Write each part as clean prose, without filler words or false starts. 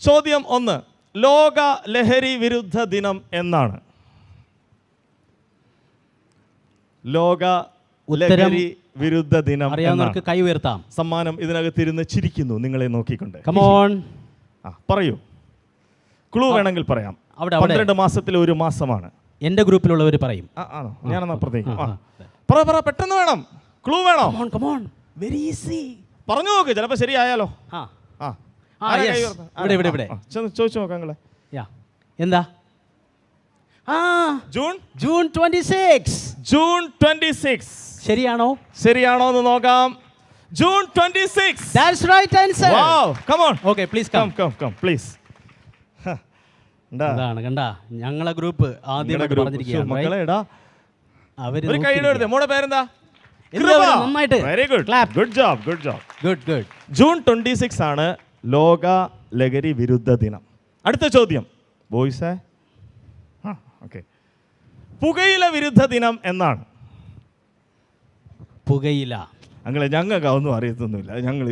ചോദ്യം 1. ലോക ലഹരി വിരുദ്ധ ദിനം എന്നാണ്? ലോക ലഹരി വിരുദ്ധ ദിനം അറിയാവുന്നവർക്ക് കൈ ഉയർത്താം. സമ്മാനം ഇതിനകത്തിരുന്ന് ചിരിക്കുന്നു നിങ്ങളെ നോക്കിക്കൊണ്ട്. കമോൺ, പറയൂ. ക്ലൂ വേണമെങ്കിൽ പറയാം. 12 മാസത്തിൽ ഒരു മാസമാണ്. എന്റെ ഗ്രൂപ്പിലുള്ളവർ പറയും. ആണോ? ഞാനെന്നാ അപ്പുറത്തേക്ക് പറ. പെട്ടെന്ന് വേണം. ക്ലൂ വേണോ? Very easy. പറഞ്ഞു നോക്ക്, ചിലപ്പോ ശരിയായാലോ. ചോദിച്ചു നോക്കാം നിങ്ങളെ. എന്താ? ജൂൺ 26. ജൂൺ 26 ശരിയാണോ എന്ന് നോക്കാം. June 26. That's right answer. Wow, come on. Okay, please come. Please. അതാണ് കണ്ട, ഞങ്ങളെ ഗ്രൂപ്പ് ആദ്യമായിട്ട് പറഞ്ഞിരിക്കുകയാണ്. മക്കളെ എടാ, അവര് ഒരു കൈയ്യടി കൊടുത്തേ. മോളുടെ പേരെന്താ? നന്നായിട്ട്. Very good. Good job. June 26 ആണ് ലോക ലഹരി വിരുദ്ധ ദിനം. അടുത്ത ചോദ്യം ബോയ്സേ. ഓക്കെ. പുകയില വിരുദ്ധ ദിനം എന്നാണ്? പുകയില അങ്ങനെ ഞങ്ങൾക്ക് അതൊന്നും അറിയത്തൊന്നുമില്ല. ഞങ്ങൾ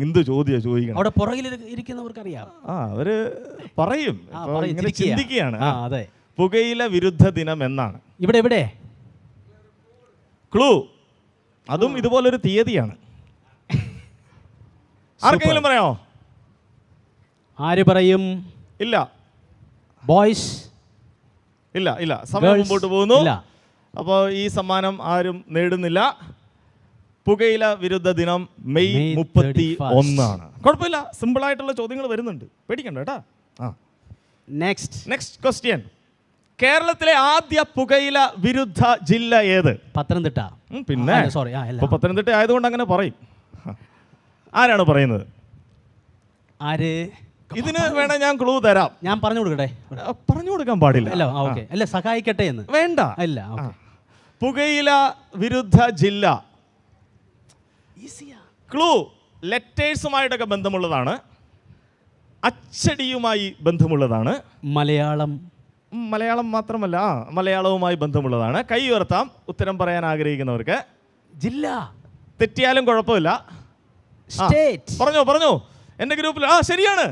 എന്ത് ചോദ്യം ചോദിക്കണം. അവിടെ പുറകിൽ ഇരിക്കുന്നവർക്ക് അറിയാം. അവര് പറയും. ഇങ്ങനെ ചിന്തിക്കുകയാണ്. അതെ. പുകയില വിരുദ്ധ ദിനം എന്നാണ്? ഇവിടെ ക്ലൂ. അതും ഇതുപോലൊരു തീയതിയാണ്. ആർക്കെങ്കിലും പറയാമോ? ആര് പറയും? ഇല്ല. ബോയ്സ്? ഇല്ല. സമയം മുമ്പോട്ട് പോകുന്നു. അപ്പോൾ ഈ സമ്മാനം ആരും നേടുന്നില്ല. പുകയില വിരുദ്ധ ദിനം മെയ് 31 കുഴപ്പമില്ല. സിമ്പിൾ ആയിട്ടുള്ള ചോദ്യങ്ങൾ വരുന്നുണ്ട്, പേടിക്കണ്ട കേട്ടാ. Next question. കേരളത്തിലെ ആദ്യ പുകയില വിരുദ്ധ ജില്ല ഏത്? പത്തനംതിട്ട. പിന്നെ പത്തനംതിട്ട ആയതുകൊണ്ട് അങ്ങനെ പറയും. ആരാണ് പറയുന്നത്? ആര്? ഇതിന് വേണേ ഞാൻ ക്ലൂ തരാം. ഞാൻ പറഞ്ഞു കൊടുക്കട്ടെ? പറഞ്ഞു കൊടുക്കാൻ പാടില്ല. അല്ല, സഹായിക്കട്ടെ എന്ന് വേണ്ട. പുകയില വിരുദ്ധ ജില്ല. ക്ലൂ ലെറ്റേഴ്സുമായിട്ടൊക്കെ ബന്ധമുള്ളതാണ്, അച്ചടിയുമായി ബന്ധമുള്ളതാണ്. മലയാളം മാത്രമല്ല, മലയാളവുമായി ബന്ധമുള്ളതാണ്. കൈ ഉയർത്താം ഉത്തരം പറയാൻ ആഗ്രഹിക്കുന്നവർക്ക്. ജില്ല തെറ്റിയാലും കുഴപ്പമില്ല. പറഞ്ഞോ. എന്റെ ഗ്രൂപ്പിൽ ശരിയാണ്.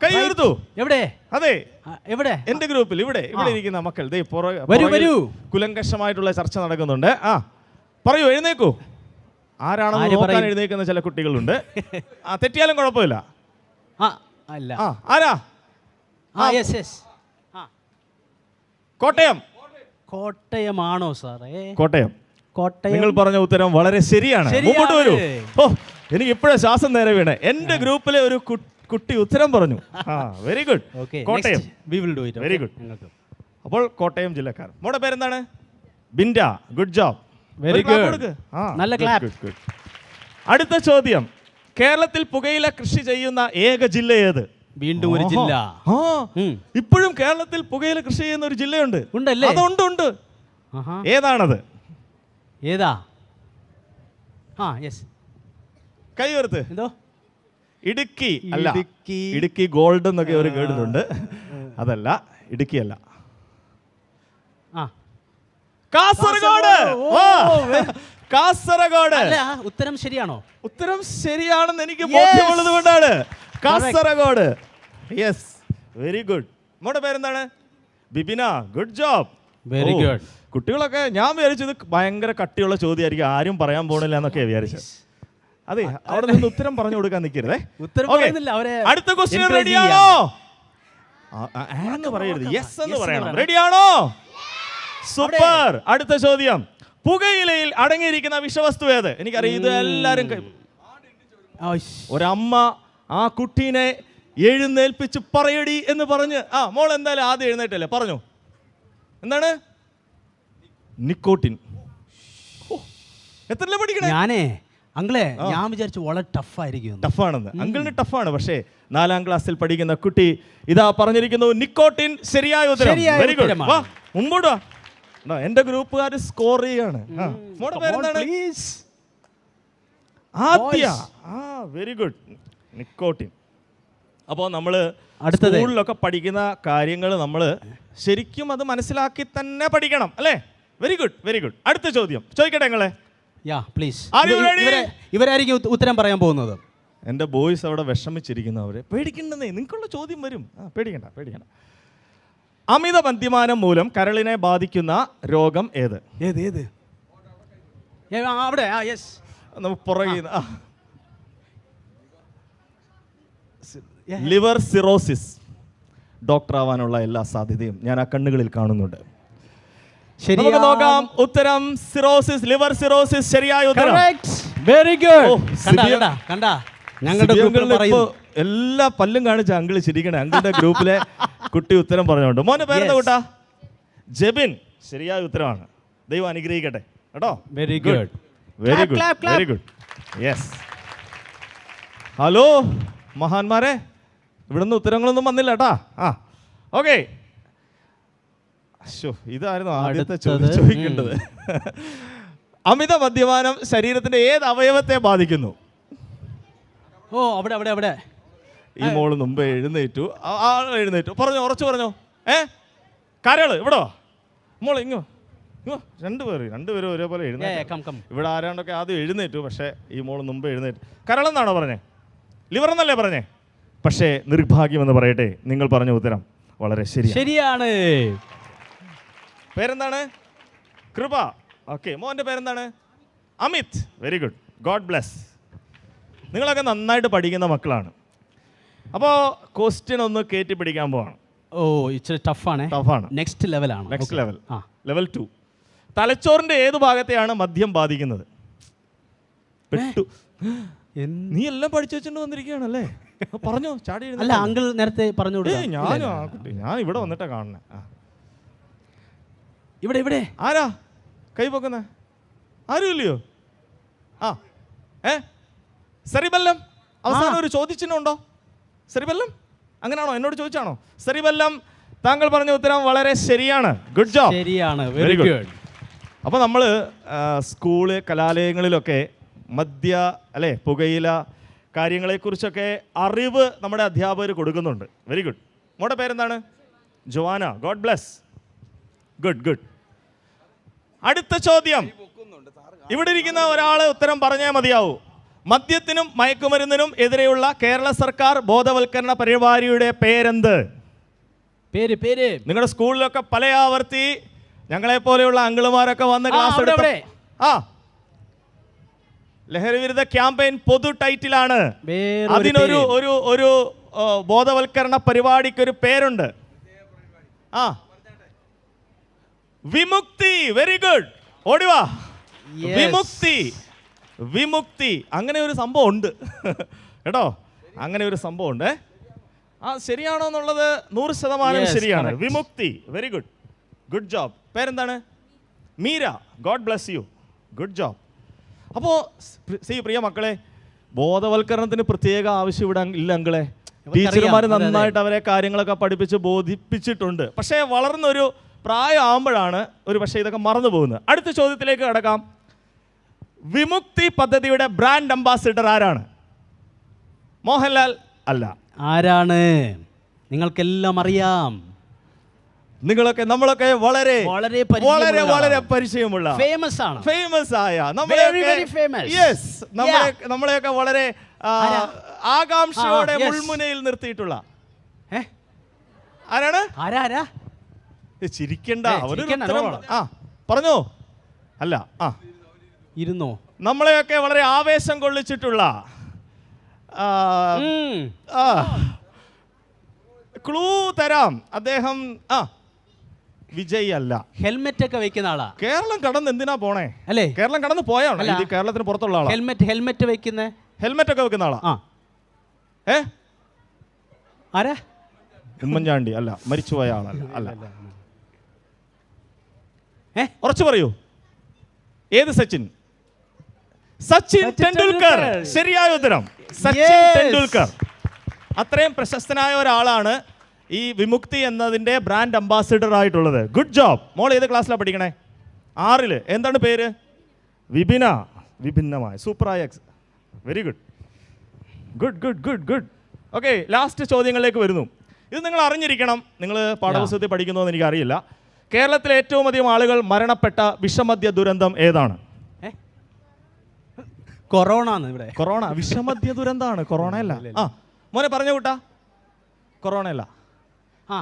കൈ ഉയർത്തു. എവിടെ? അതെ, എവിടെ? എന്റെ ഗ്രൂപ്പിൽ ഇവിടെ ഇരിക്കുന്ന മക്കൾ വരൂ. കുലങ്കഷമായിട്ടുള്ള ചർച്ച നടക്കുന്നുണ്ട്. പറയൂ, എഴുന്നേക്കൂ. ആരാണെന്ന് നോക്കാൻ എഴുന്നേക്കുന്ന ചില കുട്ടികളുണ്ട്. തെറ്റിയാലും കുഴപ്പമില്ല. ആരാ? കോട്ടയമാണോ സാറേ? കോട്ടയം. നിങ്ങൾ പറഞ്ഞ ഉത്തരം വളരെ ശരിയാണ്. മുമ്പോട്ട് വരൂ. എനിക്ക് ഇപ്പോഴേ ശ്വാസം നേരെ വീണേ. എന്റെ ഗ്രൂപ്പിലെ ഒരു കുട്ടി ഉത്തരം പറഞ്ഞു. Very good. Kottayam. Very good. അപ്പോൾ കോട്ടയം ജില്ലക്കാർ. മോടെ പേരെന്താണ്? Binda. Good job. Very good. നല്ല ക്ലാപ്പ്. അടുത്ത ചോദ്യം. കേരളത്തിൽ പുകയില കൃഷി ചെയ്യുന്ന ഏക ജില്ല ഏത്? വീണ്ടും ഒരു ജില്ല. ഇപ്പോഴും കേരളത്തിൽ പുകയില കൃഷി ചെയ്യുന്ന ഒരു ജില്ലയുണ്ട്. ഉണ്ടല്ലേ? അതുണ്ട്. ഏതാണത്? ഏതാ? കൈ ഉയർത്ത്. എന്തോ? ഇടുക്കി അല്ല. ഇടുക്കി ഗോൾഡ് എന്നൊക്കെ ഒരു കേട്ടിട്ടുണ്ട്. അതല്ല, ഇടുക്കി അല്ല. കാസർഗോഡ്. ഉത്തരം ശരിയാണോ? ഉത്തരം ശരിയാണെന്ന് എനിക്ക് ബോധ്യമുള്ളത് കൊണ്ടാണ്. കാസർഗോഡ്. Yes, very good. മോടെ പേരെന്താണ്? Bibina. Good job. Very good. കുട്ടികളൊക്കെ ഞാൻ വിചാരിച്ചത് ഭയങ്കര കട്ടിയുള്ള ചോദ്യമായിരിക്കും, ആരും പറയാൻ പോണില്ല എന്നൊക്കെ വിചാരിച്ചത്. അതെ, അവിടെ നിന്ന് ഉത്തരം പറഞ്ഞു കൊടുക്കാൻ നിൽക്കരുതേ. അടുത്ത ക്വസ്റ്റ്യൻ റെഡിയാണോ? പറയരുത്, യെസ് എന്ന് പറയണം. റെഡിയാണോ? സൂപ്പർ. അടുത്ത ചോദ്യം. പുകയിലയിൽ അടങ്ങിയിരിക്കുന്ന വിഷവസ്തു ഏത്? എനിക്കറിയാം, ഇത് എല്ലാരും. ഒരമ്മ ആ കുട്ടീനെ എഴുന്നേൽപ്പിച്ച് പറയടി എന്ന് പറഞ്ഞ്. മോൾ എന്തായാലും ആദ്യം എഴുന്നേറ്റല്ലേ, പറഞ്ഞു. എന്താണ്? നിക്കോട്ടിൻ. എത്രല്ലേ പഠിക്കണേ? അങ്കിളെ, ഞാൻ വിചാരിച്ചു വളരെ ടഫായിരിക്കും. ടഫാണെന്ന്. അങ്കിളിന് ടഫാണ്. പക്ഷേ 4ാം ക്ലാസ്സിൽ പഠിക്കുന്ന കുട്ടി ഇതാ പറഞ്ഞിരിക്കുന്നു നിക്കോട്ടിൻ. ശരിയായ ഉത്തരം. Very good. വാ, മുമ്പോട്ട് വാ. എന്റെ ഗ്രൂപ്പുകാർ സ്കോർ ചെയ്യാണ്. ആദ്യ. Very good. നിക്കോട്ടിൻ. അപ്പോൾ നമ്മൾ സ്കൂളിലൊക്കെ പഠിക്കുന്ന കാര്യങ്ങൾ നമ്മൾ ശരിക്കും അത് മനസ്സിലാക്കി തന്നെ പഠിക്കണം, അല്ലേ? Very good. അടുത്ത ചോദ്യം ചോദിക്കട്ടെ നിങ്ങളെ. പ്ലീസ്. ഇവരായിരിക്കും ഉത്തരം പറയാൻ പോകുന്നത്. എൻ്റെ ബോയ്സ് അവിടെ വിഷമിച്ചിരിക്കുന്നു. അവരെ പേടിക്കണ്ടെന്നേ, നിങ്ങൾക്കുള്ള ചോദ്യം വരും. പേടിക്കണ്ട പേടിക്കണ്ട. അമിത മദ്യപാനം മൂലം കരളിനെ ബാധിക്കുന്ന രോഗം ഏത്? ഏത് ഏത്? അവിടെ യെസ്, നമുക്ക് പുറകെ ലിവർ സിറോസിസ്. ഡോക്ടർ ആവാനുള്ള എല്ലാ സാധ്യതയും ഞാൻ ആ കണ്ണുകളിൽ കാണുന്നുണ്ട്. നമുക്ക് നോക്കാം ഉത്തരം. സിറോസിസ്, ലിവർ സിറോസിസ് ശരിയായ ഉത്തരം. Very good. കണ്ടാ ഞങ്ങളുടെ ഗ്രൂപ്പിൽ എല്ലാ പല്ലും കാണിച്ച അങ്കിള് ചിരിക്കണേ. അങ്കിളുടെ ഗ്രൂപ്പിലെ കുട്ടി ഉത്തരം പറഞ്ഞുകൊണ്ട്. മോന്റെ പേരെന്താ കൂട്ടാ? ജെബിൻ. ശരിയായ ഉത്തരമാണ്. ദൈവം അനുഗ്രഹിക്കട്ടെ കേട്ടോ. Very good, very good, very good. Yes. Hello മഹാന്മാരെ, ഇവിടുന്ന് ഉത്തരങ്ങളൊന്നും വന്നില്ല കേട്ടാ. ഓക്കെ. ഇതായിരുന്നു ആദ്യത്തെ ചോദിക്കേണ്ടത്. അമിത മദ്യപാനം ശരീരത്തിന്റെ ഏത് അവയവത്തെ ബാധിക്കുന്നു? ഓ അവിടെ അവിടെ അവിടെ. ഈ മോള് മുമ്പേ എഴുന്നേറ്റു. എഴുന്നേറ്റു. പറഞ്ഞോ, ഉറച്ചു പറഞ്ഞോ. കരള്. ഇവിടെ മോള് ഇങ്ങോ രണ്ടുപേരും ഒരേപോലെ എഴുന്നേറ്റു. ഇവിടെ ആരാണ്ടൊക്കെ ആദ്യം എഴുന്നേറ്റു, പക്ഷേ ഈ മോള് മുമ്പേ എഴുന്നേറ്റു. കരളെന്നാണോ പറഞ്ഞേ? ലിവർ എന്നല്ലേ പറഞ്ഞേ? പക്ഷേ നിർഭാഗ്യമെന്ന് പറയട്ടെ, നിങ്ങൾ പറഞ്ഞ ഉത്തരം വളരെ ശരിയാണ്. പേരെന്താണ്? കൃപ. ഓക്കെ. മോൻ്റെ പേരെന്താണ്? Amit. Very good. God bless. നിങ്ങളൊക്കെ നന്നായിട്ട് പഠിക്കുന്ന മക്കളാണ്. അപ്പോൾ ക്വസ്റ്റ്യൻ ഒന്ന് കയറ്റി പിടിക്കാൻ പോവാണ്. ഓ ഇച്ചിരി ടഫാണ്. നെക്സ്റ്റ് ലെവലാണ്. Next level. ലെവൽ 2. തലച്ചോറിന്റെ ഏത് ഭാഗത്തെയാണ് മദ്യം ബാധിക്കുന്നത്? പെട്ടു. നീ എല്ലാം പഠിച്ചു വെച്ചിട്ട് വന്നിരിക്കുകയാണല്ലേ? പറഞ്ഞോ, ചാടി. അല്ല അങ്കിൾ നേരത്തെ പറഞ്ഞു. ഞാൻ ഇവിടെ വന്നിട്ടാ കാണുന്നേ. ഇവിടെ ഇവിടെ ആരാ കൈ പൊക്കുന്ന? ആരും ഇല്ലയോ? സെറിബെല്ലം. അവസാനം ഒരു ചോദിച്ചിട്ടുണ്ടോ? സെറിബെല്ലം അങ്ങനെയാണോ? എന്നോട് ചോദിച്ചാണോ? സെറിബെല്ലം. താങ്കൾ പറഞ്ഞ ഉത്തരം വളരെ ശരിയാണ്. Good job. ശരിയാണ്. Very good. അപ്പോൾ നമ്മൾ സ്കൂള് കലാലയങ്ങളിലൊക്കെ പുകയില കാര്യങ്ങളെക്കുറിച്ചൊക്കെ അറിവ് നമ്മുടെ അധ്യാപകർ കൊടുക്കുന്നുണ്ട്. Very good. മോടെ പേരെന്താണ്? Joanna. God bless. Good good. അടുത്ത ചോദ്യം. ഇവിടെ ഇരിക്കുന്ന ഒരാൾ ഉത്തരം പറഞ്ഞേ മതിയാവൂ. മദ്യത്തിനും മയക്കുമരുന്നിനും എതിരെയുള്ള കേരള സർക്കാർ ബോധവൽക്കരണ പരിപാടിയുടെ പേരെന്ത്? പേര് നിങ്ങളുടെ സ്കൂളിലൊക്കെ പല ആവർത്തി ഞങ്ങളെ പോലെയുള്ള അങ്കിളുമാരൊക്കെ വന്ന് ക്ലാസ് എടുത്ത് ലഹരി വിരുദ്ധ ക്യാമ്പയിൻ പൊതു ടൈറ്റിലാണ്. അതിനൊരു ഒരു ഒരു ബോധവൽക്കരണ പരിപാടിക്ക് ഒരു പേരുണ്ട്. വിമുക്തി. Very good. ഓടിവാ. വിമുക്തി. വിമുക്തി. അങ്ങനെ ഒരു സംഭവം ഉണ്ട് കേട്ടോ. അങ്ങനെ ഒരു സംഭവം ഉണ്ട്. ശരിയാണോ എന്നുള്ളത് 100% ശരിയാണ്. Vimukthi. Very good. Good job. പേരെന്താണ്? Meera. God bless you. Good job. അപ്പോൾ പ്രിയ മക്കളെ, ബോധവൽക്കരണത്തിന് പ്രത്യേക ആവശ്യം ഇവിടെ ഇല്ല അങ്കിളെ. ടീച്ചർമാർ നന്നായിട്ട് അവരെ കാര്യങ്ങളൊക്കെ പഠിപ്പിച്ച് ബോധിപ്പിച്ചിട്ടുണ്ട്. പക്ഷേ വളർന്നൊരു പ്രായമാകുമ്പോഴാണ് ഒരു പക്ഷേ ഇതൊക്കെ മറന്നു പോകുന്നത്. അടുത്ത ചോദ്യത്തിലേക്ക് കടക്കാം. വിമുക്തി പദ്ധതിയുടെ ബ്രാൻഡ് അംബാസിഡർ ആരാണ്? മോഹൻലാൽ അല്ല. ആരാണ്? നിങ്ങൾക്കെല്ലാം അറിയാം. നിങ്ങളൊക്കെ നമ്മളൊക്കെ വളരെ വളരെ വളരെ പരിചയമുള്ള ഫേമസ് ആയ നമ്മളെയൊക്കെ വളരെ ആകാംക്ഷയോടെ മുൾമുനയിൽ നിർത്തിയിട്ടുള്ള ആരാണ്? ചിരിക്കണ്ട. പറഞ്ഞോ. അല്ല. ഇരുന്നോ. നമ്മളെയൊക്കെ വളരെ ആവേശം കൊള്ളിച്ചിട്ടുള്ള ക്ലൂ തരാം. അദ്ദേഹം വിജയ് അല്ല. ഹെൽമെറ്റ് ഒക്കെ വെക്കുന്ന ആളാ. കേരളം കടന്ന് എന്തിനാ പോണേ? അല്ലേ? കേരളം കടന്ന് പോയാണോ? ഇത് കേരളത്തിന് പുറത്തുള്ള ആളാ. ഹെൽമെറ്റ് വെക്കുന്ന ഹെൽമെറ്റ് ഒക്കെ വെക്കുന്ന ആളാ. ആരാ? ഉമ്മൻചാണ്ടി അല്ല. മരിച്ചുപോയ ആളല്ല. അല്ല. ഉറച്ചു പറയൂ. ഏത് സച്ചിൻ? സച്ചിൻ ടെണ്ടുൽക്കർ. ശരിയായ ഉത്തരം സച്ചിൻ ടെണ്ടുൽക്കർ. അത്രയും പ്രശസ്തനായ ഒരാളാണ് ഈ വിമുക്തി എന്നതിൻ്റെ ബ്രാൻഡ് അംബാസിഡർ ആയിട്ടുള്ളത്. Good job. മോൾ ഏത് ക്ലാസ്സിലാണ് പഠിക്കണേ? 6. എന്താണ് പേര്? വിഭിന്ന. വിഭിന്നമായ സൂപ്പറായ. Very good. Good good good good. Okay, last ചോദ്യങ്ങളിലേക്ക് വരുന്നു. ഇത് നിങ്ങൾ അറിഞ്ഞിരിക്കണം. നിങ്ങൾ പാഠപുസ്തകത്തിൽ പഠിക്കുന്നതെന്ന് എനിക്കറിയില്ല. കേരളത്തിലെ ഏറ്റവും അധികം ആളുകൾ മരണപ്പെട്ട വിഷമദ്യ ദുരന്തം ഏതാണ്? കൊറോണ ഇവിടെ. കൊറോണ വിഷമദ്യ ദുരന്തമാണ്, കൊറോണ അല്ല. ആ മോനെ പറഞ്ഞ കൂട്ടാ, കൊറോണ അല്ല. ആ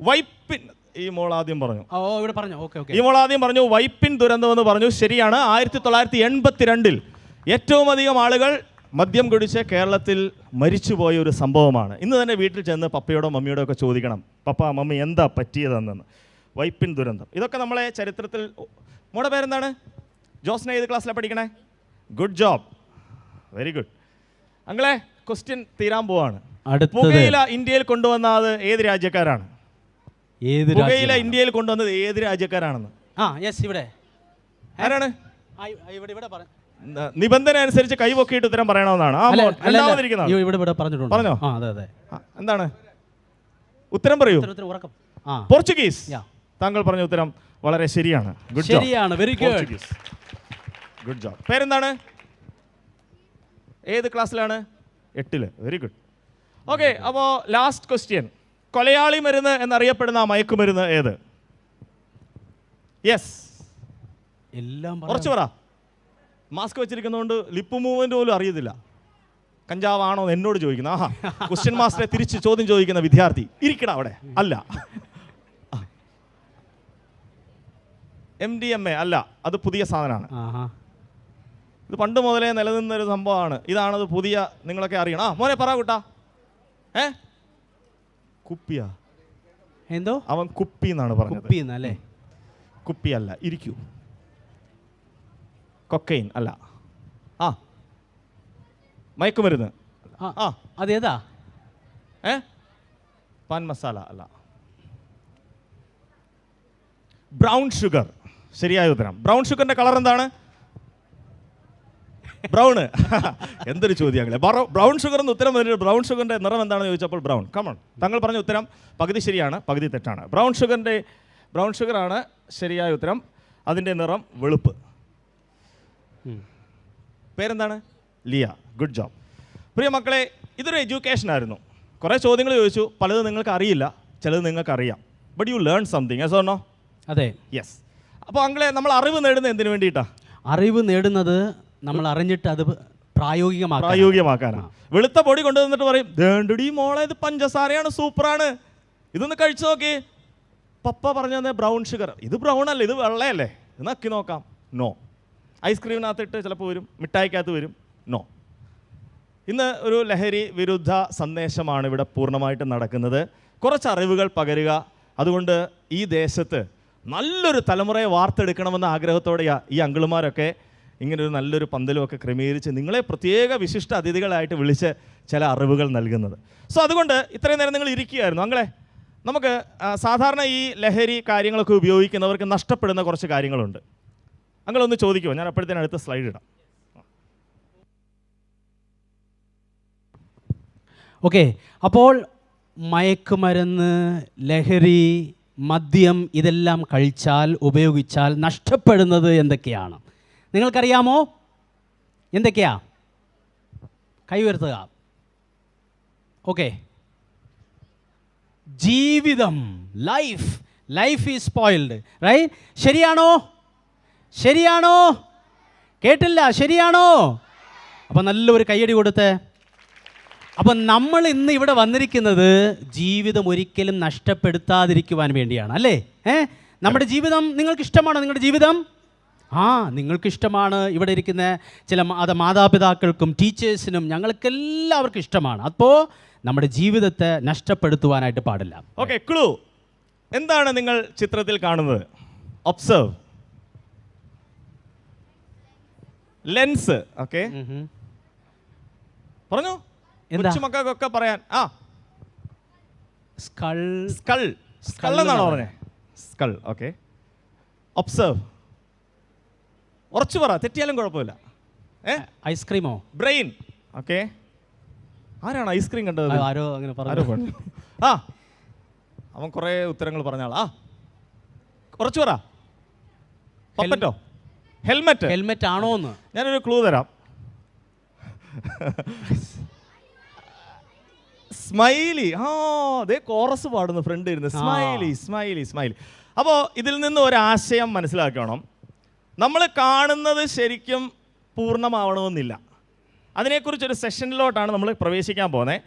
വൈപ്പിൻ, ഈ മോൾ ആദ്യം പറഞ്ഞു. ഓ ഇവിടെ പറഞ്ഞു. Okay okay. ഈ മോൾ ആദ്യം പറഞ്ഞു വൈപ്പിൻ ദുരന്തം എന്ന് പറഞ്ഞു. ശരിയാണ്. 1982 ഏറ്റവും അധികം ആളുകൾ മദ്യം കുടിച്ച് കേരളത്തിൽ മരിച്ചുപോയ ഒരു സംഭവമാണ്. ഇന്ന് തന്നെ വീട്ടിൽ ചെന്ന് പപ്പയോടോ മമ്മിയോടോ ഒക്കെ ചോദിക്കണം, പപ്പ മമ്മി എന്താ പറ്റിയതെന്ന്. വൈപ്പിൻ ദുരന്തം ഇതൊക്കെ നമ്മളെ ചരിത്രത്തിൽ. മോടെ പേരെന്താണ്? ജോസ്ന ഏത് ക്ലാസ്സിലാണ് പഠിക്കണേ? Good job, very good. അങ്ങളെ ക്വസ്റ്റ്യൻ തീരാൻ പോവാണ്. പുകയില ഇന്ത്യയിൽ കൊണ്ടുവന്ന അത് ഏത് രാജ്യക്കാരാണ്? പുകയില ഇന്ത്യയിൽ കൊണ്ടുവന്നത് ഏത് രാജ്യക്കാരാണെന്ന്? ഇവിടെ ആരാണ്? ഇവിടെ നിബന്ധന അനുസരിച്ച് കൈവൊക്കിയിട്ട് ഉത്തരം പറയണമെന്നാണ്. പറഞ്ഞോ, എന്താണ് ഉത്തരം? പറയൂ. പോർച്ചുഗീസ്. താങ്കൾ പറഞ്ഞ ഉത്തരം വളരെ ശരിയാണ്. ശരിയാണ്, വെരി ഗുഡ്, ഗുഡ് ജോബ്. പേരെന്താണ്? ഏത് ക്ലാസ്സിലാണ്? 8. Very good. ഓക്കെ, അപ്പോൾ ലാസ്റ്റ് ക്വസ്റ്റ്യൻ. കൊലയാളി മരുന്ന് എന്നറിയപ്പെടുന്ന ആ മയക്കുമരുന്ന് ഏത്? യെസ്, എല്ലാം കുറച്ച് പറ. മാസ്ക് വെച്ചിരിക്കുന്നതുകൊണ്ട് ലിപ്പ് മൂവ്മെന്റ് പോലും അറിയത്തില്ല. കഞ്ചാവാണോ എന്നോട് ചോദിക്കുന്നത്? ആഹാ, ക്വസ്റ്റ്യൻ മാസ്റ്ററെ തിരിച്ച് ചോദ്യം ചോദിക്കുന്ന വിദ്യാർത്ഥി ഇരിക്കട അവിടെ. അല്ല. MDMA അല്ല, അത് പുതിയ സാധനമാണ്. ഇത് പണ്ട് മുതലേ നിലനിന്നൊരു സംഭവമാണ്. ഇതാണത് പുതിയ, നിങ്ങളൊക്കെ അറിയണം. മോനെ പറ കൂട്ടാ. കുപ്പിയാ? എന്തോ അവൻ കുപ്പി എന്നാണ് പറഞ്ഞത്. കുപ്പി അല്ല, ഇരിക്കൂ. കൊക്കൈൻ അല്ല. മയക്കുമരുന്ന്. അതേതാ? പാൻ മസാല അല്ല. Brown sugar. ശരിയായ ഉത്തരം. ബ്രൗൺ ഷുഗറിന്റെ കളർ എന്താണ്? ബ്രൗണ്. എന്തൊരു ചോദ്യങ്ങളെ. ബ്രൗൺ ഷുഗർ എന്ന് ഉത്തരം വന്നിട്ട് ബ്രൗൺ ഷുഗറിന്റെ നിറം എന്താണെന്ന് ചോദിച്ചപ്പോൾ ബ്രൗൺ. കമോൺ, താങ്കൾ പറഞ്ഞ ഉത്തരം പകുതി ശരിയാണ്, പകുതി തെറ്റാണ്. ബ്രൗൺ ഷുഗറാണ് ശരിയായ ഉത്തരം. അതിൻ്റെ നിറം വെളുപ്പ്. പേരെന്താണ്? ലിയ. Good job. പ്രിയ മക്കളെ, ഇതൊരു എഡ്യൂക്കേഷൻ ആയിരുന്നു. കുറേ ചോദ്യങ്ങൾ ചോദിച്ചു. പലത് നിങ്ങൾക്ക് അറിയില്ല, ചിലത് നിങ്ങൾക്ക് അറിയാം. But you learn something. Yes or no? അതെ, യെസ്. അപ്പോൾ അങ്ങളെ നമ്മൾ അറിവ് നേടുന്നത് എന്തിനു വേണ്ടിയിട്ടാണ്? അറിവ് നേടുന്നത് നമ്മൾ അറിഞ്ഞിട്ട് അത് പ്രായോഗികമാക്കാനാണ്. വെളുത്ത പൊടി കൊണ്ടുവന്നിട്ട് പറയും, ദേണ്ടടി മോളെ ഇത് പഞ്ചസാരയാണ്, സൂപ്പറാണ്, ഇതൊന്ന് കഴിച്ചു നോക്കി. പപ്പ പറഞ്ഞത് ബ്രൗൺ ഷുഗർ. ഇത് ബ്രൗൺ അല്ലേ, ഇത് വെള്ളയല്ലേ, ഇത് നക്കി നോക്കാം. നോ. ഐസ്ക്രീമിനകത്തിട്ട് ചിലപ്പോൾ വരും, മിഠായിക്കകത്ത് വരും. നോ. ഇന്ന് ഒരു ലഹരി വിരുദ്ധ സന്ദേശമാണ് ഇവിടെ പൂർണ്ണമായിട്ടും നടക്കുന്നത്. കുറച്ച് അറിവുകൾ പകരുക. അതുകൊണ്ട് ഈ ദേശത്ത് നല്ലൊരു തലമുറയെ വാർത്തെടുക്കണമെന്ന ആഗ്രഹത്തോടെയാണ് ഈ അങ്കിളുമാരൊക്കെ ഇങ്ങനൊരു നല്ലൊരു പന്തലുമൊക്കെ ക്രമീകരിച്ച് നിങ്ങളെ പ്രത്യേക വിശിഷ്ട അതിഥികളായിട്ട് വിളിച്ച് ചില അറിവുകൾ നൽകുന്നത്. സോ അതുകൊണ്ട് ഇത്രയും നേരം നിങ്ങൾ ഇരിക്കുകയായിരുന്നു. അങ്ങളെ നമുക്ക് സാധാരണ ഈ ലഹരി കാര്യങ്ങളൊക്കെ ഉപയോഗിക്കുന്നവർക്ക് നഷ്ടപ്പെടുന്ന കുറച്ച് കാര്യങ്ങളുണ്ട്. അങ്ങളൊന്ന് ചോദിക്കുമോ? ഞാൻ അപ്പോഴത്തേനും അടുത്ത സ്ലൈഡ് ഇടാം. ഓക്കെ, അപ്പോൾ മയക്കുമരുന്ന്, ലഹരി, മദ്യം ഇതെല്ലാം കഴിച്ചാൽ, ഉപയോഗിച്ചാൽ നഷ്ടപ്പെടുന്നത് എന്തൊക്കെയാണ് നിങ്ങൾക്കറിയാമോ? എന്തൊക്കെയാ? കൈ ഉയർത്തുക. ഓക്കെ, ജീവിതം, ലൈഫ് ഈസ് സ്പോയിൽഡ്, റൈറ്റ്? ശരിയാണോ? കേട്ടില്ല, ശരിയാണോ? അപ്പം നല്ലൊരു കയ്യടി കൊടുത്ത്. അപ്പം നമ്മൾ ഇന്ന് ഇവിടെ വന്നിരിക്കുന്നത് ജീവിതം ഒരിക്കലും നഷ്ടപ്പെടുത്താതിരിക്കുവാൻ വേണ്ടിയാണ്, അല്ലേ? നമ്മുടെ ജീവിതം നിങ്ങൾക്ക് ഇഷ്ടമാണോ? നിങ്ങളുടെ ജീവിതം നിങ്ങൾക്കിഷ്ടമാണ്. ഇവിടെ ഇരിക്കുന്ന ചില മാതാപിതാക്കൾക്കും ടീച്ചേഴ്സിനും ഞങ്ങൾക്കെല്ലാവർക്കും ഇഷ്ടമാണ്. അപ്പോൾ നമ്മുടെ ജീവിതത്തെ നഷ്ടപ്പെടുത്തുവാനായിട്ട് പാടില്ല. ഓക്കെ, ക്ലൂ എന്താണ് നിങ്ങൾ ചിത്രത്തിൽ കാണുന്നത്? ഒബ്സർവ്. ലെൻസ്. ഓക്കെ, പറഞ്ഞു. മക്കൾക്കൊക്കെ പറയാൻ സ്കൾ എന്നാണോ പറഞ്ഞേ? സ്കൾ. Okay, observe. ഉറച്ചു പറ, തെറ്റിയാലും കുഴപ്പമില്ല. ഐസ്ക്രീമോ? ബ്രെയിൻ. ഓക്കെ, ആരാണ് ഐസ്ക്രീം കണ്ടത്? ആരോ അങ്ങനെ പറഞ്ഞു. അവൻ കുറേ ഉത്തരങ്ങൾ പറഞ്ഞാളാ. ഉറച്ചു പറ. പപ്പറ്റോ? ഹെൽമെറ്റ് ആണോ എന്ന് ഞാനൊരു ക്ലൂ തരാം. സ്മൈലി. അതേ കോറസ് പാടുന്നു ഫ്രണ്ട് ഇരുന്ന്. സ്മൈലി. അപ്പോൾ ഇതിൽ നിന്ന് ഒരാശയം മനസ്സിലാക്കണം. നമ്മൾ കാണുന്നത് ശരിക്കും പൂർണ്ണമാവണമെന്നില്ല. അതിനെക്കുറിച്ചൊരു സെഷനിലോട്ടാണ് നമ്മൾ പ്രവേശിക്കാൻ പോകുന്നത്.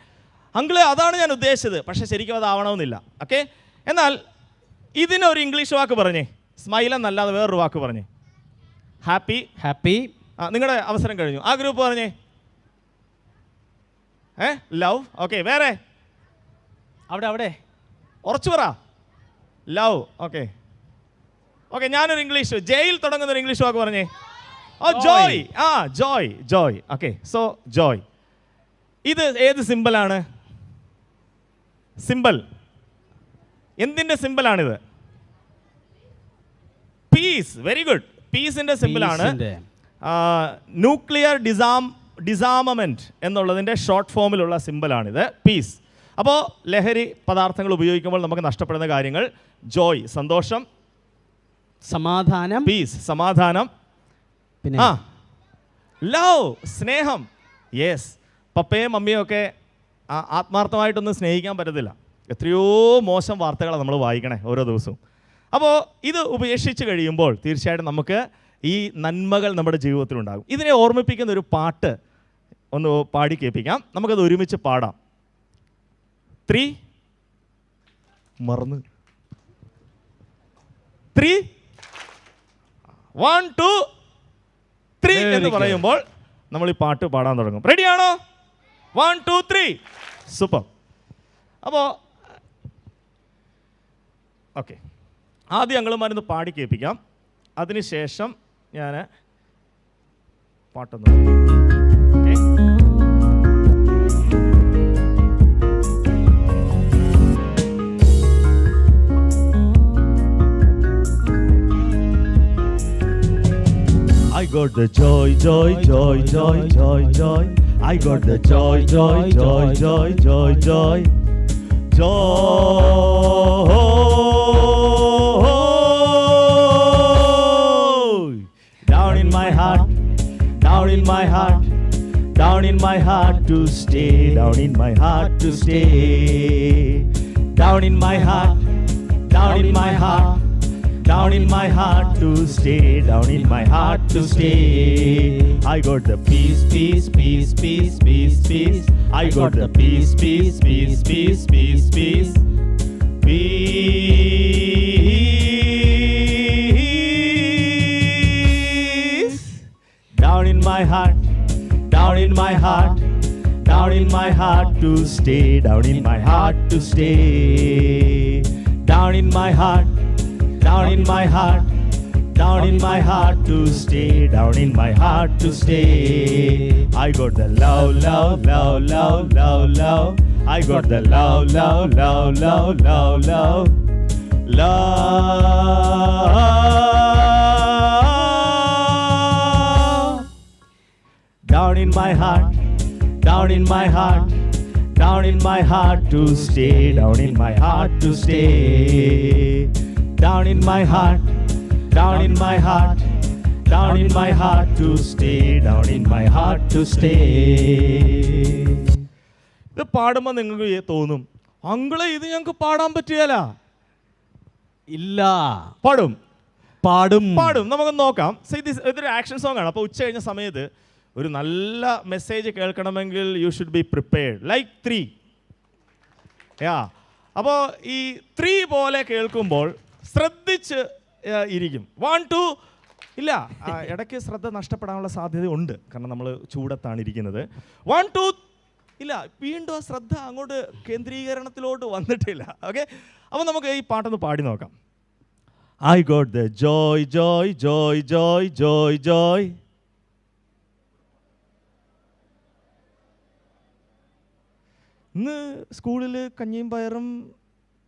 അങ്കിള് അതാണ് ഞാൻ ഉദ്ദേശിച്ചത്, പക്ഷേ ശരിക്കും അതാവണമെന്നില്ല. ഓക്കെ, എന്നാൽ ഇതിനൊരു ഇംഗ്ലീഷ് വാക്ക് പറഞ്ഞേ. സ്മൈൽ എന്നല്ലാതെ വേറൊരു വാക്ക് പറഞ്ഞേ. ഹാപ്പി. ഹാപ്പി. നിങ്ങളുടെ അവസരം കഴിഞ്ഞു. ആ ഗ്രൂപ്പ് പറഞ്ഞേ. ലവ്. ഓക്കെ, വേറെ അവിടെ ഉറച്ചു പറ. ലവ്. ഓക്കെ ഓക്കെ, ഞാനൊരു ഇംഗ്ലീഷ് ജയിൽ തുടങ്ങുന്ന ഒരു ഇംഗ്ലീഷ് വാക്ക് പറഞ്ഞേ. Joy. Joy. Okay, so joy. ഇത് ഏത് സിമ്പിളാണ്? സിമ്പിൾ എന്തിൻ്റെ സിമ്പിളാണിത്? പീസ്. Very good. പീസിൻ്റെ സിമ്പിളാണ്. ന്യൂക്ലിയർ ഡിസാമമെൻറ്റ് എന്നുള്ളതിൻ്റെ ഷോർട്ട് ഫോമിലുള്ള സിമ്പിളാണിത്, പീസ്. അപ്പോൾ ലഹരി പദാർത്ഥങ്ങൾ ഉപയോഗിക്കുമ്പോൾ നമുക്ക് നഷ്ടപ്പെടുന്ന കാര്യങ്ങൾ: ജോയ് സന്തോഷം, സമാധാനം, പീസ് സമാധാനം, പിന്നെ ലവ് സ്നേഹം. യെസ്, പപ്പയും മമ്മിയും ഒക്കെ ആത്മാർത്ഥമായിട്ടൊന്നും സ്നേഹിക്കാൻ പറ്റത്തില്ല. എത്രയോ മോശം വാർത്തകളാണ് നമ്മൾ വായിക്കണേ ഓരോ ദിവസവും. അപ്പോൾ ഇത് ഉപേക്ഷിച്ച് കഴിയുമ്പോൾ തീർച്ചയായിട്ടും നമുക്ക് ഈ നന്മകൾ നമ്മുടെ ജീവിതത്തിലുണ്ടാകും. ഇതിനെ ഓർമ്മിപ്പിക്കുന്ന ഒരു പാട്ട് ഒന്ന് പാടി കേൾപ്പിക്കാം. നമുക്കത് ഒരുമിച്ച് പാടാം. 3 മറന്ന് 3 1 2 3 എന്ന് പറയുമ്പോൾ നമ്മൾ ഈ പാട്ട് പാടാൻ തുടങ്ങും. റെഡിയാണോ? 1 2 3. സൂപ്പർ. അപ്പോൾ ഓക്കെ, ആദ്യം ഞങ്ങളുമാരൊന്ന് പാടി കേൾപ്പിക്കാം. അതിനുശേഷം ഞാൻ പാട്ടൊന്ന് okay. I got the joy, joy, joy, joy, joy, joy. I got the joy, joy, joy, joy, joy, joy, joy. Down in my heart, down in my heart, down in my heart to stay, down in my heart to stay, down in my heart, down in my heart, down in my heart to stay, down in my heart to stay. I got the peace, peace, peace, peace, peace, peace. I got the peace, peace, peace, peace, peace, peace, peace. Down in my heart, down in my heart, down in my heart to stay, down in my heart to stay, down in my heart, down in my heart, down in my heart to stay, down in my heart to stay. I got the love, love, love, love, love, love. I got the love, love, love, love, love, love, love. Down in my heart, down in my heart, down in my heart to stay, down in my heart to stay, down in my heart, down in my heart, down in my heart to stay, down in my heart to stay. ഇത് പാടുമ്പോൾ നിങ്ങൾക്ക് തോന്നും, അങ്കിളെ ഇത് ഞങ്ങൾക്ക് പാടാൻ പറ്റിയല്ല. ഇല്ല, പാടും പാടും പാടും. നമുക്ക് നോക്കാം. ഇതൊരു ആക്ഷൻ സോങ് ആണ്. അപ്പോൾ ഉച്ച കഴിഞ്ഞ സമയത്ത് ഒരു നല്ല മെസ്സേജ് കേൾക്കണമെങ്കിൽ you should be prepared like 3. അപ്പോൾ ഈ 3 പോലെ കേൾക്കുമ്പോൾ ശ്രദ്ധിച്ച് ഇരിക്കും. 1 2 ഇല്ല, ഇടയ്ക്ക് ശ്രദ്ധ നഷ്ടപ്പെടാനുള്ള സാധ്യത ഉണ്ട്, കാരണം നമ്മൾ ചൂടത്താണ് ഇരിക്കുന്നത്. 1 2 ഇല്ല, വീണ്ടും ആ ശ്രദ്ധ അങ്ങോട്ട് കേന്ദ്രീകരണത്തിലോട്ട് വന്നിട്ടില്ല. ഓക്കെ, അപ്പോൾ നമുക്ക് ഈ പാട്ടൊന്ന് പാടി നോക്കാം. I got the joy, joy, joy, joy, joy, joy. ഇന്ന് സ്കൂളിൽ കഞ്ഞിയും പയറും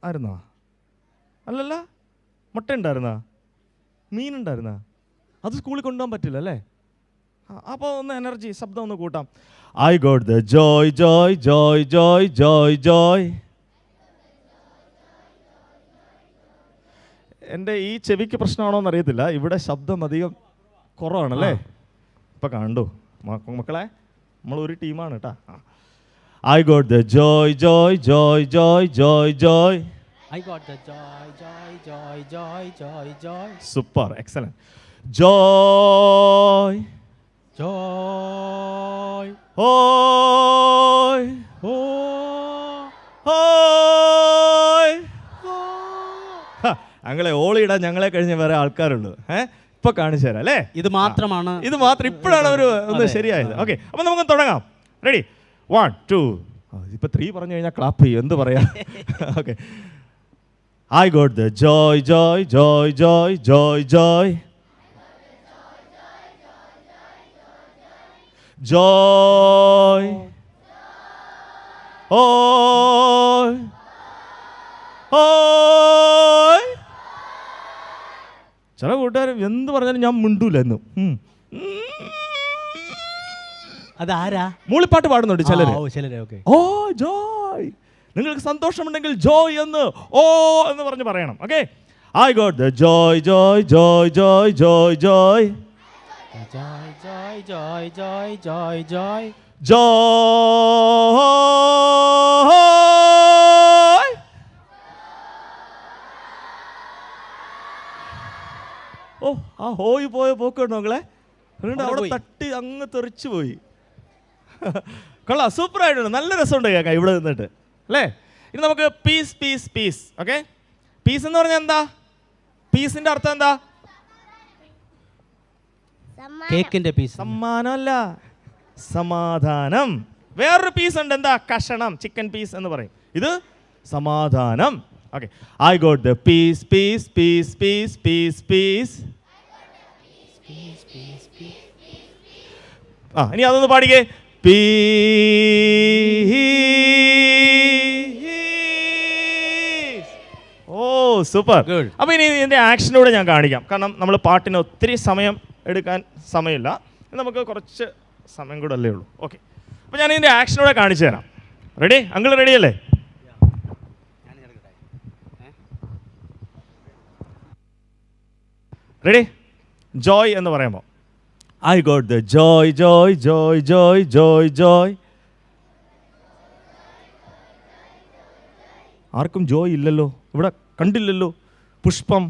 ആയിരുന്നോ? അല്ലല്ല, മുട്ട ഉണ്ടായിരുന്ന, മീനുണ്ടായിരുന്ന? അത് സ്കൂളിൽ കൊണ്ടുപോകാൻ പറ്റില്ല അല്ലേ? അപ്പോൾ ഒന്ന് എനർജി ശബ്ദം ഒന്ന് കൂട്ടാം. I got the joy, joy, joy, joy, joy, joy. എൻ്റെ ഈ ചെവിക്ക് പ്രശ്നമാണോ എന്നറിയത്തില്ല, ഇവിടെ ശബ്ദം അധികം കുറവാണല്ലേ? ഇപ്പം കണ്ടു മക്കളെ, നമ്മളൊരു ടീമാണ് കേട്ടാ. I got the joy, joy, joy, joy, joy, joy. I got the joy, joy, joy, joy, joy, joy. Super, excellent. Joy, joy. Hoy. Oh. Hoy. ഞങ്ങളെ ഓളിയിടാൻ ഞങ്ങളെ കഴിഞ്ഞ വേറെ ആൾക്കാരുള്ളൂ. ഇപ്പൊ കാണിച്ചു തരാം അല്ലേ? ഇത് മാത്രമാണ്, ഇത് മാത്രം ഇപ്പോഴാണ് ഒരു ഒന്ന് ശരിയായത്. ഓക്കെ, അപ്പൊ നമുക്ക് തുടങ്ങാം. റെഡി? 1 2. ഇപ്പൊ 3 പറഞ്ഞു കഴിഞ്ഞാൽ ക്ലാപ്പ് ചെയ്യും, എന്ത് പറയാ? Okay. I got the joy, joy, joy, joy, joy, joy. Joy. Hoy. Hoy. ചില കൂട്ടുകാർ എന്ത് പറഞ്ഞാലും ഞാൻ മിണ്ടൂല എന്നും. അതാരാ? മൂളിപ്പാട്ട് പാടുന്നുണ്ട് ചിലര്. ഓ ജോയ്, നിങ്ങൾക്ക് സന്തോഷമുണ്ടെങ്കിൽ ജോയ് എന്ന് ഓ എന്ന് പറഞ്ഞ് പറയണം. Okay, I got the joy joy joy joy joy joy joy, joy, joy, joy, joy, joy. Joy. ഓ, ആ ഹോയ് പോയ പോക്കുണ്ടോ നിങ്ങളെ? അവിടെ തട്ടി അങ്ങ് തെറിച്ചു പോയി. കൊള്ളാം, സൂപ്പർ ആയിട്ടുണ്ട്, നല്ല രസമുണ്ട് കേൾക്കാം ഇവിടെ നിന്നിട്ട് അല്ലേ? ഇനി നമുക്ക് peace peace peace. Okay, peace എന്ന് പറഞ്ഞാൽ എന്താ? പീസിന്റെ അർത്ഥം എന്താ? കേക്കിന്റെ പീസ്. സമ്മാനമല്ല, സമാധാനം. വേറൊരു പീസ് ഉണ്ട്, എന്താ? കഷണം, ചിക്കൻ പീസ് എന്ന് പറയും. ഇത് സമാധാനം. Okay, I got the peace peace peace peace peace peace. ആ, ഇനി അതൊന്ന് പാടിക്കേ. പീസ്. ഓ സൂപ്പർ. അപ്പൊ ഇനി ഇതിന്റെ ആക്ഷനോടെ ഞാൻ കാണിക്കാം, കാരണം നമ്മൾ പാട്ടിന് ഒത്തിരി സമയം എടുക്കാൻ സമയമില്ല, നമുക്ക് കുറച്ച് സമയം കൂടെ അല്ലേ ഉള്ളൂ. ഓക്കെ, അപ്പോൾ ഞാൻ ഇതിൻ്റെ ആക്ഷനോടെ കാണിച്ചു തരാം. റെഡി? അങ്കിൾ റെഡി അല്ലേ? റെഡി? ജോയ് എന്ന് പറയുമ്പോൾ I got the joy joy joy joy joy Joy. ആർക്കും ജോയ് ഇല്ലല്ലോ ഇവിടെ, കണ്ടില്ലല്ലോ. പുഷ്പം.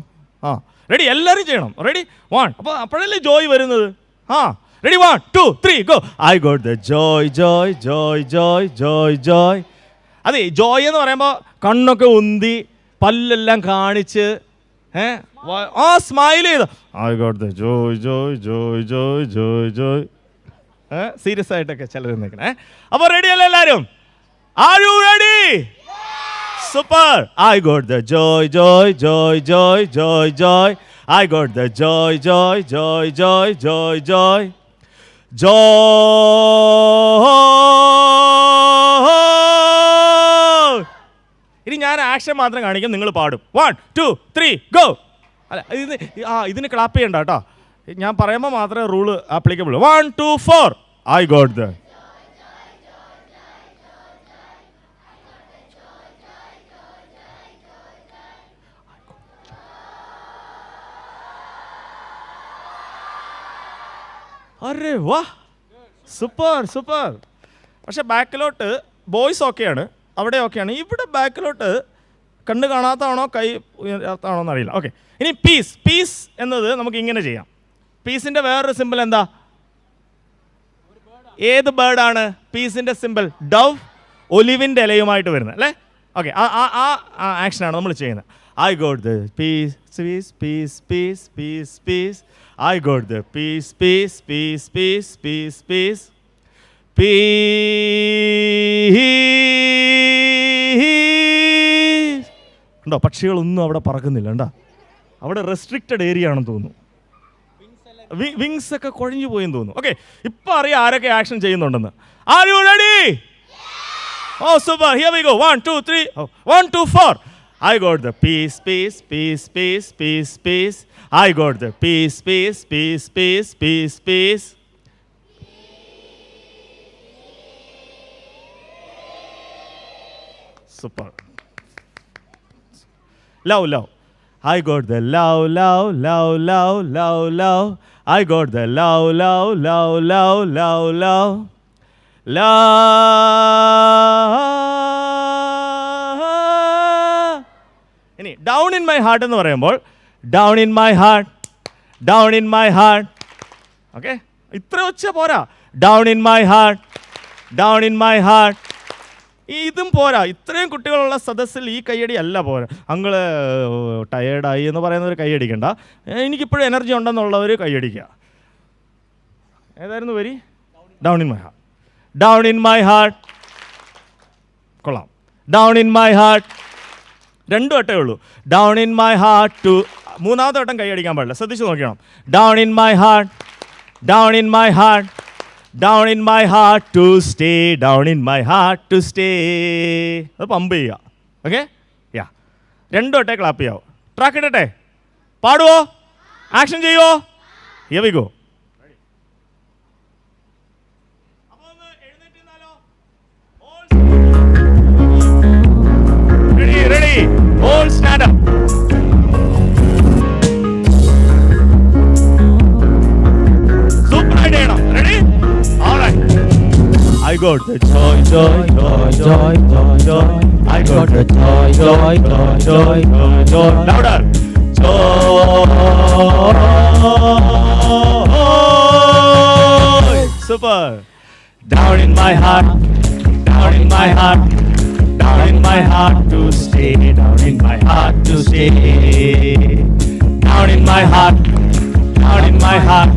ആ, റെഡി? എല്ലാവരും ചെയ്യണം. റെഡി? 1. അപ്പോൾ അപ്പോഴല്ലേ ജോയ് വരുന്നത്. ആ, ready? 1 2 3 go. I got the joy joy joy joy joy Joy. അതെ, ജോയ് എന്ന് പറയുമ്പോൾ കണ്ണൊക്കെ ഉന്തി പല്ലെല്ലാം കാണിച്ച് ആ സ്മൈൽ ചെയ്ത I got the joy joy joy joy joy Joy. Serious ആയിട്ടൊക്കെ ചിലർ നിൽക്കണേ. അപ്പോൾ റെഡി അല്ലേ എല്ലാവരും? R you ready? Super! I got the joy, joy, joy, joy, joy, joy. I got the joy, joy, joy, joy, joy, joy. Joy! ഇനി ഞാൻ action മാത്രം കാണിക്കും, നിങ്ങൾ പാടും. 1 2 3 ഗോ. അല്ല, ഇതിന് ക്ലാപ്പ് ചെയ്യണ്ട കേട്ടോ, ഞാൻ പറയുമ്പോൾ മാത്രമേ rule applicable. 1 2 4. I got the അരെ വാ, സൂപ്പർ സൂപ്പർ. പക്ഷെ ബാക്കിലോട്ട് ബോയ്സ് ഓക്കെയാണ്, അവിടെ ഓക്കെയാണ്. ഇവിടെ ബാക്കിലോട്ട് കണ്ണ് കാണാത്തതാണോ കൈ ഉയർത്താണോ എന്നറിയില്ല. ഓക്കെ, ഇനി പീസ്. പീസ് എന്നത് നമുക്ക് ഇങ്ങനെ ചെയ്യാം. പീസിൻ്റെ വേറൊരു സിമ്പിൾ എന്താ? ഏത് ബേർഡാണ് പീസിൻ്റെ സിമ്പിൾ? ഡവ്, ഒലിവിൻ്റെ ഇലയുമായിട്ട് വരുന്നത് അല്ലേ? ഓക്കെ, ആ ആക്ഷനാണ് നമ്മൾ ചെയ്യുന്നത്. I got the peace peace peace peace peace peace. I got the peace, peace, peace, peace, peace, peace, peace. ഉണ്ടോ? പക്ഷികളൊന്നും അവിടെ പറക്കുന്നില്ല. ഉണ്ടോ? അവിടെ റെസ്ട്രിക്റ്റഡ് ഏരിയ ആണെന്ന് തോന്നുന്നു. വിങ്സ് ഒക്കെ കുഴഞ്ഞു പോയെന്ന് തോന്നുന്നു. ഓക്കെ, ഇപ്പം അറിയാം ആരൊക്കെ ആക്ഷൻ ചെയ്യുന്നുണ്ടെന്ന്. Are you ready? Oh super. Here we go. 1 2 3. 1 2 4. I got the peace, peace, peace, peace, peace, peace. I got the peace, peace, peace, peace, peace, peace. Super. Love, love. I got the love, love, love, love, love, love. I got the love, love, love, love, love, love. Love. ഇനി down in my heart എന്ന് പറയുമ്പോൾ down in my heart, down in my heart. Okay, ഇത്ര ഒച്ച പോരാ. Down in my heart, down in my heart. ഇതും പോരാ. ഇത്രയും കുട്ടികളുള്ള സദസ്സിൽ ഈ കയ്യടി അല്ല പോരാ. അങ്ങള് ടയേർഡായി എന്ന് പറയുന്നവർ കൈയടിക്കണ്ട. എനിക്കിപ്പോഴും എനർജി ഉണ്ടെന്നുള്ളവർ കൈയടിക്കുക. ഏതായിരുന്നു വരി? Down in my heart, down in my heart. കൊള്ളാം. Down in my heart. 2 വട്ടേ ഉള്ളൂ. Down in my heart to. 3ാമത്തെ വട്ടം കൈയടിക്കാൻ പാടില്ല. ശ്രദ്ധിച്ച് നോക്കണം. Down in my heart, down in my heart, down in my heart to stay, down in my heart to stay. അത് പമ്പ് ചെയ്യുക. Okay, yeah. 2 വട്ടേ ക്ലാപ്പ് ചെയ്യാവോ. ട്രാക്ക് ഇടട്ടെ? പാടുവോ? ആക്ഷൻ ചെയ്യുവോ? Here we go. Ready, ready. All stand up. Super idea. Ready? All right. I got the joy, joy, joy, joy, joy, joy. I got the joy, joy, joy, joy, joy, joy. Louder. Joy. Super. Down in my heart, down in my heart. Down in my heart to stay, down in my heart to stay. Down in my heart, down in my heart,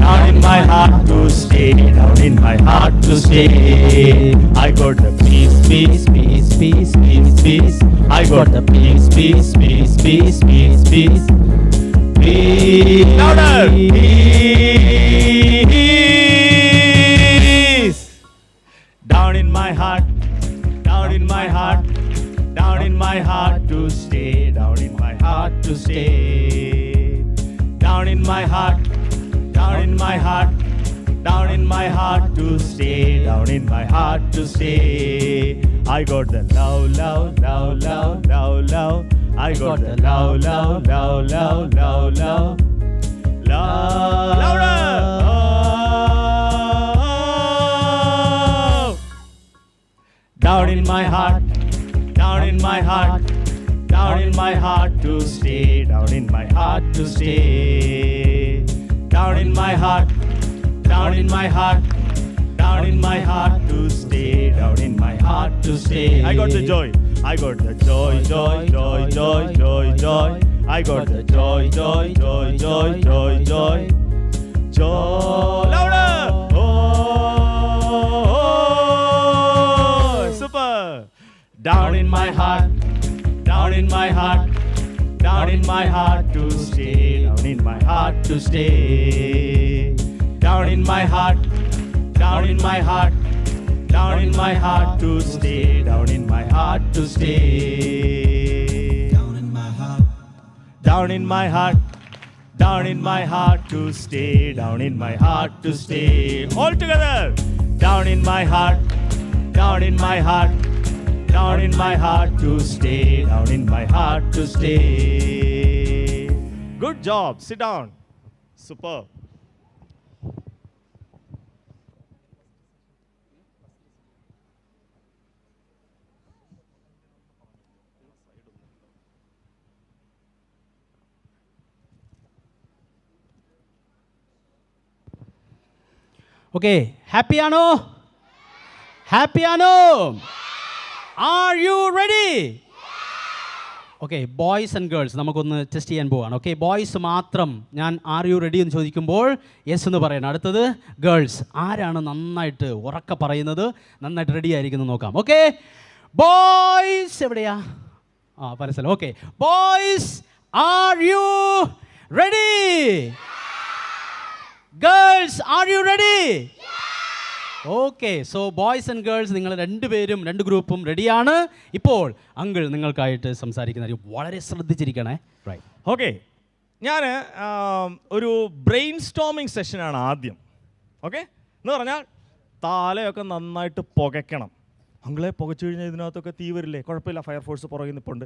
down in my heart to stay, down in my heart to stay. I got the peace, peace, peace, peace, peace, peace. I got the peace, peace, peace, peace, peace, peace. Peace. Louder. Peace. Down in my heart. Down in my heart, down in my heart to stay, down in my heart to stay. Down in my heart, down in my heart, down in my heart to stay, down in my heart to stay. I got the love, love, love, love, love, love. I got the love, love, love, love, love, love. Love. Louder. Down in my heart, down in my heart, down in my heart to stay, down in my heart to stay. Down in my heart, down in my heart, down in my heart to stay, down in my heart to stay. I got the joy, I got the joy, joy, joy, joy, joy, joy. I got the joy, joy, joy, joy, joy, joy, joy. Louder. Down in my heart, down in my heart, down in my heart to stay, down in my heart to stay. Down in my heart, down in my heart, down in my heart to stay, down in my heart to stay. Down in my heart, down in my heart, down in my heart to stay, down in my heart to stay. All together. Down in my heart, down in my heart, down in my heart to stay, down in my heart to stay. Good job. Sit down. Superb. Okay, happy ആണോ? Happy ആണോ? Are you ready? Okay, boys and girls നമുക്കൊന്ന് test ചെയ്യാൻ പോവാണ്. Okay, boys മാത്രം ഞാൻ R you ready എന്ന് ചോദിക്കുമ്പോൾ yes എന്ന് പറയണം. അടുത്തത് ഗേൾസ്. ആരാണ് നന്നായിട്ട് ഉറക്ക പറയുന്നത്, നന്നായിട്ട് റെഡി ആയിരിക്കുന്നത് നോക്കാം. ഓക്കെ, ബോയ്സ് എവിടെയാ? പല സ്ഥലം. Okay, boys are you ready? Girls are you ready? Okay, so boys and girls നിങ്ങൾ രണ്ടുപേരും രണ്ട് ഗ്രൂപ്പും റെഡിയാണ്. ഇപ്പോൾ അങ്കിൾ നിങ്ങൾക്കായിട്ട് സംസാരിക്കുന്ന വളരെ ശ്രദ്ധിച്ചിരിക്കണേ. റൈറ്റ്. ഓക്കെ, ഞാൻ ഒരു ബ്രെയിൻ സ്റ്റോമിങ് സെഷനാണ് ആദ്യം. ഓക്കെ, എന്ന് പറഞ്ഞാൽ തലയൊക്കെ നന്നായിട്ട് പുകയ്ക്കണം. അങ്കിളെ പുകച്ചു കഴിഞ്ഞാൽ ഇതിനകത്തൊക്കെ തീ വരില്ലേ? കുഴപ്പമില്ല, ഫയർഫോഴ്സ് പുറകിൽ നിൽപ്പുണ്ട്,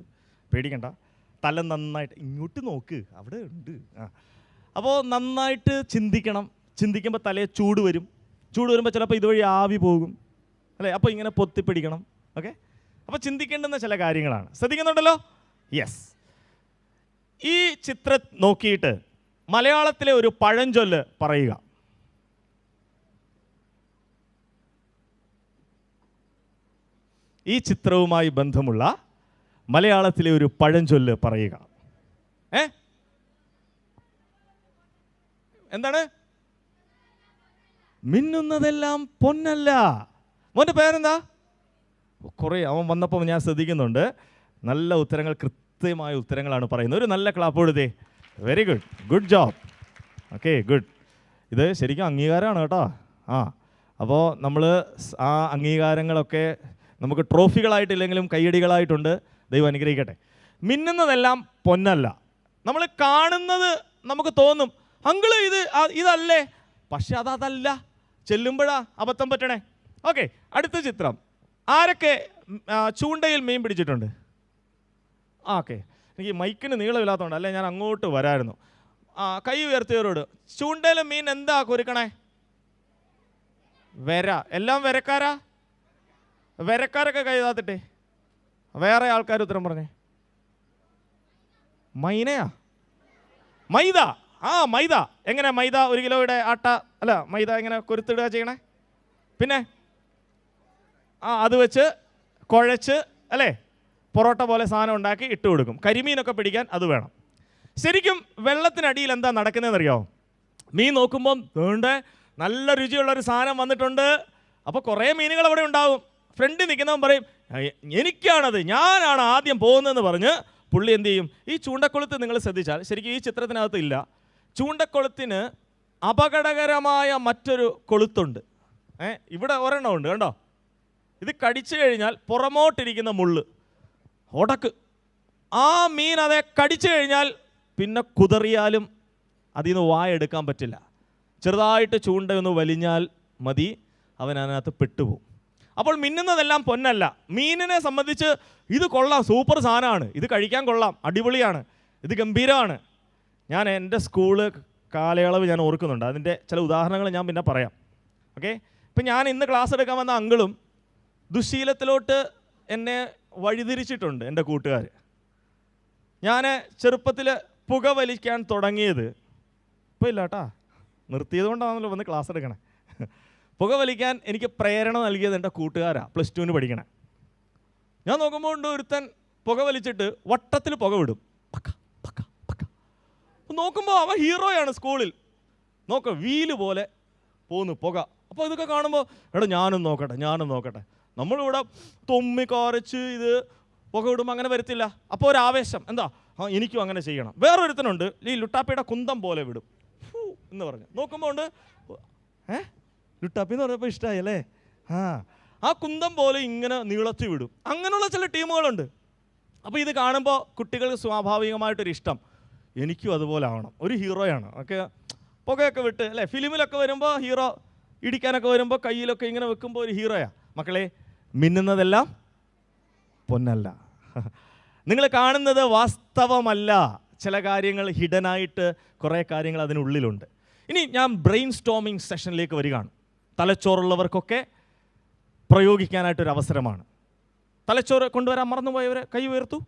പേടിക്കണ്ട. തല നന്നായിട്ട് ഇങ്ങോട്ട് നോക്ക്, അവിടെ ഉണ്ട്. അപ്പോൾ നന്നായിട്ട് ചിന്തിക്കണം. ചിന്തിക്കുമ്പോൾ തലയെ ചൂട് വരും. ചൂട് വരുമ്പോൾ ചിലപ്പോൾ ഇതുവഴി ആവി പോകും അല്ലേ? അപ്പോൾ ഇങ്ങനെ പൊത്തിപ്പിടിക്കണം. ഓക്കെ, അപ്പോൾ ചിന്തിക്കേണ്ടുന്ന ചില കാര്യങ്ങളാണ്. ശ്രദ്ധിക്കുന്നുണ്ടല്ലോ? യെസ്. ഈ ചിത്രം നോക്കിയിട്ട് മലയാളത്തിലെ ഒരു പഴഞ്ചൊല്ല് പറയുക. ഈ ചിത്രവുമായി ബന്ധമുള്ള മലയാളത്തിലെ ഒരു പഴഞ്ചൊല്ല് പറയുക. എന്താണ്? മിന്നുന്നതെല്ലാം പൊന്നല്ല. മോൻ്റെ പേരെന്താ? കുറേ അവൻ വന്നപ്പോൾ ഞാൻ ശ്രദ്ധിക്കുന്നുണ്ട്. നല്ല ഉത്തരങ്ങൾ, കൃത്യമായ ഉത്തരങ്ങളാണ് പറയുന്നത്. ഒരു നല്ല ക്ലാപ്പ് കൊടുത്തേ. Very good, good job. Okay, good. ഇത് ശരിക്കും അംഗീകാരമാണ് കേട്ടോ. അപ്പോൾ നമ്മൾ ആ അംഗീകാരങ്ങളൊക്കെ നമുക്ക് ട്രോഫികളായിട്ടില്ലെങ്കിലും കയ്യടികളായിട്ടുണ്ട്. ദൈവം അനുഗ്രഹിക്കട്ടെ. മിന്നുന്നതെല്ലാം പൊന്നല്ല. നമ്മൾ കാണുന്നത് നമുക്ക് തോന്നും, അങ്കിള് ഇതല്ലേ, പക്ഷെ അതല്ല. ചെല്ലുമ്പോഴാ അബദ്ധം പറ്റണേ. ഓക്കെ, അടുത്ത ചിത്രം. ആരൊക്കെ ചൂണ്ടയിൽ മീൻ പിടിച്ചിട്ടുണ്ട്? ഓക്കെ, എനിക്ക് മൈക്കിന് നീളമില്ലാത്തതുകൊണ്ട് അല്ലേ ഞാൻ അങ്ങോട്ട് വരായിരുന്നു. കൈ ഉയർത്തിയവരോട്, ചൂണ്ടയിൽ മീൻ എന്താ കുരുക്കണേ? വര. എല്ലാം വരക്കാരാ? വരക്കാരൊക്കെ കൈ താത്തിട്ടെ. വേറെ ആൾക്കാർ ഉത്തരം പറഞ്ഞേ. മൈനയാ? മൈദ. മൈദ. എങ്ങനെ മൈദ? 1 കിലോയുടെ ആട്ട അല്ല, മൈദ എങ്ങനെ കൊരുത്തിടുക ചെയ്യണേ? പിന്നെ അത് വെച്ച് കുഴച്ച് അല്ലേ, പൊറോട്ട പോലെ സാധനം ഉണ്ടാക്കി ഇട്ട് കൊടുക്കും. കരിമീനൊക്കെ പിടിക്കാൻ അത് വേണം. ശരിക്കും വെള്ളത്തിനടിയിൽ എന്താ നടക്കുന്നതെന്ന് അറിയാമോ? മീൻ നോക്കുമ്പം വേണ്ടേ നല്ല രുചിയുള്ളൊരു സാധനം വന്നിട്ടുണ്ട്. അപ്പോൾ കുറേ മീനുകൾ അവിടെ ഉണ്ടാവും. ഫ്രണ്ടിൽ നിൽക്കുന്നവൻ പറയും, എനിക്കാണത്, ഞാനാണ് ആദ്യം പോകുന്നതെന്ന് പറഞ്ഞ് പുള്ളി എന്ത് ചെയ്യും? ഈ ചൂണ്ടക്കൊളുത്ത് നിങ്ങൾ ശ്രദ്ധിച്ചാൽ, ശരിക്കും ഈ ചിത്രത്തിനകത്ത് ഇല്ല, ചൂണ്ടക്കൊളുത്തിന് അപകടകരമായ മറ്റൊരു കൊളുത്തുണ്ട്. ഇവിടെ ഒരെണ്ണം ഉണ്ട് കണ്ടോ? ഇത് കടിച്ചു കഴിഞ്ഞാൽ പുറമോട്ടിരിക്കുന്ന മുള്ള് ഉടക്ക്. ആ മീൻ അതെ കടിച്ചു കഴിഞ്ഞാൽ പിന്നെ കുതറിയാലും അതിൽ നിന്ന് വായെടുക്കാൻ പറ്റില്ല. ചെറുതായിട്ട് ചൂണ്ടയൊന്ന് വലിഞ്ഞാൽ മതി, അവൻ അതിനകത്ത് പെട്ടുപോകും. അപ്പോൾ മിന്നുന്നതെല്ലാം പൊന്നല്ല. മീനിനെ സംബന്ധിച്ച് ഇത് കൊള്ളാം, സൂപ്പർ സാധനമാണ്, ഇത് കഴിക്കാൻ കൊള്ളാം, അടിപൊളിയാണ്, ഇത് ഗംഭീരമാണ്. ഞാൻ എൻ്റെ സ്കൂള് കാലയളവ് ഞാൻ ഓർക്കുന്നുണ്ട്. അതിൻ്റെ ചില ഉദാഹരണങ്ങൾ ഞാൻ പിന്നെ പറയാം. ഓക്കെ, ഇപ്പം ഞാൻ ഇന്ന് ക്ലാസ് എടുക്കാൻ വന്ന അങ്കിളും ദുശ്ശീലത്തിലോട്ട് എന്നെ വഴിതിരിച്ചിട്ടുണ്ട് എൻ്റെ കൂട്ടുകാർ. ഞാൻ ചെറുപ്പത്തിൽ പുക വലിക്കാൻ തുടങ്ങിയത്, ഇപ്പോൾ ഇല്ല കേട്ടാ, നിർത്തിയത് കൊണ്ടാണല്ലോ വന്ന് ക്ലാസ് എടുക്കണേ. പുക വലിക്കാൻ എനിക്ക് പ്രേരണ നൽകിയത് എൻ്റെ കൂട്ടുകാരാണ്. +2 പഠിക്കണേ. ഞാൻ നോക്കുമ്പോൾ ഉണ്ട് ഒരുത്തൻ പുക വലിച്ചിട്ട് വട്ടത്തിൽ പുക വിടും. പക്ക പക്ക പക്ക. നോക്കുമ്പോൾ അവൻ ഹീറോയാണ് സ്കൂളിൽ. നോക്ക വീല് പോലെ പോകുന്നു പുക. അപ്പോൾ ഇതൊക്കെ കാണുമ്പോൾ എടാ ഞാനും നോക്കട്ടെ. നമ്മളിവിടെ തൊമ്മിക്കാരച്ച് ഇത് പുക വിടുമ്പോൾ അങ്ങനെ വരത്തില്ല. അപ്പോൾ ഒരു ആവേശം, എന്താ എനിക്കും അങ്ങനെ ചെയ്യണം. വേറൊരുത്തനുണ്ട് ഈ ലുട്ടാപ്പിയുടെ കുന്തം പോലെ വിടും എന്ന് പറഞ്ഞു. നോക്കുമ്പോൾ ഉണ്ട് ലുട്ടാപ്പി എന്ന് പറഞ്ഞപ്പോൾ ഇഷ്ടമായി അല്ലേ? ആ കുന്തം പോലെ ഇങ്ങനെ നീളത്തി വിടും. അങ്ങനെയുള്ള ചില ടീമുകളുണ്ട്. അപ്പോൾ ഇത് കാണുമ്പോൾ കുട്ടികൾക്ക് സ്വാഭാവികമായിട്ടൊരു ഇഷ്ടം, എനിക്കും അതുപോലെ ആവണം, ഒരു ഹീറോയാണ്. ഒക്കെ പുകയൊക്കെ വിട്ട് അല്ലേ, ഫിലിമിലൊക്കെ വരുമ്പോൾ ഹീറോ ഇടിക്കാനൊക്കെ വരുമ്പോൾ കയ്യിലൊക്കെ ഇങ്ങനെ വെക്കുമ്പോൾ ഒരു ഹീറോയാണ്. മക്കളെ, മിന്നുന്നതെല്ലാം പൊന്നല്ല. നിങ്ങൾ കാണുന്നത് വാസ്തവമല്ല. ചില കാര്യങ്ങൾ ഹിഡനായിട്ട് കുറേ കാര്യങ്ങൾ അതിനുള്ളിലുണ്ട്. ഇനി ഞാൻ ബ്രെയിൻ സ്റ്റോമിങ് സെഷനിലേക്ക് വരികയാണ്. തലച്ചോറുള്ളവർക്കൊക്കെ പ്രയോഗിക്കാനായിട്ടൊരു അവസരമാണ്. തലച്ചോറ് കൊണ്ടുവരാൻ മറന്നുപോയവരെ കൈ ഉയർത്തു.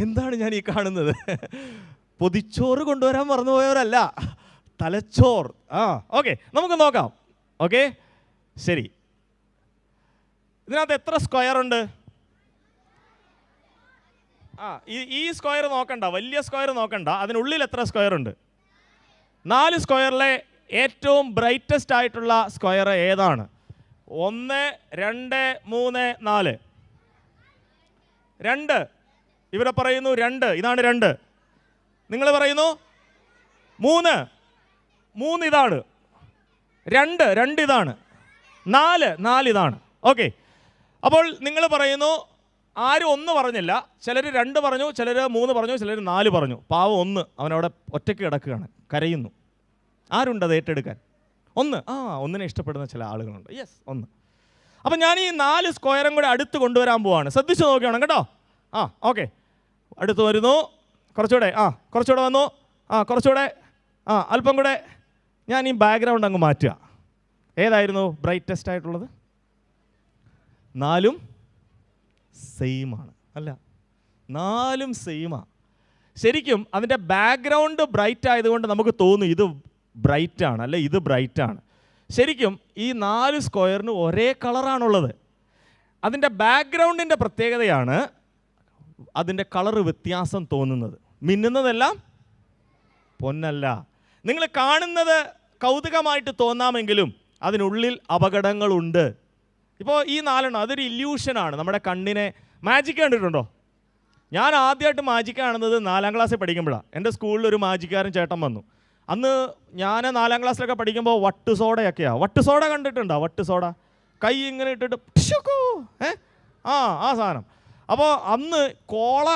എന്താണ് ഞാൻ ഈ കാണുന്നത്? പൊതിച്ചോറ് കൊണ്ടുവരാൻ മറന്നുപോയവരല്ല, തലച്ചോർ. ഓക്കെ, നമുക്ക് നോക്കാം. ഓക്കെ, ശരി. ഇതിനകത്ത് എത്ര സ്ക്വയർ ഉണ്ട്? ഈ സ്ക്വയർ നോക്കണ്ട, വലിയ സ്ക്വയർ നോക്കണ്ട, അതിനുള്ളിൽ എത്ര സ്ക്വയർ ഉണ്ട്? 4 സ്ക്വയറിലെ ഏറ്റവും ബ്രൈറ്റസ്റ്റ് ആയിട്ടുള്ള സ്ക്വയർ ഏതാണ്? 1, 2, 3, 4. 2. ഇവിടെ പറയുന്നു 2. ഇതാണ് 2. നിങ്ങൾ പറയുന്നു 3. 3 ഇതാണ്. 2 ഇതാണ്. 4 ഇതാണ്. ഓക്കെ, അപ്പോൾ നിങ്ങൾ പറയുന്നു ആരും 1 പറഞ്ഞില്ല. ചിലർ 2 പറഞ്ഞു, ചിലർ 3 പറഞ്ഞു, ചിലർ 4 പറഞ്ഞു. പാവം 1 അവനവിടെ ഒറ്റയ്ക്ക് കിടക്കുകയാണ്, കരയുന്നു. ആരുണ്ടത് ഏറ്റെടുക്കാൻ? 1. 1നെ ഇഷ്ടപ്പെടുന്ന ചില ആളുകളുണ്ട്. യെസ്, 1. അപ്പം ഞാൻ ഈ 4 സ്ക്വയറും കൂടെ അടുത്ത് കൊണ്ടുവരാൻ പോവാണ്. ശ്രദ്ധിച്ച് നോക്കണം കേട്ടോ. ഓക്കെ, അടുത്ത് വരുന്നു. കുറച്ചുകൂടെ വന്നു. കുറച്ചുകൂടെ, അല്പം കൂടെ. ഞാൻ ഈ ബാക്ക്ഗ്രൗണ്ട് അങ്ങ് മാറ്റുക. ഏതായിരുന്നു ബ്രൈറ്റസ്റ്റ് ആയിട്ടുള്ളത്? 4 സെയിമാണ്. അല്ല, 4 സെയിമാണ്. ശരിക്കും അതിൻ്റെ ബാക്ക്ഗ്രൗണ്ട് ബ്രൈറ്റ് ആയതുകൊണ്ട് നമുക്ക് തോന്നും ഇത് ബ്രൈറ്റാണ്, അല്ലെ ഇത് ബ്രൈറ്റാണ്. ശരിക്കും ഈ 4 സ്ക്വയറിന് ഒരേ കളറാണുള്ളത്. അതിൻ്റെ ബാക്ക്ഗ്രൗണ്ടിൻ്റെ പ്രത്യേകതയാണ് അതിൻ്റെ കളറ് വ്യത്യാസം തോന്നുന്നത്. മിന്നുന്നതെല്ലാം പൊന്നല്ല. നിങ്ങൾ കാണുന്നത് കൗതുകമായിട്ട് തോന്നാമെങ്കിലും അതിനുള്ളിൽ അപകടങ്ങളുണ്ട്. ഇപ്പോൾ ഈ 4 അതൊരു ഇല്യൂഷനാണ്. നമ്മുടെ കണ്ണിനെ മാജിക് കണ്ടിട്ടുണ്ടോ? ഞാൻ ആദ്യമായിട്ട് മാജിക് കാണുന്നത് 4ാം ക്ലാസ്സിൽ പഠിക്കുമ്പോഴാണ്. എൻ്റെ സ്കൂളിൽ ഒരു മാജിക്കാരൻ ചേട്ടൻ വന്നു. അന്ന് ഞാൻ 4ാം ക്ലാസ്സിലൊക്കെ പഠിക്കുമ്പോൾ വട്ട് സോഡയൊക്കെയാണ്. വട്ട് സോഡ കണ്ടിട്ടുണ്ടോ? വട്ട് സോഡ കൈ ഇങ്ങനെ ഇട്ടിട്ട് ആ സാധനം. അപ്പോൾ അന്ന് കോള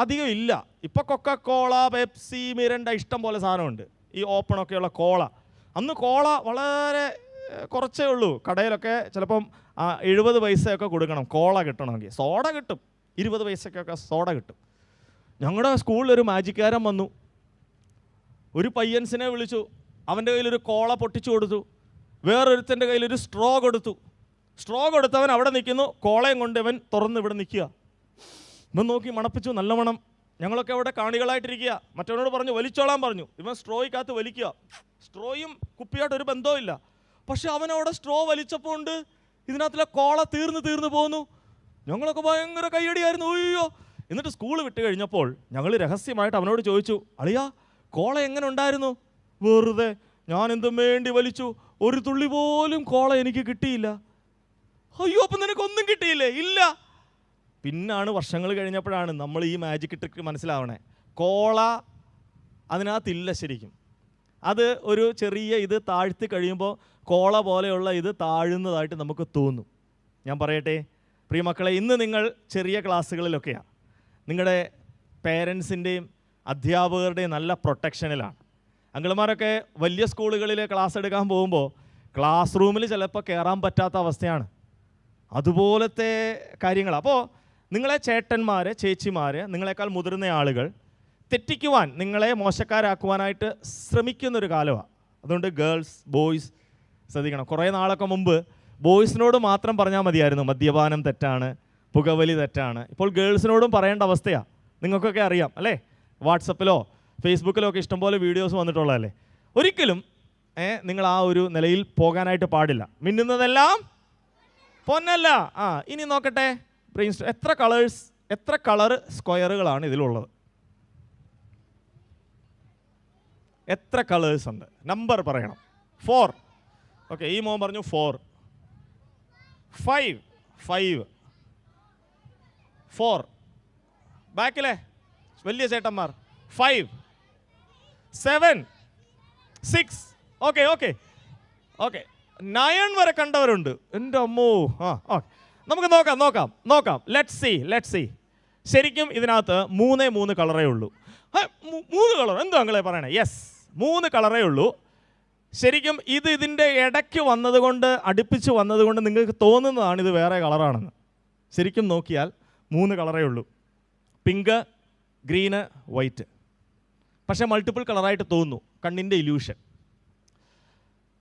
അധികം ഇല്ല. ഇപ്പോൾ കൊക്കക്കോള, പെപ്സി, മിരണ്ട ഇഷ്ടം പോലെ സാധനമുണ്ട്, ഈ ഓപ്പണൊക്കെയുള്ള കോള. അന്ന് കോള വളരെ കുറച്ചേ ഉള്ളൂ. കടയിലൊക്കെ ചിലപ്പം 70 പൈസയൊക്കെ കൊടുക്കണം കോള കിട്ടണമെങ്കിൽ. സോഡ കിട്ടും, 20 പൈസക്കൊക്കെ സോഡ കിട്ടും. ഞങ്ങളുടെ സ്കൂളിലൊരു മാജിക്കാരൻ വന്നു. ഒരു പയ്യൻസിനെ വിളിച്ചു. അവൻ്റെ കയ്യിലൊരു കോള പൊട്ടിച്ചു കൊടുത്തു. വേറൊരുത്തൻ്റെ കയ്യിലൊരു സ്ട്രോ കൊടുത്തു. സ്ട്രോ കൊടുത്തവൻ അവിടെ നിൽക്കുന്നു, കോളയും കൊണ്ട് ഇവൻ തുറന്ന് ഇവിടെ നിൽക്കുക. ഇവൻ നോക്കി മണപ്പിച്ചു, നല്ല മണം. ഞങ്ങളൊക്കെ അവിടെ കാണികളായിട്ടിരിക്കുക. മറ്റവനോട് പറഞ്ഞു വലിച്ചോളാൻ പറഞ്ഞു. ഇവൻ സ്ട്രോയ്ക്കകത്ത് വലിക്കുക. സ്ട്രോയും കുപ്പിയായിട്ട് ഒരു ബന്ധവുമില്ല. പക്ഷെ അവനവിടെ സ്ട്രോ വലിച്ചപ്പോൾ ഉണ്ട് ഇതിനകത്തിലെ കോള തീർന്നു പോകുന്നു. ഞങ്ങളൊക്കെ ഭയങ്കര കയ്യടിയായിരുന്നു. അയ്യോ. എന്നിട്ട് സ്കൂൾ വിട്ട് കഴിഞ്ഞപ്പോൾ ഞങ്ങൾ രഹസ്യമായിട്ട് അവനോട് ചോദിച്ചു, അളിയാ കോള എങ്ങനെ ഉണ്ടായിരുന്നു? വെറുതെ ഞാൻ എന്തും വേണ്ടി വലിച്ചു, ഒരു തുള്ളി പോലും കോള എനിക്ക് കിട്ടിയില്ല. അയ്യോ, അപ്പം നിനക്കൊന്നും കിട്ടിയില്ലേ? ഇല്ല. പിന്നാണ് വർഷങ്ങൾ കഴിഞ്ഞപ്പോഴാണ് നമ്മൾ ഈ മാജിക് ട്രിക്ക് മനസ്സിലാവണേ. കോള അതിനകത്തില്ല ശരിക്കും. അത് ഒരു ചെറിയ ഇത് താഴ്ത്തി കഴിയുമ്പോൾ കോള പോലെയുള്ള ഇത് താഴുന്നതായിട്ട് നമുക്ക് തോന്നും. ഞാൻ പറയട്ടെ പ്രിയമക്കളെ, ഇന്ന് നിങ്ങൾ ചെറിയ ക്ലാസ്സുകളിലൊക്കെയാണ്. നിങ്ങളുടെ പേരൻസിൻ്റെയും അധ്യാപകരുടെയും നല്ല പ്രൊട്ടക്ഷനിലാണ്. അങ്കിൾമാരൊക്കെ വലിയ സ്കൂളുകളിൽ ക്ലാസ് എടുക്കാൻ പോകുമ്പോൾ ക്ലാസ് റൂമിൽ ചിലപ്പോൾ കയറാൻ പറ്റാത്ത അവസ്ഥയാണ്. അതുപോലത്തെ കാര്യങ്ങൾ. അപ്പോൾ നിങ്ങളെ ചേട്ടന്മാർ, ചേച്ചിമാർ, നിങ്ങളെക്കാൾ മുതിർന്ന ആളുകൾ തെറ്റിക്കുവാൻ, നിങ്ങളെ മോശക്കാരാക്കുവാനായിട്ട് ശ്രമിക്കുന്നൊരു കാലമാണ്. അതുകൊണ്ട് ഗേൾസ്, ബോയ്സ് ശ്രദ്ധിക്കണം. കുറേ നാളൊക്കെ മുമ്പ് ബോയ്സിനോട് മാത്രം പറഞ്ഞാൽ മതിയായിരുന്നു മദ്യപാനം തെറ്റാണ്, പുകവലി തെറ്റാണ്. ഇപ്പോൾ ഗേൾസിനോടും പറയേണ്ട അവസ്ഥയാണ്. നിങ്ങൾക്കൊക്കെ അറിയാം അല്ലേ? വാട്സപ്പിലോ ഫേസ്ബുക്കിലോ ഒക്കെ ഇഷ്ടംപോലെ വീഡിയോസ് വന്നിട്ടുള്ളതല്ലേ. ഒരിക്കലും നിങ്ങൾ ആ ഒരു നിലയിൽ പോകാനായിട്ട് പാടില്ല. മിന്നുന്നതെല്ലാം പൊന്നല്ല. ഇനി നോക്കട്ടെ, എത്ര കളർ സ്ക്വയറുകളാണ് ഇതിലുള്ളത്? എത്ര കളേഴ്സ് ഉണ്ട്? നമ്പർ പറയണം. 4. ഓക്കെ, ഈ മോൻ പറഞ്ഞു 4. 5. 4. ബാക്കിലെ വലിയ ചേട്ടന്മാർ 5. 7. 6. ഓക്കെ 9 വരെ കണ്ടവരുണ്ട്. എൻ്റെ അമ്മോ. ഓക്കെ, നമുക്ക് നോക്കാം. Let's see. ശരിക്കും ഇതിനകത്ത് 3 കളറേ ഉള്ളൂ. 3 കളർ എന്തോ അങ്ങളെ പറയണേ? യെസ്, 3 കളറേ ഉള്ളൂ. ശരിക്കും ഇതിൻ്റെ ഇടയ്ക്ക് വന്നതുകൊണ്ട്, അടുപ്പിച്ച് വന്നതുകൊണ്ട് നിങ്ങൾക്ക് തോന്നുന്നതാണ് ഇത് വേറെ കളറാണെന്ന്. ശരിക്കും നോക്കിയാൽ 3 കളറേ ഉള്ളൂ. Pink, green, white. പക്ഷേ മൾട്ടിപ്പിൾ കളറായിട്ട് തോന്നുന്നു. കണ്ണിൻ്റെ ഇല്യൂഷൻ.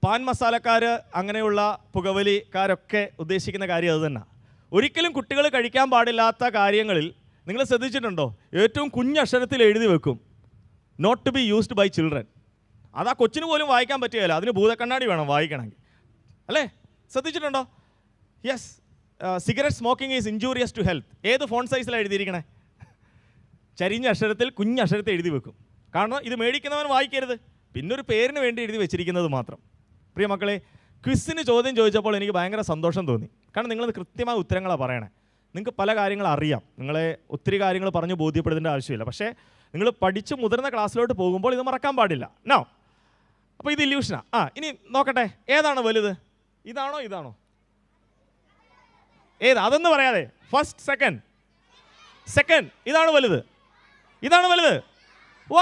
പാൻ മസാലക്കാർ, അങ്ങനെയുള്ള പുകവലിക്കാരൊക്കെ ഉദ്ദേശിക്കുന്ന കാര്യം അത് തന്നെ. ഒരിക്കലും കുട്ടികൾ കഴിക്കാൻ പാടില്ലാത്ത കാര്യങ്ങളിൽ നിങ്ങൾ ശ്രദ്ധിച്ചിട്ടുണ്ടോ? ഏറ്റവും കുഞ്ഞക്ഷരത്തിൽ എഴുതി വെക്കും, not to be used by children. അതാ കൊച്ചിന് പോലും വായിക്കാൻ പറ്റുകയില്ല. അതിന് ഭൂതക്കണ്ണാടി വേണം വായിക്കണമെങ്കിൽ, അല്ലേ? ശ്രദ്ധിച്ചിട്ടുണ്ടോ? Yes. Cigarette smoking is injurious to health. ഏത് ഫോൺ സൈസിലാണ് എഴുതിയിരിക്കണേ? ചരിഞ്ഞ അക്ഷരത്തിൽ, കുഞ്ഞക്ഷരത്തിൽ എഴുതി വെക്കും. കാരണം ഇത് മേടിക്കുന്നവൻ വായിക്കരുത്. പിന്നൊരു പേരിന് വേണ്ടി എഴുതി വെച്ചിരിക്കുന്നത് മാത്രം. പ്രിയ മക്കളെ, ക്വിസിന് ചോദ്യം ചോദിച്ചപ്പോൾ എനിക്ക് ഭയങ്കര സന്തോഷം തോന്നി. കാരണം നിങ്ങളത് കൃത്യമായ ഉത്തരങ്ങളാണ് പറയണേ. നിങ്ങൾക്ക് പല കാര്യങ്ങൾ അറിയാം. നിങ്ങളെ ഒത്തിരി കാര്യങ്ങൾ പറഞ്ഞ് ബോധ്യപ്പെടുത്തേണ്ട ആവശ്യമില്ല. പക്ഷേ നിങ്ങൾ പഠിച്ച് മുതിർന്ന ക്ലാസ്സിലോട്ട് പോകുമ്പോൾ ഇത് മറക്കാൻ പാടില്ല. നോ. അപ്പോൾ ഇത് ഇല്യൂഷനാണ്. ഇനി നോക്കട്ടെ, ഏതാണ് വലുത്? ഇതാണോ ഇതാണോ? അതൊന്നും പറയാതെ ഫസ്റ്റ്, സെക്കൻഡ്. ഇതാണ് വലുത്. വൗ!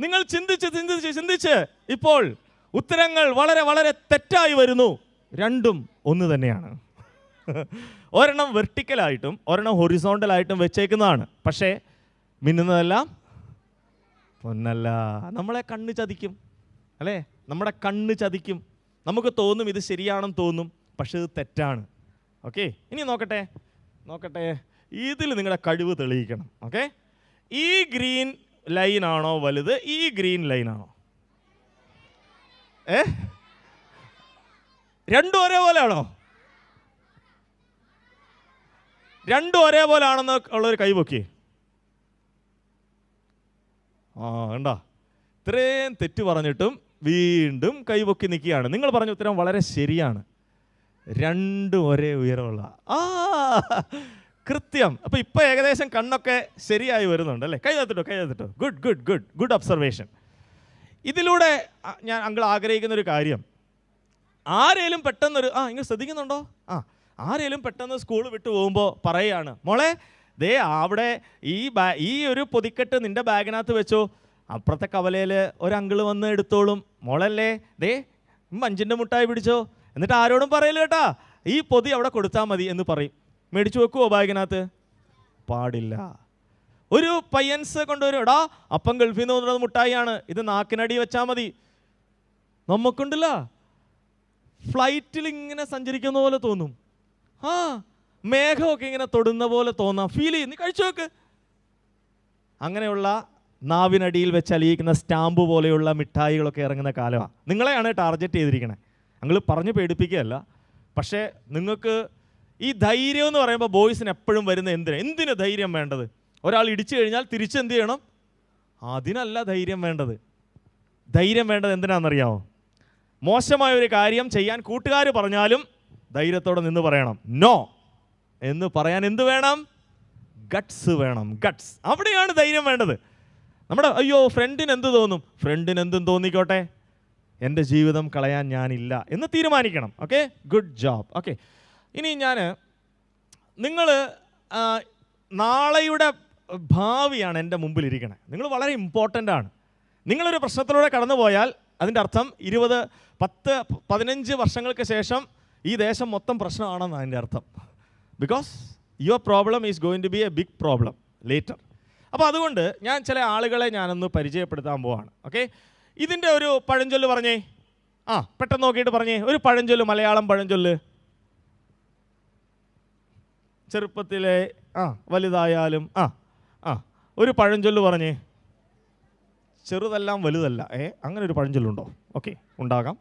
നിങ്ങൾ ചിന്തിച്ച് ഇപ്പോൾ ഉത്തരങ്ങൾ വളരെ വളരെ തെറ്റായി വരുന്നു. രണ്ടും ഒന്ന് തന്നെയാണ്. ഒരെണ്ണം വെർട്ടിക്കലായിട്ടും ഒരെണ്ണം ഹൊറിസോണ്ടലായിട്ടും വെച്ചേക്കുന്നതാണ്. പക്ഷേ മിന്നുന്നതെല്ലാം പൊന്നല്ല. നമ്മളെ കണ്ണ് ചതിക്കും, അല്ലേ? നമ്മുടെ കണ്ണ് ചതിക്കും. നമുക്ക് തോന്നും ഇത് ശരിയാണെന്ന് തോന്നും, പക്ഷെ ഇത് തെറ്റാണ്. ഓക്കെ, ഇനി നോക്കട്ടെ. ഇതിൽ നിങ്ങളുടെ കഴിവ് തെളിയിക്കണം. ഓക്കെ, ഈ ഗ്രീൻ ലൈനാണോ വലുത്? ഈ ഗ്രീൻ ലൈനാണോ? രണ്ടും ഒരേപോലെയാണോ? രണ്ടും ഒരേപോലെ ആണെന്ന് ഉള്ളൊരു കൈപൊക്കി. കണ്ടോ, ഇത്രയും തെറ്റ് പറഞ്ഞിട്ടും വീണ്ടും കൈപൊക്കി നിൽക്കുകയാണ്. നിങ്ങൾ പറഞ്ഞ ഉത്തരം വളരെ ശരിയാണ്. രണ്ടും ഒരേ ഉയരമുള്ള. കൃത്യം. അപ്പോൾ ഇപ്പോൾ ഏകദേശം കണ്ണൊക്കെ ശരിയായി വരുന്നുണ്ട് അല്ലേ? കൈ തത്തിട്ടോ. Good good good good observation. ഇതിലൂടെ ഞാൻ അങ്കിൾ ആഗ്രഹിക്കുന്ന ഒരു കാര്യം, ആരേലും പെട്ടെന്നൊരു ഇങ്ങനെ ശ്രദ്ധിക്കുന്നുണ്ടോ? ആരേലും പെട്ടെന്ന് സ്കൂൾ വിട്ടു പോകുമ്പോൾ പറയുകയാണ്, മോളെ ദേ അവിടെ ഈ ഒരു പൊതിക്കെട്ട് നിൻ്റെ ബാഗിനകത്ത് വെച്ചോ, അപ്പുറത്തെ കവലയിൽ ഒരു അങ്കിള് വന്ന് എടുത്തോളും, മോളല്ലേ ദേ 5 മുട്ടായി പിടിച്ചോ, എന്നിട്ട് ആരോടും പറയില്ല കേട്ടാ, ഈ പൊതി അവിടെ കൊടുത്താൽ മതി എന്ന് പറയും. മേടിച്ചു വെക്കുവോ ബാഗിനകത്ത്? പാടില്ല. ഒരു പയ്യൻസ് കൊണ്ടുവരും, എടാ അപ്പം ഗൾഫിൽ നിന്ന് കൊണ്ടുവരുന്നത് മുട്ടായിയാണ്, ഇത് നാക്കിനടി വെച്ചാൽ മതി. നമുക്കുണ്ടല്ല ഫ്ലൈറ്റിൽ ഇങ്ങനെ സഞ്ചരിക്കുന്ന പോലെ തോന്നും. മേഘമൊക്കെ ഇങ്ങനെ തൊടുന്ന പോലെ തോന്നാം, ഫീൽ ചെയ്യും. നീ കഴിച്ചു നോക്ക്. അങ്ങനെയുള്ള നാവിനടിയിൽ വെച്ച് അലിയിക്കുന്ന സ്റ്റാമ്പ് പോലെയുള്ള മിഠായികളൊക്കെ ഇറങ്ങുന്ന കാലമാണ്. നിങ്ങളെയാണ് ടാർഗറ്റ് ചെയ്തിരിക്കണേ. ഞങ്ങൾ പറഞ്ഞു പേടിപ്പിക്കുകയല്ല. പക്ഷേ നിങ്ങൾക്ക് ഈ ധൈര്യം എന്ന് പറയുമ്പോൾ ബോയ്സിന് എപ്പോഴും വരുന്ന എന്തിന് ധൈര്യം വേണ്ടത്? ഒരാൾ ഇടിച്ചു കഴിഞ്ഞാൽ തിരിച്ചെന്ത് ചെയ്യണം? അതിനല്ല ധൈര്യം വേണ്ടത്. ധൈര്യം വേണ്ടത് എന്തിനാണെന്നറിയാമോ? മോശമായ ഒരു കാര്യം ചെയ്യാൻ കൂട്ടുകാർ പറഞ്ഞാലും ധൈര്യത്തോടെ നിന്ന് പറയണം. നോ എന്ന് പറയാൻ എന്ത് വേണം? ഗട്ട്സ് വേണം. ഗട്ട്സ്. അവിടെയാണ് ധൈര്യം വേണ്ടത്. നമ്മുടെ അയ്യോ ഫ്രണ്ടിന് എന്ത് തോന്നും? ഫ്രണ്ടിന് എന്തും തോന്നിക്കോട്ടെ, എൻ്റെ ജീവിതം കളയാൻ ഞാനില്ല എന്ന് തീരുമാനിക്കണം. Okay, good job. ഓക്കെ, ഇനി നിങ്ങൾ നാളെയുടെ ഭാവിയാണ് എൻ്റെ മുമ്പിലിരിക്കണേ. നിങ്ങൾ വളരെ ഇമ്പോർട്ടൻ്റ് ആണ്. നിങ്ങളൊരു പ്രശ്നത്തിലൂടെ കടന്നു പോയാൽ അതിൻ്റെ അർത്ഥം 20, 10, 15 വർഷങ്ങൾക്ക് ശേഷം ഈ ദേശം മൊത്തം പ്രശ്നമാണെന്നാണ് അതിൻ്റെ അർത്ഥം. Because your problem is going to be a big problem later. അപ്പോൾ അതുകൊണ്ട് ഞാൻ ചില ആളുകളെ ഞാനൊന്ന് പരിചയപ്പെടുത്താൻ പോവാണ്. ഓക്കെ, ഇതിൻ്റെ ഒരു പഴഞ്ചൊല്ല് പറഞ്ഞേ. പെട്ടെന്ന് നോക്കിയിട്ട് പറഞ്ഞേ ഒരു പഴഞ്ചൊല്ല്, മലയാളം പഴഞ്ചൊല്ല്. ചെറുപ്പത്തിലെ വലുതായാലും ഒരു പഴഞ്ചൊല്ല് പറഞ്ഞേ. ചെറുതെല്ലാം വലുതല്ല. അങ്ങനെ ഒരു പഴഞ്ചൊല്ലുണ്ടോ? ഓക്കെ, ഉണ്ടാകാം.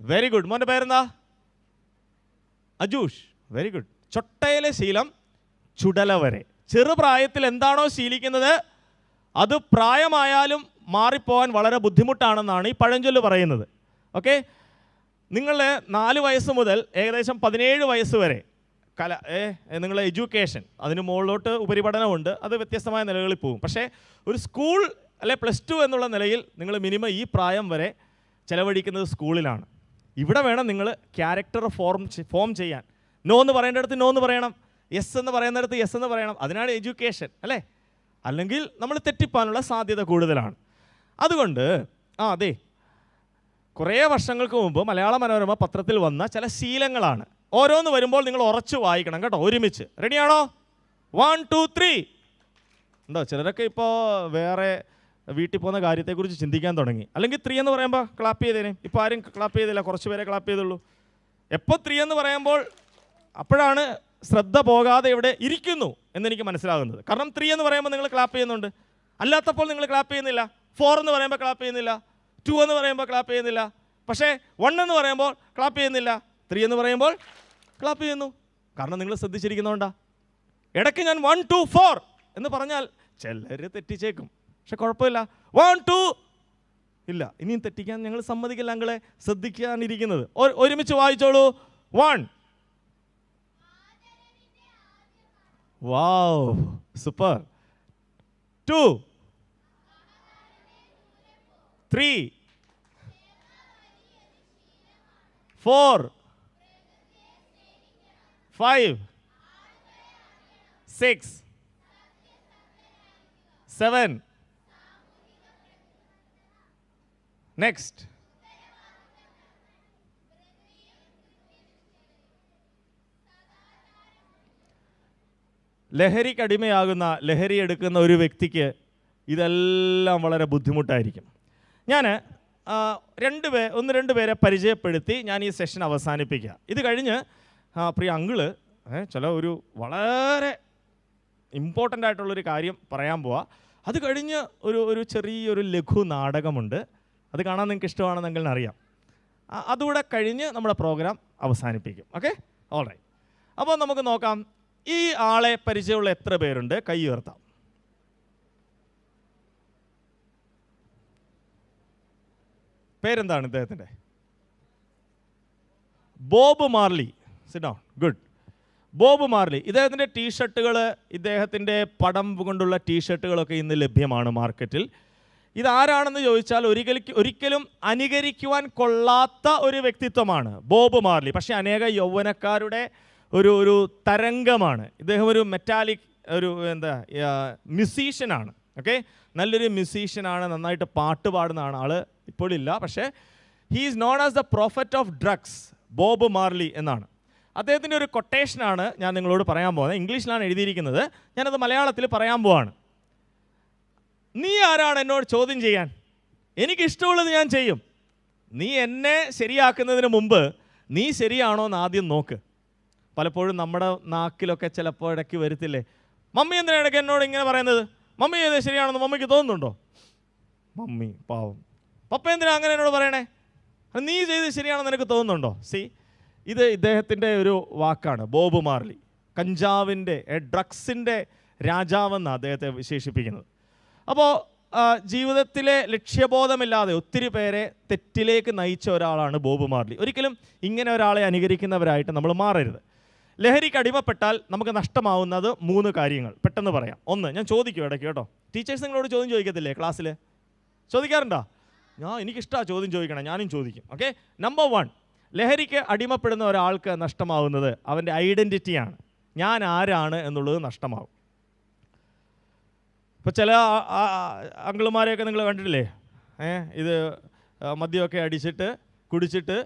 Very good. മോൻ്റെ പേരെന്താ? അജൂഷ്. Very good. ചൊട്ടയിലെ ശീലം ചുടല വരെ. ചെറുപ്രായത്തിൽ എന്താണോ ശീലിക്കുന്നത് അത് പ്രായമായാലും മാറിപ്പോകാൻ വളരെ ബുദ്ധിമുട്ടാണെന്നാണ് ഈ പഴഞ്ചൊല്ല് പറയുന്നത്. ഓക്കെ, നിങ്ങൾ 4 വയസ്സ് മുതൽ ഏകദേശം 17 വയസ്സ് വരെ നിങ്ങളെ എഡ്യൂക്കേഷൻ, അതിന് മുകളിലോട്ട് ഉപരിപഠനമുണ്ട്, അത് വ്യത്യസ്തമായ നിലകളിൽ പോകും. പക്ഷേ ഒരു സ്കൂൾ അല്ലെ +2 എന്നുള്ള നിലയിൽ നിങ്ങൾ മിനിമം ഈ പ്രായം വരെ ചിലവഴിക്കുന്നത് സ്കൂളിലാണ്. ഇവിടെ വേണം നിങ്ങൾ ക്യാരക്ടർ ഫോം ചെയ്യാൻ. നോ എന്ന് പറയേണ്ടടുത്ത് നോ എന്ന് പറയണം, യെസ് എന്ന് പറയുന്നിടത്ത് യെസ് എന്ന് പറയണം. അതിനാണ് എഡ്യൂക്കേഷൻ അല്ലേ? അല്ലെങ്കിൽ നമ്മൾ തെറ്റിപ്പാനുള്ള സാധ്യത കൂടുതലാണ്. അതുകൊണ്ട് അതെ, കുറേ വർഷങ്ങൾക്ക് മുമ്പ് മലയാള മനോരമ പത്രത്തിൽ വന്ന ചില ശീലങ്ങളാണ്. ഓരോന്ന് വരുമ്പോൾ നിങ്ങൾ ഉറച്ചു വായിക്കണം കേട്ടോ, ഒരുമിച്ച്. റെഡിയാണോ? 1, 2, 3. ഉണ്ടോ? ചിലരൊക്കെ ഇപ്പോൾ വേറെ വീട്ടിൽ പോകുന്ന കാര്യത്തെക്കുറിച്ച് ചിന്തിക്കാൻ തുടങ്ങി. അല്ലെങ്കിൽ 3 എന്ന് പറയുമ്പോൾ ക്ലാപ്പ് ചെയ്തേനെ. ഇപ്പോൾ ആരും ക്ലാപ്പ് ചെയ്തില്ല, കുറച്ച് പേരെ ക്ലാപ്പ് ചെയ്തുള്ളൂ. എപ്പോൾ 3 എന്ന് പറയുമ്പോൾ അപ്പോഴാണ് ശ്രദ്ധ പോകാതെ ഇവിടെ ഇരിക്കുന്നു എന്നെനിക്ക് മനസ്സിലാകുന്നത്. കാരണം 3 എന്ന് പറയുമ്പോൾ നിങ്ങൾ ക്ലാപ്പ് ചെയ്യുന്നുണ്ട്, അല്ലാത്തപ്പോൾ നിങ്ങൾ ക്ലാപ്പ് ചെയ്യുന്നില്ല. 4 എന്ന് പറയുമ്പോൾ ക്ലാപ്പ് ചെയ്യുന്നില്ല, 2 എന്ന് പറയുമ്പോൾ ക്ലാപ്പ് ചെയ്യുന്നില്ല. പക്ഷേ 1 എന്ന് പറയുമ്പോൾ ക്ലാപ്പ് ചെയ്യുന്നില്ല, 3 എന്ന് പറയുമ്പോൾ ക്ലാപ്പ് ചെയ്യുന്നു. കാരണം നിങ്ങൾ ശ്രദ്ധിച്ചിരിക്കുന്നതുകൊണ്ടാ. ഇടയ്ക്ക് ഞാൻ 1, 2, 4 എന്ന് പറഞ്ഞാൽ ചിലർ തെറ്റിച്ചേക്കും, പക്ഷെ കുഴപ്പമില്ല. 1, 2 ഇല്ല, ഇനിയും തെറ്റിക്കാൻ ഞങ്ങൾ സമ്മതിക്കില്ല. ഞങ്ങളെ ശ്രദ്ധിക്കാനിരിക്കുന്നത് ഒരുമിച്ച് വായിച്ചോളൂ. 1. വാവ്, സൂപ്പർ. 2, 3, 4, 5, 6, 7. Next. ലഹരിക്കടിമയാകുന്ന, ലഹരി എടുക്കുന്ന ഒരു വ്യക്തിക്ക് ഇതെല്ലാം വളരെ ബുദ്ധിമുട്ടായിരിക്കും. ഞാൻ 1-2 പേരെ പരിചയപ്പെടുത്തി ഞാൻ ഈ സെഷൻ അവസാനിപ്പിക്കുക. ഇത് കഴിഞ്ഞ് പ്രിയ അങ്കിള് ചില ഒരു വളരെ ഇമ്പോർട്ടൻ്റ് ആയിട്ടുള്ളൊരു കാര്യം പറയാൻ പോവാ. അത് കഴിഞ്ഞ് ഒരു ചെറിയൊരു ലഘു നാടകമുണ്ട്. അത് കാണാൻ നിങ്ങൾക്ക് ഇഷ്ടമാണെന്നെങ്കിൽ അറിയാം. അതുകൂടെ കഴിഞ്ഞ് നമ്മുടെ പ്രോഗ്രാം അവസാനിപ്പിക്കും. Okay, alright. അപ്പോൾ നമുക്ക് നോക്കാം, ഈ ആളെ പരിചയമുള്ള എത്ര പേരുണ്ട്? കൈ ഉയർത്താം. പേരെന്താണ് ഇദ്ദേഹത്തിൻ്റെ? Bob Marley. Sit down. Good. Bob Marley. ഇദ്ദേഹത്തിൻ്റെ ടീഷർട്ടുകൾ, ഇദ്ദേഹത്തിൻ്റെ പടം കൊണ്ടുള്ള ടീഷർട്ടുകളൊക്കെ ഇന്ന് ലഭ്യമാണ് മാർക്കറ്റിൽ. ഇതാരാണെന്ന് ചോദിച്ചാൽ ഒരിക്കലും അനുകരിക്കുവാൻ കൊള്ളാത്ത ഒരു വ്യക്തിത്വമാണ് ബോബ് മാർലി. പക്ഷേ അനേക യൗവനക്കാരുടെ ഒരു തരംഗമാണ് ഇദ്ദേഹം. ഒരു മെറ്റാലിക് മ്യൂസീഷ്യനാണ്. ഓക്കെ, നല്ലൊരു മ്യൂസീഷ്യനാണ്, നന്നായിട്ട് പാട്ട് പാടുന്നതാണ്. ആൾ ഇപ്പോഴില്ല, പക്ഷേ he is known as the prophet of drugs, Bob Marley എന്നാണ്. അദ്ദേഹത്തിൻ്റെ ഒരു കൊട്ടേഷനാണ് ഞാൻ നിങ്ങളോട് പറയാൻ പോകുന്നത്. ഇംഗ്ലീഷിലാണ് എഴുതിയിരിക്കുന്നത്, ഞാനത് മലയാളത്തിൽ പറയാൻ പോവാണ്. നീ ആരാണ് എന്നോട് ചോദ്യം ചെയ്യാൻ? എനിക്കിഷ്ടമുള്ളത് ഞാൻ ചെയ്യും. നീ എന്നെ ശരിയാക്കുന്നതിന് മുമ്പ് നീ ശരിയാണോ എന്ന് ആദ്യം നോക്ക്. പലപ്പോഴും നമ്മുടെ നാക്കിലൊക്കെ ചിലപ്പോൾ ഇടയ്ക്ക് വരുത്തില്ലേ, മമ്മി എന്തിനാ ഇടയ്ക്ക് എന്നോട് ഇങ്ങനെ പറയുന്നത്? മമ്മി ചെയ്ത് ശരിയാണെന്ന് മമ്മിക്ക് തോന്നുന്നുണ്ടോ? മമ്മി പാവം. പപ്പ എന്തിനാ അങ്ങനെ എന്നോട് പറയണേ? നീ ചെയ്ത് ശരിയാണെന്ന് എനിക്ക് തോന്നുന്നുണ്ടോ? ഇത് ഇദ്ദേഹത്തിൻ്റെ ഒരു വാക്കാണ്, ബോബ് മാർലി. കഞ്ചാവിൻ്റെ, ഡ്രഗ്സിൻ്റെ രാജാവെന്നാണ് അദ്ദേഹത്തെ വിശേഷിപ്പിക്കുന്നത്. അപ്പോൾ ജീവിതത്തിലെ ലക്ഷ്യബോധമില്ലാതെ ഒത്തിരി പേരെ തെറ്റിലേക്ക് നയിച്ച ഒരാളാണ് ബോബ് മാർലി. ഒരിക്കലും ഇങ്ങനെ ഒരാളെ അനുകരിക്കുന്നവരായിട്ട് നമ്മൾ മാറരുത്. ലഹരിക്ക് അടിമപ്പെട്ടാൽ നമുക്ക് നഷ്ടമാവുന്നത് 3 കാര്യങ്ങൾ പെട്ടെന്ന് പറയാം. 1, ഞാൻ ചോദിക്കും ഇടയ്ക്ക് കേട്ടോ. ടീച്ചേഴ്സ് നിങ്ങളോട് ചോദ്യം ചോദിക്കത്തില്ലേ ക്ലാസ്സിൽ? ചോദിക്കാറുണ്ടോ? എനിക്കിഷ്ടമാണ് ചോദ്യം ചോദിക്കണം, ഞാനും ചോദിക്കും. ഓക്കെ, നമ്പർ 1, ലഹരിക്ക് അടിമപ്പെടുന്ന ഒരാൾക്ക് നഷ്ടമാവുന്നത് അവൻ്റെ ഐഡൻറ്റിറ്റിയാണ്. ഞാൻ ആരാണ് എന്നുള്ളത് നഷ്ടമാവും. ഇപ്പോൾ ചില അങ്കിളുമാരെയൊക്കെ നിങ്ങൾ കണ്ടിട്ടില്ലേ? ഇത് മദ്യമൊക്കെ അടിച്ചിട്ട് കുടിച്ചിട്ട്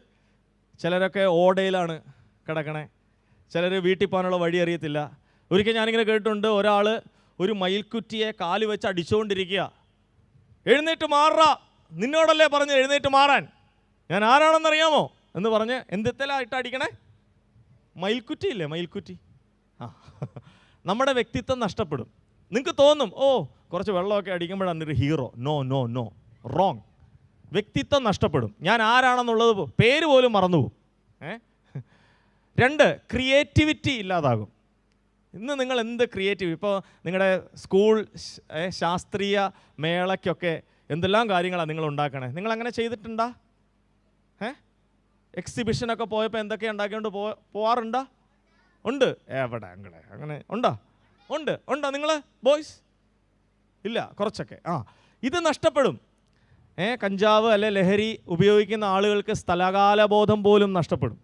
ചിലരൊക്കെ ഓടയിലാണ് കിടക്കണേ, ചിലർ വീട്ടിൽ പോകാനുള്ള വഴി അറിയത്തില്ല. ഒരിക്കൽ ഞാനിങ്ങനെ കേട്ടിട്ടുണ്ട്, ഒരാൾ ഒരു മയിൽക്കുറ്റിയെ കാല് വെച്ച് അടിച്ചുകൊണ്ടിരിക്കുക. എഴുന്നേറ്റ് മാറാ, നിന്നോടല്ലേ പറഞ്ഞ് എഴുന്നേറ്റ് മാറാൻ, ഞാൻ ആരാണെന്നറിയാമോ എന്ന് പറഞ്ഞ് എന്തെത്തലായിട്ട് അടിക്കണേ? മയിൽക്കുറ്റിയില്ലേ, മയിൽക്കുറ്റി. നമ്മുടെ വ്യക്തിത്വം നഷ്ടപ്പെടും. നിങ്ങൾക്ക് തോന്നും, കുറച്ച് വെള്ളമൊക്കെ അടിക്കുമ്പോഴാണ് ഒരു hero. No no no, wrong. വ്യക്തിത്വം നഷ്ടപ്പെടും. ഞാൻ ആരാണെന്നുള്ളത് പേര് പോലും മറന്നുപോകും. 2, ക്രിയേറ്റിവിറ്റി ഇല്ലാതാകും. ഇന്ന് നിങ്ങൾ എന്ത് ക്രിയേറ്റീവ്, ഇപ്പോൾ നിങ്ങളുടെ സ്കൂൾ ശാസ്ത്രീയ മേളയ്ക്കൊക്കെ എന്തെല്ലാം കാര്യങ്ങളാണ് നിങ്ങൾ ഉണ്ടാക്കണേ. നിങ്ങളങ്ങനെ ചെയ്തിട്ടുണ്ടോ? എക്സിബിഷനൊക്കെ പോയപ്പോൾ എന്തൊക്കെ ഉണ്ടാക്കിക്കൊണ്ട് പോവാറുണ്ടോ? ഉണ്ട്. എവിടെ അങ്ങനെ ഉണ്ടോ? ഉണ്ടോ നിങ്ങൾ ബോയ്സ്? ഇല്ല, കുറച്ചൊക്കെ. ഇത് നഷ്ടപ്പെടും. കഞ്ചാവ് അല്ലെ ലഹരി ഉപയോഗിക്കുന്ന ആളുകൾക്ക് സ്ഥലകാലബോധം പോലും നഷ്ടപ്പെടും.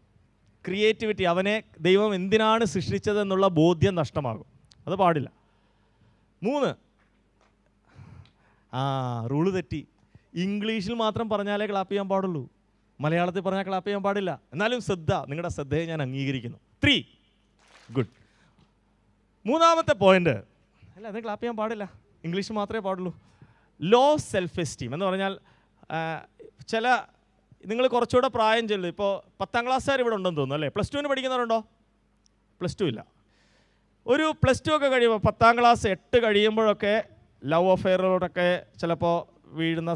ക്രിയേറ്റിവിറ്റി, അവനെ ദൈവം എന്തിനാണ് സൃഷ്ടിച്ചതെന്നുള്ള ബോധ്യം നഷ്ടമാകും. അത് പാടില്ല. 3, റൂള് തെറ്റി. ഇംഗ്ലീഷിൽ മാത്രം പറഞ്ഞാലേ ക്ലാപ്പ് ചെയ്യാൻ പാടുള്ളൂ, മലയാളത്തിൽ പറഞ്ഞാൽ ക്ലാപ്പ് ചെയ്യാൻ പാടില്ല. എന്നാലും നിങ്ങളുടെ ശ്രദ്ധയെ ഞാൻ അംഗീകരിക്കുന്നു. 3, ഗുഡ്. 3ാമത്തെ പോയിന്റ്, അല്ല അത് ക്ലാപ്പ് ചെയ്യാൻ പാടില്ല, ഇംഗ്ലീഷ് മാത്രമേ പാടുള്ളൂ. ലോ സെൽഫ് എസ്റ്റീം എന്ന് പറഞ്ഞാൽ ചില നിങ്ങൾ കുറച്ചുകൂടെ പ്രായം ചെല്ലും. ഇപ്പോൾ 10ാം ക്ലാസ്സുകാർ ഇവിടെ ഉണ്ടെന്ന് തോന്നുന്നു അല്ലേ? +2 പഠിക്കുന്നവരുണ്ടോ? +2 ഇല്ല. ഒരു +2 ഒക്കെ കഴിയുമ്പോൾ 10ാം ക്ലാസ് 8 കഴിയുമ്പോഴൊക്കെ ലവ് അഫെയറിലോടൊക്കെ ചിലപ്പോൾ വീഴുന്ന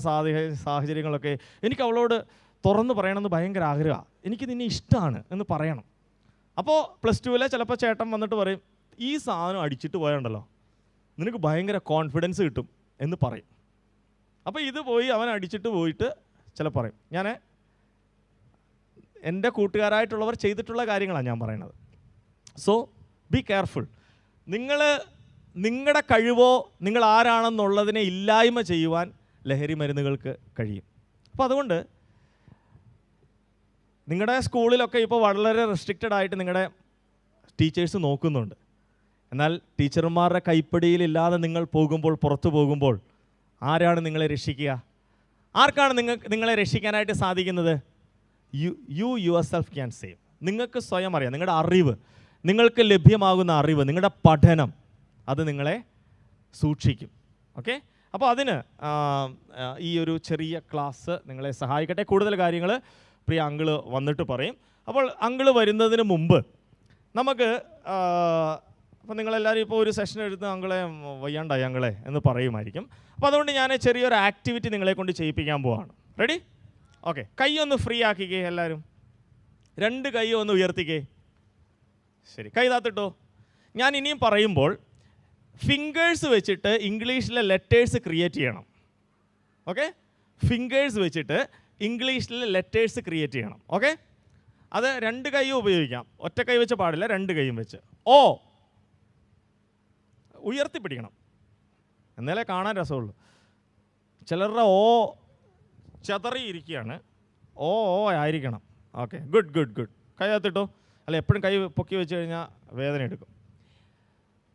സാഹചര്യങ്ങളൊക്കെ. എനിക്ക് അവളോട് തുറന്ന് പറയണമെന്ന് ഭയങ്കര ആഗ്രഹമാണ്, എനിക്ക് നിന്നെ ഇഷ്ടമാണ് എന്ന് പറയണം. അപ്പോൾ +2 ചിലപ്പോൾ ചേട്ടൻ വന്നിട്ട് പറയും, ഈ സാധനം അടിച്ചിട്ട് പോയുണ്ടല്ലോ നിനക്ക് ഭയങ്കര കോൺഫിഡൻസ് കിട്ടും എന്ന് പറയും. അപ്പോൾ ഇത് പോയി അവൻ അടിച്ചിട്ട് പോയിട്ട് ചിലപ്പോൾ പറയും. ഞാൻ എൻ്റെ കൂട്ടുകാരായിട്ടുള്ളവർ ചെയ്തിട്ടുള്ള കാര്യങ്ങളാണ് ഞാൻ പറയുന്നത്. So be careful. നിങ്ങളുടെ കഴിവോ നിങ്ങൾ ആരാണെന്നുള്ളതിനെ ഇല്ലായ്മ ചെയ്യുവാൻ ലഹരി മരുന്നുകൾക്ക് കഴിയും. അപ്പോൾ അതുകൊണ്ട് നിങ്ങളുടെ സ്കൂളിലൊക്കെ ഇപ്പോൾ വളരെ റെസ്ട്രിക്റ്റഡ് ആയിട്ട് നിങ്ങളുടെ ടീച്ചേഴ്സ് നോക്കുന്നുണ്ട്. എന്നാൽ ടീച്ചർമാരുടെ കൈപ്പിടിയിലില്ലാതെ നിങ്ങൾ പുറത്തു പോകുമ്പോൾ ആരാണ് നിങ്ങളെ രക്ഷിക്കുക? ആർക്കാണ് നിങ്ങളെ രക്ഷിക്കാനായിട്ട് സാധിക്കുന്നത്? You your self can save. നിങ്ങൾക്ക് സ്വയം അറിയാം. നിങ്ങളുടെ അറിവ്, നിങ്ങൾക്ക് ലഭ്യമാകുന്ന അറിവ്, നിങ്ങളുടെ പഠനം, അത് നിങ്ങളെ സൂക്ഷിക്കും. ഓക്കെ, അപ്പോൾ അതിന് ഈ ഒരു ചെറിയ ക്ലാസ് നിങ്ങളെ സഹായിക്കട്ടെ. കൂടുതൽ കാര്യങ്ങൾ പ്രിയ അങ്കിള് വന്നിട്ട് പറയും. അപ്പോൾ അങ്കിള് വരുന്നതിന് മുമ്പ് നമുക്ക് അപ്പോൾ നിങ്ങളെല്ലാവരും ഇപ്പോൾ ഒരു സെഷൻ എടുത്ത് അങ്കിളെ വയ്യാണ്ടായി അങ്കിളെ എന്ന് പറയുമായിരിക്കും. അപ്പോൾ അതുകൊണ്ട് ഞാൻ ചെറിയൊരു ആക്ടിവിറ്റി നിങ്ങളെ കൊണ്ട് ചെയ്യിപ്പിക്കാൻ പോവാണ്. റെഡി? ഓക്കെ, കൈ ഒന്ന് ഫ്രീ ആക്കിക്കേ എല്ലാവരും. 2 കൈ ഒന്ന് ഉയർത്തിക്കേ. ശരി, കൈ താത്തിട്ടോ. ഞാൻ ഇനിയും പറയുമ്പോൾ ഫിംഗേഴ്സ് വെച്ചിട്ട് ഇംഗ്ലീഷിലെ ലെറ്റേഴ്സ് ക്രിയേറ്റ് ചെയ്യണം. ഓക്കെ, ഫിംഗേഴ്സ് വെച്ചിട്ട് ഇംഗ്ലീഷിലെ ലെറ്റേഴ്സ് ക്രിയേറ്റ് ചെയ്യണം. ഓക്കെ, അത് 2 കൈയും ഉപയോഗിക്കാം. ഒറ്റ കൈ വെച്ച് പാടില്ല, 2 കൈയും വെച്ച്. ഓ ഉയർത്തിപ്പിടിക്കണം, എന്നാലേ കാണാൻ രസമുള്ളൂ. ചിലരുടെ ഓ ചതറിയിരിക്കുകയാണ്. ഓ ആയിരിക്കണം. Okay, good good good. കൈ താത്തിട്ടോ. അല്ല, എപ്പോഴും കൈ പൊക്കി വെച്ച് കഴിഞ്ഞാൽ വേദന എടുക്കും.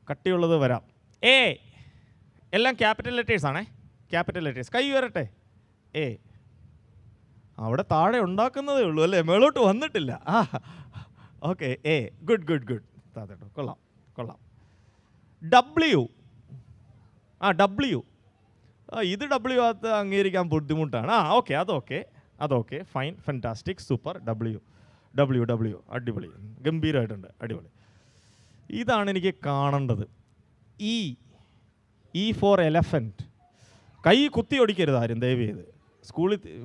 കട്ടിയുള്ളത് വരാം. എ എല്ലാം ക്യാപിറ്റൽ ലെറ്റേഴ്സ് ആണേ, ക്യാപിറ്റൽ ലെറ്റേഴ്സ്. കൈ ഉയരട്ടെ. എ അവിടെ താഴെ ഉണ്ടാക്കുന്നതേ ഉള്ളൂ അല്ലേ, മേളോട്ട് വന്നിട്ടില്ല. Okay, a good good good. താത്തട്ടോ, കൊള്ളാം കൊള്ളാം. ഡബ്ല്യു. ഡബ്ല്യു. ഇത് ഡബ്ല്യു അത് അംഗീകരിക്കാൻ ബുദ്ധിമുട്ടാണ്. ഓക്കെ, അതൊക്കെ fine, fantastic, super. W W W അടിപൊളി, ഗംഭീരമായിട്ടുണ്ട്, അടിപൊളി. ഇതാണ് എനിക്ക് കാണേണ്ടത്. E for elephant. കൈ കുത്തി ഒടിക്കരുത് ആരും ദയവ് ചെയ്ത്.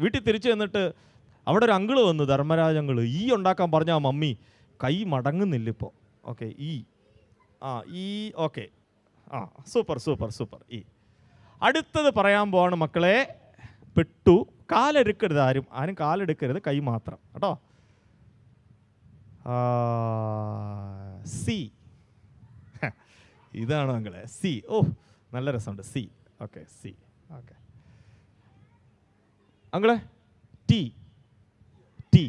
വീട്ടിൽ തിരിച്ചു വന്നിട്ട് അവിടെ ഒരു അങ്കിള് വന്നു, ധർമ്മരാജ് അങ്കിള്. ഉണ്ടാക്കാൻ പറഞ്ഞാൽ മമ്മി കൈ മടങ്ങുന്നില്ല ഇപ്പോൾ. Okay, okay, super super super. അടുത്തത് പറയാൻ പോവാണ് മക്കളെ. പെട്ടു. കാലെടുക്കരുത് ആരും കാലെടുക്കരുത്, കൈ മാത്രം കേട്ടോ. സി. ഇതാണ് മക്കളെ സി. നല്ല രസമുണ്ട്. സി. Okay, C. ഓക്കെ അങ്കിളെ. ടി. ടി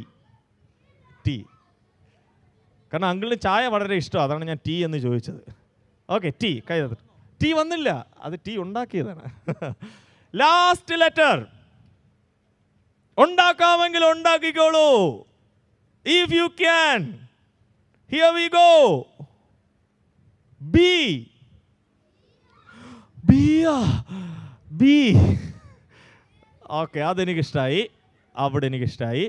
ടി കാരണം അങ്കിളിന് ചായ വളരെ ഇഷ്ടമാണ്, അതാണ് ഞാൻ ടീ എന്ന് ചോദിച്ചത്. Okay, T. കൈ ടി വന്നില്ല, അത് ടീ ഉണ്ടാക്കിയതാണ്. Last letter. ഉണ്ടാക്കാമെങ്കിൽ ഉണ്ടാക്കിക്കോളൂ. If you can. Here we go. B. B. Okay, അതെനിക്കിഷ്ടമായി. അവിടെ എനിക്കിഷ്ടമായി.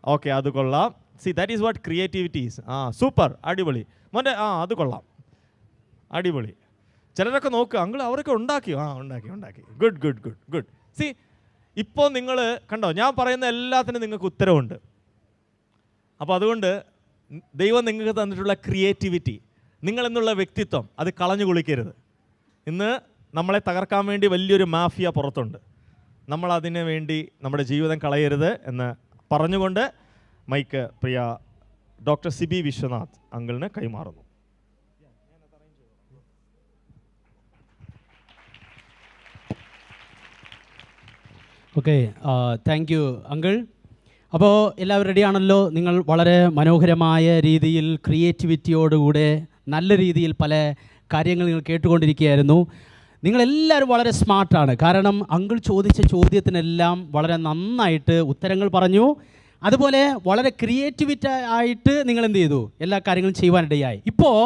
ഓക്കെ, അത് കൊള്ളാം. C, that is what creativity is. Super, അടിപൊളി മോൻ്റെ. അത് കൊള്ളാം, അടിപൊളി. ചിലരൊക്കെ നോക്കുക, അങ്കിൾ അവരൊക്കെ ഉണ്ടാക്കി. ഉണ്ടാക്കി. Good good good good. C, ഇപ്പോൾ നിങ്ങൾ കണ്ടോ, ഞാൻ പറയുന്ന എല്ലാത്തിനും നിങ്ങൾക്ക് ഉത്തരവുണ്ട്. അപ്പോൾ അതുകൊണ്ട് ദൈവം നിങ്ങൾക്ക് തന്നിട്ടുള്ള ക്രിയേറ്റിവിറ്റി, നിങ്ങളെന്നുള്ള വ്യക്തിത്വം, അത് കളഞ്ഞു കുളിക്കരുത്. ഇന്ന് നമ്മളെ തകർക്കാൻ വേണ്ടി വലിയൊരു മാഫിയ പുറത്തുണ്ട്. നമ്മളതിന് വേണ്ടി നമ്മുടെ ജീവിതം കളയരുത് എന്ന് പറഞ്ഞുകൊണ്ട് മൈക്ക് പ്രിയ ഡോക്ടർ സിബി വിശ്വനാഥ് അങ്കിളിന് കൈമാറുന്നു. Okay, thank you uncle. അപ്പോൾ എല്ലാവരും റെഡിയാണല്ലോ? നിങ്ങൾ വളരെ മനോഹരമായ രീതിയിൽ ക്രിയേറ്റിവിറ്റിയോടുകൂടെ നല്ല രീതിയിൽ പല കാര്യങ്ങൾ നിങ്ങൾ കേട്ടുകൊണ്ടിരിക്കുകയായിരുന്നു. നിങ്ങളെല്ലാവരും വളരെ സ്മാർട്ടാണ്. കാരണം അങ്കിൾ ചോദിച്ച ചോദ്യത്തിനെല്ലാം വളരെ നന്നായിട്ട് ഉത്തരങ്ങൾ പറഞ്ഞു. അതുപോലെ വളരെ ക്രിയേറ്റിവിറ്റി ആയിട്ട് നിങ്ങൾ എന്ത് ചെയ്തു, എല്ലാ കാര്യങ്ങളും ചെയ്യുവാനിടയായി. ഇപ്പോൾ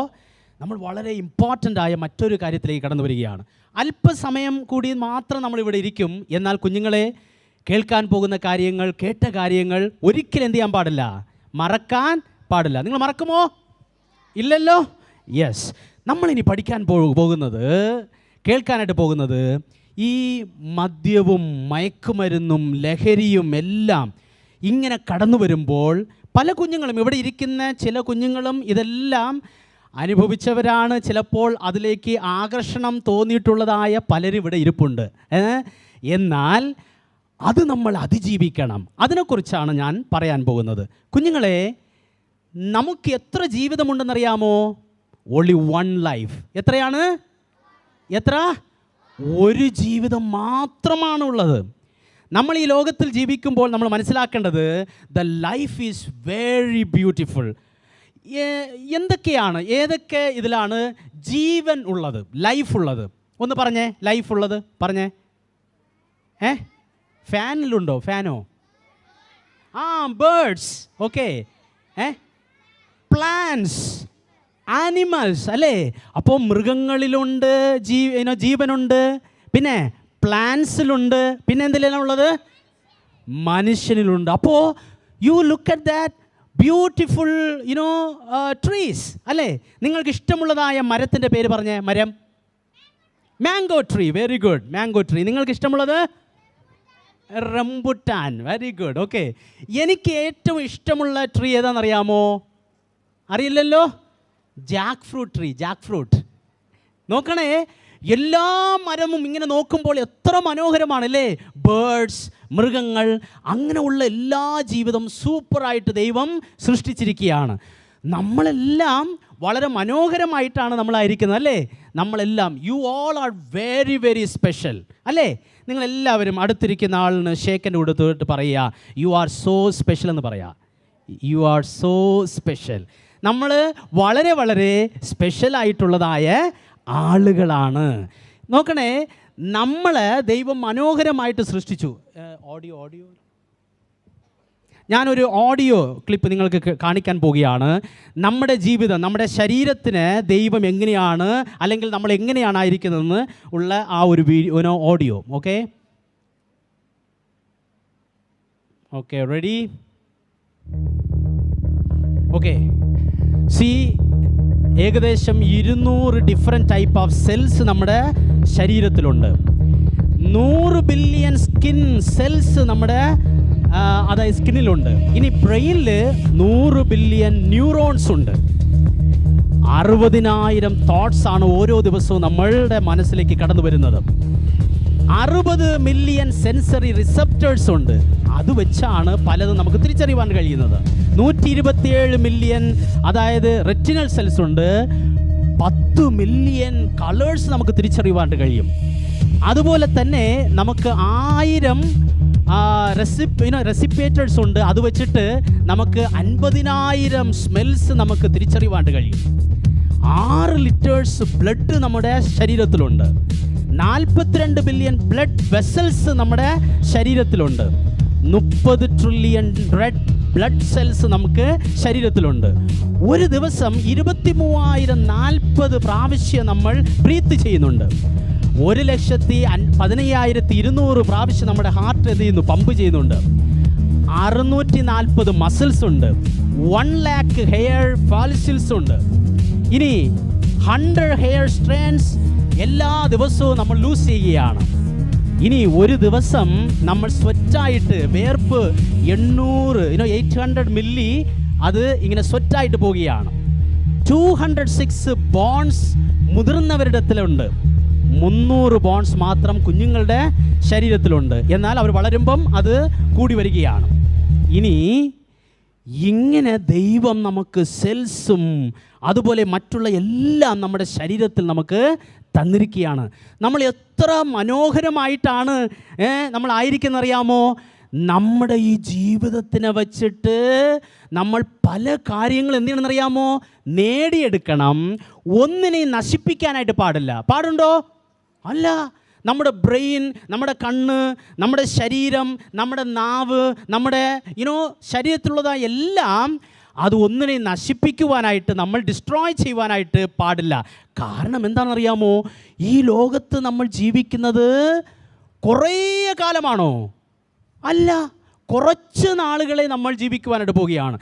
നമ്മൾ വളരെ ഇമ്പോർട്ടൻ്റ് ആയ മറ്റൊരു കാര്യത്തിലേക്ക് കടന്നു വരികയാണ്. അല്പസമയം കൂടി മാത്രം നമ്മളിവിടെ ഇരിക്കും. എന്നാൽ കുഞ്ഞുങ്ങളെ, കേൾക്കാൻ പോകുന്ന കാര്യങ്ങൾ, കേട്ട കാര്യങ്ങൾ ഒരിക്കലും എന്ത് ചെയ്യാൻ പാടില്ല, മറക്കാൻ പാടില്ല. നിങ്ങൾ മറക്കുമോ? ഇല്ലല്ലോ. യെസ്, നമ്മളിനി പഠിക്കാൻ പോകുന്നത്, കേൾക്കാനായിട്ട് പോകുന്നത്, ഈ മദ്യവും മയക്കുമരുന്നും ലഹരിയും എല്ലാം ഇങ്ങനെ കടന്നു വരുമ്പോൾ പല കുഞ്ഞുങ്ങളും, ഇവിടെ ഇരിക്കുന്ന ചില കുഞ്ഞുങ്ങളും ഇതെല്ലാം അനുഭവിച്ചവരാണ്. ചിലപ്പോൾ അതിലേക്ക് ആകർഷണം തോന്നിയിട്ടുള്ളതായ പലരും ഇവിടെ ഇരിപ്പുണ്ട്. എന്നാൽ അത് നമ്മൾ അതിജീവിക്കണം. അതിനെക്കുറിച്ചാണ് ഞാൻ പറയാൻ പോകുന്നത്. കുഞ്ഞുങ്ങളെ, നമുക്ക് എത്ര ജീവിതമുണ്ടെന്നറിയാമോ? Only one life. എത്രയാണ്? എത്ര? ഒരു ജീവിതം മാത്രമാണുള്ളത്. നമ്മൾ ഈ ലോകത്തിൽ ജീവിക്കുമ്പോൾ നമ്മൾ മനസ്സിലാക്കേണ്ടത്, the life is very beautiful. എന്തൊക്കെയാണ്, ഏതൊക്കെ ഇതിലാണ് ജീവൻ ഉള്ളത്, ലൈഫ് ഉള്ളത്? ഒന്ന് പറഞ്ഞേ, ലൈഫ് ഉള്ളത് പറഞ്ഞേ. ഫാനിലുണ്ടോ? ഫാനോ? ബേർഡ്സ്. ഓക്കെ. പ്ലാന്റ്സ്, ആനിമൽസ് അല്ലേ? അപ്പോൾ മൃഗങ്ങളിലുണ്ട് ജീവനുണ്ട്, പിന്നെ പ്ലാന്റ്സിലുണ്ട്, പിന്നെ എന്തിലാണ് ഉള്ളത്? മനുഷ്യനിലുണ്ട്. അപ്പോൾ you look at that beautiful trees അല്ലേ? നിങ്ങൾക്ക് ഇഷ്ടമുള്ളതായ മരത്തിൻ്റെ പേര് പറഞ്ഞേ. മരം. Mango tree. Very good, mango tree. നിങ്ങൾക്ക് ഇഷ്ടമുള്ളത്? റംബുട്ടാൻ. Very good. ഓക്കെ, എനിക്ക് ഏറ്റവും ഇഷ്ടമുള്ള ട്രീ ഏതാണെന്നറിയാമോ? അറിയില്ലല്ലോ. Jack fruit tree. Jack fruit നോക്കണേ, എല്ലാ മരവും ഇങ്ങനെ നോക്കുമ്പോൾ എത്ര മനോഹരമാണല്ലേ. ബേർഡ്സ്, മൃഗങ്ങൾ, അങ്ങനെയുള്ള എല്ലാ ജീവിതം സൂപ്പറായിട്ട് ദൈവം സൃഷ്ടിച്ചിരിക്കുകയാണ്. നമ്മളെല്ലാം വളരെ മനോഹരമായിട്ടാണ് നമ്മളായിരിക്കുന്നത് അല്ലേ. നമ്മളെല്ലാം, you all are very very special അല്ലേ. നിങ്ങളെല്ലാവരും അടുത്തിരിക്കുന്ന ആളിന് ഷേക്കൻ്റെ കൊടുത്തിട്ട് പറയുക, യു ആർ സോ സ്പെഷ്യൽ എന്ന് പറയുക. You are so special. നമ്മൾ വളരെ വളരെ സ്പെഷ്യലായിട്ടുള്ളതായ ആളുകളാണ്. നോക്കണേ, നമ്മളെ ദൈവം മനോഹരമായിട്ട് സൃഷ്ടിച്ചു. ഓഡിയോ ഞാനൊരു ഓഡിയോ ക്ലിപ്പ് നിങ്ങൾക്ക് കാണിക്കാൻ പോവുകയാണ്. നമ്മുടെ ജീവിതം, നമ്മുടെ ശരീരത്തിന് ദൈവം എങ്ങനെയാണ്, അല്ലെങ്കിൽ നമ്മൾ എങ്ങനെയാണ് ആയിരിക്കുന്നതെന്ന് ഉള്ള ആ ഒരു video audio. Okay okay ready? Okay, C, ഏകദേശം 200 ഡിഫറെൻറ്റ് ടൈപ്പ് ഓഫ് സെൽസ് നമ്മുടെ ശരീരത്തിലുണ്ട്. 100 ബില്യൺ സ്കിൻ സെൽസ് നമ്മുടെ അതായത് സ്കിന്നിലുണ്ട്. ഇനി ബ്രെയിനിൽ 100 ബില്യൺ ന്യൂറോൺസ് ഉണ്ട്. 60,000 തോട്ട്സ് ആണ് ഓരോ ദിവസവും നമ്മളുടെ മനസ്സിലേക്ക് കടന്നു വരുന്നത്. 60 മില്യൺ സെൻസറി റിസപ്റ്റേഴ്സ് ഉണ്ട്. അത് വെച്ചാണ് പലതും നമുക്ക് തിരിച്ചറിയാൻ കഴിയുന്നത്. 127 മില്യൺ അതായത് റെറ്റിനൽ സെൽസ് ഉണ്ട്. 10 മില്യൺ കളേഴ്സ് നമുക്ക് തിരിച്ചറിയാൻ കഴിയും. അതുപോലെ തന്നെ നമുക്ക് 1000 റെസിപ്പേറ്റേഴ്സ് ഉണ്ട്. അത് വെച്ചിട്ട് നമുക്ക് 50,000 സ്മെൽസ് നമുക്ക് തിരിച്ചറിയാൻ കഴിയും. 6 ലിറ്റേഴ്സ് ബ്ലഡ് നമ്മുടെ ശരീരത്തിലുണ്ട്. 42 ബില്യൺ ബ്ലഡ് വെസൽസ് നമ്മുടെ ശരീരത്തിലുണ്ട്. 30 ട്രില്യൺ റെഡ് ബ്ലഡ് സെൽസ് നമുക്ക് ശരീരത്തിലുണ്ട്. ഒരു ദിവസം 23,040 പ്രാവശ്യം നമ്മൾ ബ്രീത്ത് ചെയ്യുന്നുണ്ട്. 1,15,200 പ്രാവശ്യം നമ്മുടെ ഹാർട്ട് എന്ത് ചെയ്യുന്നു, പമ്പ് ചെയ്യുന്നുണ്ട്. 640 മസിൽസ് ഉണ്ട്. 1,00,000 ഹെയർ ഫോളിക്കിൾസ് ഉണ്ട്. ഇനി 100 ഹെയർ സ്ട്രാൻഡ്സ് എല്ലാ ദിവസവും നമ്മൾ ലൂസ് ചെയ്യുകയാണ്. ഇനി ഒരു ദിവസം നമ്മൾ സ്വെറ്റായിട്ട് വേർപ്പ് 800 മില്ലി അത് ഇങ്ങനെ സ്വെറ്റായിട്ട് പോവുകയാണ്. 206 ബോൺസ് മുതിർന്നവരുടെ അടുത്തിലുണ്ട്. 300 ബോൺസ് മാത്രം കുഞ്ഞുങ്ങളുടെ ശരീരത്തിലുണ്ട്. എന്നാൽ അവർ വളരുമ്പം അത് കൂടി വരികയാണ്. ഇനി ഇങ്ങനെ ദൈവം നമുക്ക് സെൽസും അതുപോലെ മറ്റുള്ള എല്ലാം നമ്മുടെ ശരീരത്തിൽ നമുക്ക് തന്നിരിക്കുകയാണ്. നമ്മൾ എത്ര മനോഹരമായിട്ടാണ് നമ്മൾ ആയിരിക്കുന്നറിയാമോ? നമ്മുടെ ഈ ജീവിതത്തിനെ വച്ചിട്ട് നമ്മൾ പല കാര്യങ്ങൾ എന്ത് ചെയ്യണമെന്നറിയാമോ? നേടിയെടുക്കണം. ഒന്നിനെയും നശിപ്പിക്കാനായിട്ട് പാടില്ല. പാടുണ്ടോ? അല്ല. നമ്മുടെ ബ്രെയിൻ, നമ്മുടെ കണ്ണ്, നമ്മുടെ ശരീരം, നമ്മുടെ നാവ്, നമ്മുടെ ശരീരത്തിലുള്ളതായ എല്ലാം അത് ഒന്നിനെ നശിപ്പിക്കുവാനായിട്ട്, നമ്മൾ ഡിസ്ട്രോയ് ചെയ്യുവാനായിട്ട് പാടില്ല. കാരണം എന്താണെന്നറിയാമോ? ഈ ലോകത്ത് നമ്മൾ ജീവിക്കുന്നത് കുറേ കാലമാണോ? അല്ല, കുറച്ച് നാളുകളെ നമ്മൾ ജീവിക്കുവാനായിട്ട് പോവുകയാണ്.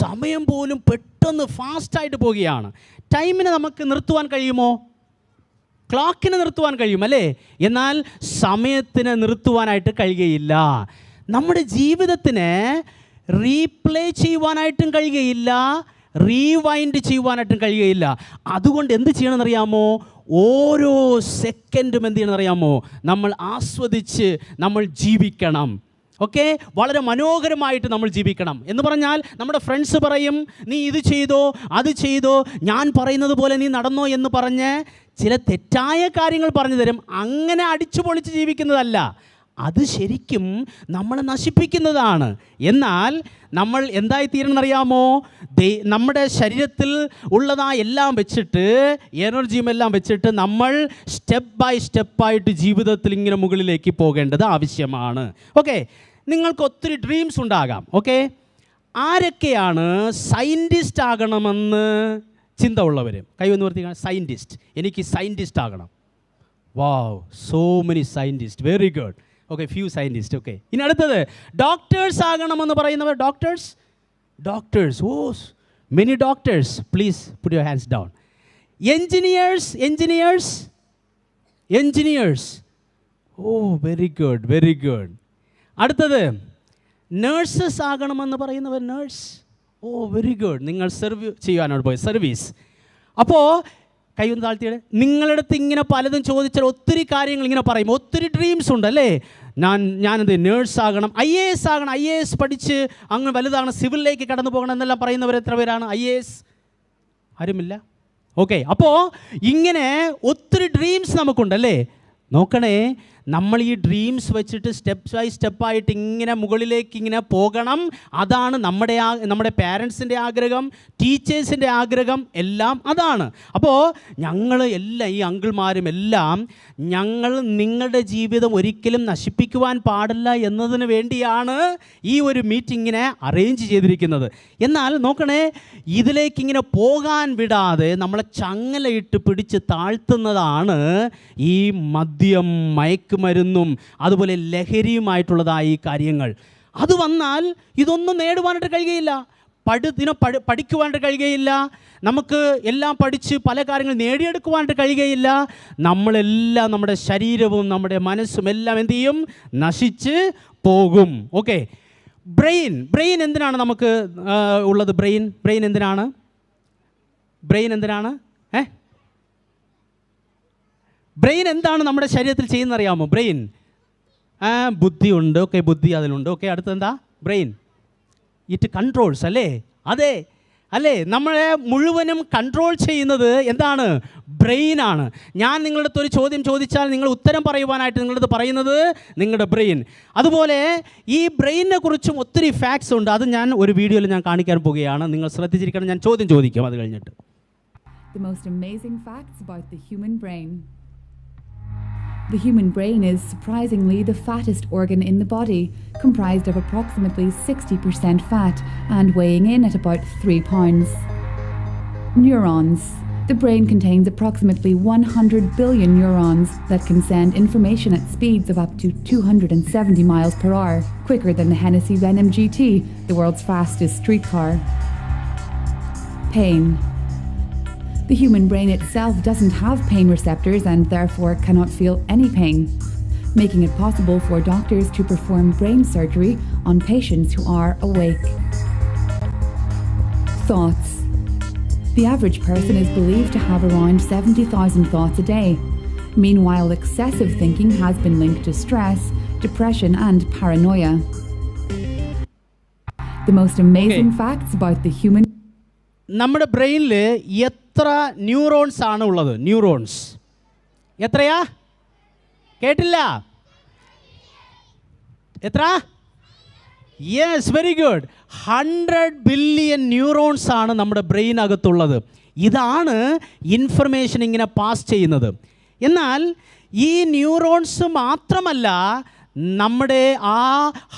സമയം പോലും പെട്ടെന്ന് ഫാസ്റ്റായിട്ട് പോവുകയാണ്. ടൈമിനെ നമുക്ക് നിർത്തുവാൻ കഴിയുമോ? ക്ലോക്കിനെ നിർത്തുവാൻ കഴിയും അല്ലേ? എന്നാൽ സമയത്തിനെ നിർത്തുവാനായിട്ട് കഴിയുകയില്ല. നമ്മുടെ ജീവിതത്തിന് റീപ്ലേ ചെയ്യുവാനായിട്ടും കഴിയുകയില്ല, റീവൈൻഡ് ചെയ്യുവാനായിട്ടും കഴിയുകയില്ല. അതുകൊണ്ട് എന്ത് ചെയ്യണമെന്നറിയാമോ? ഓരോ സെക്കൻഡും എന്ത് ചെയ്യണമെന്നറിയാമോ? നമ്മൾ ആസ്വദിച്ച് നമ്മൾ ജീവിക്കണം. ഓക്കെ, വളരെ മനോഹരമായിട്ട് നമ്മൾ ജീവിക്കണം. എന്ന് പറഞ്ഞാൽ നമ്മുടെ ഫ്രണ്ട്സ് പറയും, നീ ഇത് ചെയ്തോ അത് ചെയ്തോ, ഞാൻ പറയുന്നത് പോലെ നീ നടന്നോ എന്ന് പറഞ്ഞ് ചില തെറ്റായ കാര്യങ്ങൾ പറഞ്ഞു തരും. അങ്ങനെ അടിച്ചു പൊളിച്ച് ജീവിക്കുന്നതല്ല, അത് ശരിക്കും നമ്മളെ നശിപ്പിക്കുന്നതാണ്. എന്നാൽ നമ്മൾ എന്തായിത്തീരണമെന്നറിയാമോ? നമ്മുടെ ശരീരത്തിൽ ഉള്ളതാ എല്ലാം വെച്ചിട്ട്, എനർജിയും എല്ലാം വെച്ചിട്ട് നമ്മൾ സ്റ്റെപ്പ് ബൈ സ്റ്റെപ്പായിട്ട് ജീവിതത്തിൽ ഇങ്ങനെ മുകളിലേക്ക് പോകേണ്ടത് ആവശ്യമാണ്. ഓക്കെ, നിങ്ങൾക്ക് ഒത്തിരി ഡ്രീംസ് ഉണ്ടാകാം. ഓക്കെ, ആരൊക്കെയാണ് സയൻറ്റിസ്റ്റ് ആകണമെന്ന് ചിന്ത ഉള്ളവർ? കൈവന്ന് വർത്തിക്കണം. സയൻറ്റിസ്റ്റ്, എനിക്ക് സയൻറ്റിസ്റ്റ് ആകണം. Wow, so many scientist. Very good. Okay, few scientist. Okay, ഇനി അടുത്തത് ഡോക്ടേഴ്സ് ആകണമെന്ന് പറയുന്നവർ. Doctors, oh many doctors. Please put your hands down. Engineers. Oh very good. അടുത്തത് നേഴ്സസ് ആകണമെന്ന് പറയുന്നവർ. Nurse, oh very good. നിങ്ങൾ സെർവ് ചെയ്യാനോട് പോയി, സർവീസ്. അപ്പോൾ കൈ ഒന്ന് താഴ്ത്തിയുടെ. നിങ്ങളുടെ അടുത്ത് ഇങ്ങനെ പലതും ചോദിച്ചാൽ ഒത്തിരി കാര്യങ്ങൾ ഇങ്ങനെ പറയും, ഒത്തിരി ഡ്രീംസ് ഉണ്ടല്ലേ. ഞാനെന്ത് നേഴ്സ് ആകണം, IAS ആകണം, IAS പഠിച്ച് അങ്ങ് വലുതാകണം, സിവിലിലേക്ക് കടന്നു പോകണം എന്നെല്ലാം പറയുന്നവർ എത്ര പേരാണ്? IAS ആരുമില്ല. ഓക്കെ, അപ്പോൾ ഇങ്ങനെ ഒത്തിരി ഡ്രീംസ് നമുക്കുണ്ടല്ലേ. നോക്കണേ, നമ്മൾ ഈ ഡ്രീംസ് വെച്ചിട്ട് സ്റ്റെപ്പ് ബൈ സ്റ്റെപ്പായിട്ട് ഇങ്ങനെ മുകളിലേക്ക് ഇങ്ങനെ പോകണം. അതാണ് നമ്മുടെ പാരൻസിൻ്റെ ആഗ്രഹം, ടീച്ചേഴ്സിൻ്റെ ആഗ്രഹം, എല്ലാം അതാണ്. അപ്പോൾ ഞങ്ങൾ എല്ലാം ഈ അങ്കിൾമാരും എല്ലാം ഞങ്ങൾ നിങ്ങളുടെ ജീവിതം ഒരിക്കലും നശിപ്പിക്കുവാൻ പാടില്ല എന്നതിന് വേണ്ടിയാണ് ഈ ഒരു മീറ്റിങ്ങിനെ അറേഞ്ച് ചെയ്തിരിക്കുന്നത്. എന്നാൽ നോക്കണേ, ഇതിലേക്കിങ്ങനെ പോകാൻ വിടാതെ നമ്മളെ ചങ്ങലയിട്ട് പിടിച്ച് താഴ്ത്തുന്നതാണ് ഈ മദ്യം, മയക്കുമരുന്നും അതുപോലെ ലഹരിയുമായിട്ടുള്ളതായ ഈ കാര്യങ്ങൾ. അത് വന്നാൽ ഇതൊന്നും നേടുവാനായിട്ട് കഴിയുകയില്ല, പഠിക്കുവാനായിട്ട് കഴിയുകയില്ല, നമുക്ക് എല്ലാം പഠിച്ച് പല കാര്യങ്ങൾ നേടിയെടുക്കുവാനായിട്ട് കഴിയുകയില്ല. നമ്മളെല്ലാം, നമ്മുടെ ശരീരവും നമ്മുടെ മനസ്സും എല്ലാം എന്ത് ചെയ്യും? നശിച്ച് പോകും. ഓക്കെ, ബ്രെയിൻ എന്തിനാണ് നമുക്ക് ഉള്ളത്? ബ്രെയിൻ എന്തിനാണ്? ബ്രെയിൻ എന്താണ് നമ്മുടെ ശരീരത്തിൽ ചെയ്യുന്നത് അറിയാമോ? ബ്രെയിൻ ബുദ്ധിയുണ്ട്. ഓക്കെ, ബുദ്ധി അതിലുണ്ട്. ഓക്കെ, അടുത്തെന്താ? ബ്രെയിൻ ഇറ്റ് കൺട്രോൾസ് അല്ലേ? അതെ അല്ലേ, നമ്മളെ മുഴുവനും കൺട്രോൾ ചെയ്യുന്നത് എന്താണ്? ബ്രെയിനാണ്. ഞാൻ നിങ്ങളുടെ അടുത്ത് ഒരു ചോദ്യം ചോദിച്ചാൽ നിങ്ങൾ ഉത്തരം പറയുവാനായിട്ട് നിങ്ങളടുത്ത് പറയുന്നത് നിങ്ങളുടെ ബ്രെയിൻ. അതുപോലെ ഈ ബ്രെയിനിനെ കുറിച്ചും ഒത്തിരി ഫാക്ട്സ് ഉണ്ട്. അത് ഞാൻ ഒരു വീഡിയോയിൽ ഞാൻ കാണിക്കാൻ പോവുകയാണ്. നിങ്ങൾ ശ്രദ്ധിച്ചിരിക്കണം. ഞാൻ ചോദ്യം ചോദിക്കും അത് കഴിഞ്ഞിട്ട്. The most amazing facts about the human brain. The human brain is surprisingly the fattest organ in the body, comprised of approximately 60% fat and weighing in at about 3 pounds. Neurons. The brain contains approximately 100 billion neurons that can send information at speeds of up to 270 miles per hour, quicker than the Hennessy Venom GT, the world's fastest streetcar. Pain. The human brain itself doesn't have pain receptors and therefore cannot feel any pain, making it possible for doctors to perform brain surgery on patients who are awake. Thoughts. The average person is believed to have around 70,000 thoughts a day. Meanwhile, excessive thinking has been linked to stress, depression and paranoia. The most amazing facts about the human. നമ്മുടെ ബ്രെയിനിൽ എത്ര neurons ആണ് ഉള്ളത്? Neurons എത്രയാ? കേട്ടില്ല? എത്ര? Yes, very good. 100 billion neurons ആണ് നമ്മുടെ ബ്രെയിനകത്തുള്ളത്. ഇതാണ് ഇൻഫർമേഷൻ ഇങ്ങനെ പാസ് ചെയ്യുന്നത്. എന്നാൽ ഈ ന്യൂറോൺസ് മാത്രമല്ല, നമ്മുടെ ആ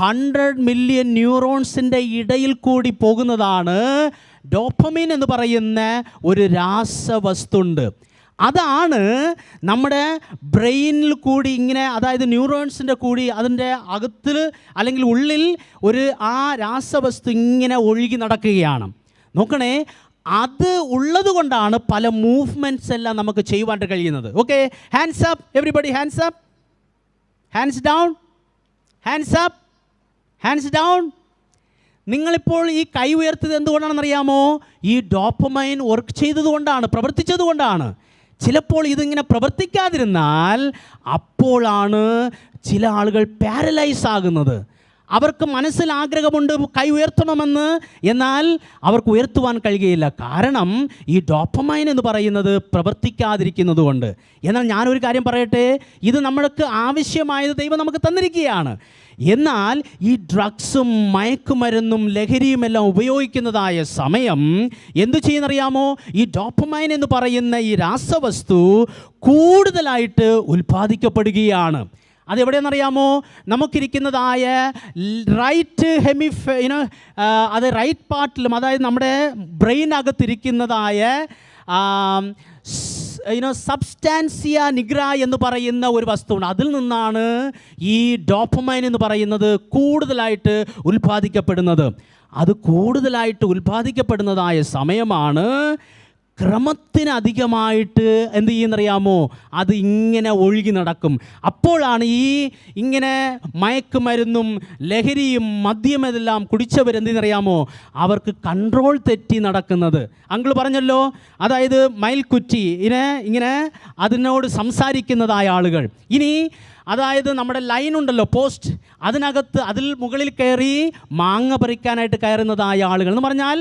100 മില്യൺ ന്യൂറോൺസിൻ്റെ ഇടയിൽ കൂടി പോകുന്നതാണ് ഡോപ്പമൈൻ എന്ന് പറയുന്ന ഒരു രാസവസ്തുണ്ട്. അതാണ് നമ്മുടെ ബ്രെയിനിൽ കൂടി ഇങ്ങനെ, അതായത് ന്യൂറോൺസിൻ്റെ കൂടി അതിൻ്റെ അകത്തിൽ അല്ലെങ്കിൽ ഉള്ളിൽ ഒരു ആ രാസവസ്തു ഇങ്ങനെ ഒഴുകി നടക്കുകയാണ്. നോക്കണേ, അത് ഉള്ളത് കൊണ്ടാണ് പല മൂവ്മെൻറ്റ്സ് എല്ലാം നമുക്ക് ചെയ്യുവാനായിട്ട് കഴിയുന്നത്. Okay, hands up everybody, hands up, hands down, hands up, hands down. നിങ്ങളിപ്പോൾ ഈ കൈ ഉയർത്തിയത് എന്തുകൊണ്ടാണെന്നറിയാമോ? ഈ ഡോപ്പമൈൻ വർക്ക് ചെയ്തതുകൊണ്ടാണ്, പ്രവർത്തിച്ചതുകൊണ്ടാണ്. ചിലപ്പോൾ ഇതിങ്ങനെ പ്രവർത്തിക്കാതിരുന്നാൽ അപ്പോഴാണ് ചില ആളുകൾ പാരലൈസ് ആകുന്നത്. അവർക്ക് മനസ്സിൽ ആഗ്രഹമുണ്ട് കൈ ഉയർത്തണമെന്ന്, എന്നാൽ അവർക്ക് ഉയർത്തുവാൻ കഴിയുകയില്ല. കാരണം ഈ ഡോപ്പമൈൻ എന്ന് പറയുന്നത് പ്രവർത്തിക്കാതിരിക്കുന്നത് കൊണ്ട്. എന്നാൽ ഞാനൊരു കാര്യം പറയട്ടെ, ഇത് നമ്മൾക്ക് ആവശ്യമായത് ദൈവം നമുക്ക് തന്നിരിക്കുകയാണ്. എന്നാൽ ഈ ഡ്രഗ്സും മയക്കുമരുന്നും ലഹരിയുമെല്ലാം ഉപയോഗിക്കുന്നതായ സമയം എന്തു ചെയ്യുന്നറിയാമോ? ഈ ഡോപ്പമൈൻ എന്ന് പറയുന്ന ഈ രാസവസ്തു കൂടുതലായിട്ട് ഉൽപ്പാദിക്കപ്പെടുകയാണ്. അതെവിടെയെന്നറിയാമോ? നമുക്കിരിക്കുന്നതായ റൈറ്റ് അത് റൈറ്റ് പാർട്ടിലും, അതായത് നമ്മുടെ ബ്രെയിനകത്തിരിക്കുന്നതായ സബ്സ്റ്റാൻസിയ നിഗ്ര എന്ന് പറയുന്ന ഒരു വസ്തുണ്ട്. അതിൽ നിന്നാണ് ഈ ഡോപ്പമൈൻ എന്ന് പറയുന്നത് കൂടുതലായിട്ട് ഉൽപ്പാദിക്കപ്പെടുന്നത്. അത് കൂടുതലായിട്ട് ഉൽപ്പാദിക്കപ്പെടുന്നതായ സമയമാണ് ക്രമത്തിനധികമായിട്ട് എന്ത് ചെയ്യുന്നറിയാമോ, അത് ഇങ്ങനെ ഒഴുകി നടക്കും. അപ്പോഴാണ് ഇങ്ങനെ മയക്കുമരുന്നും ലഹരിയും മദ്യമെല്ലാം കുടിച്ചവരെന്തെന്നറിയാമോ, അവർക്ക് കൺട്രോൾ തെറ്റി നടക്കുന്നത്. അങ്കിൾ പറഞ്ഞല്ലോ, അതായത് മയിൽക്കുറ്റി ഇങ്ങനെ അതിനോട് സംസാരിക്കുന്നതായ ആളുകൾ. ഇനി അതായത് നമ്മുടെ ലൈൻ ഉണ്ടല്ലോ, പോസ്റ്റ്, അതിൽ മുകളിൽ കയറി മാങ്ങ പറിക്കാനായിട്ട് കയറുന്നതായ ആളുകൾ എന്ന് പറഞ്ഞാൽ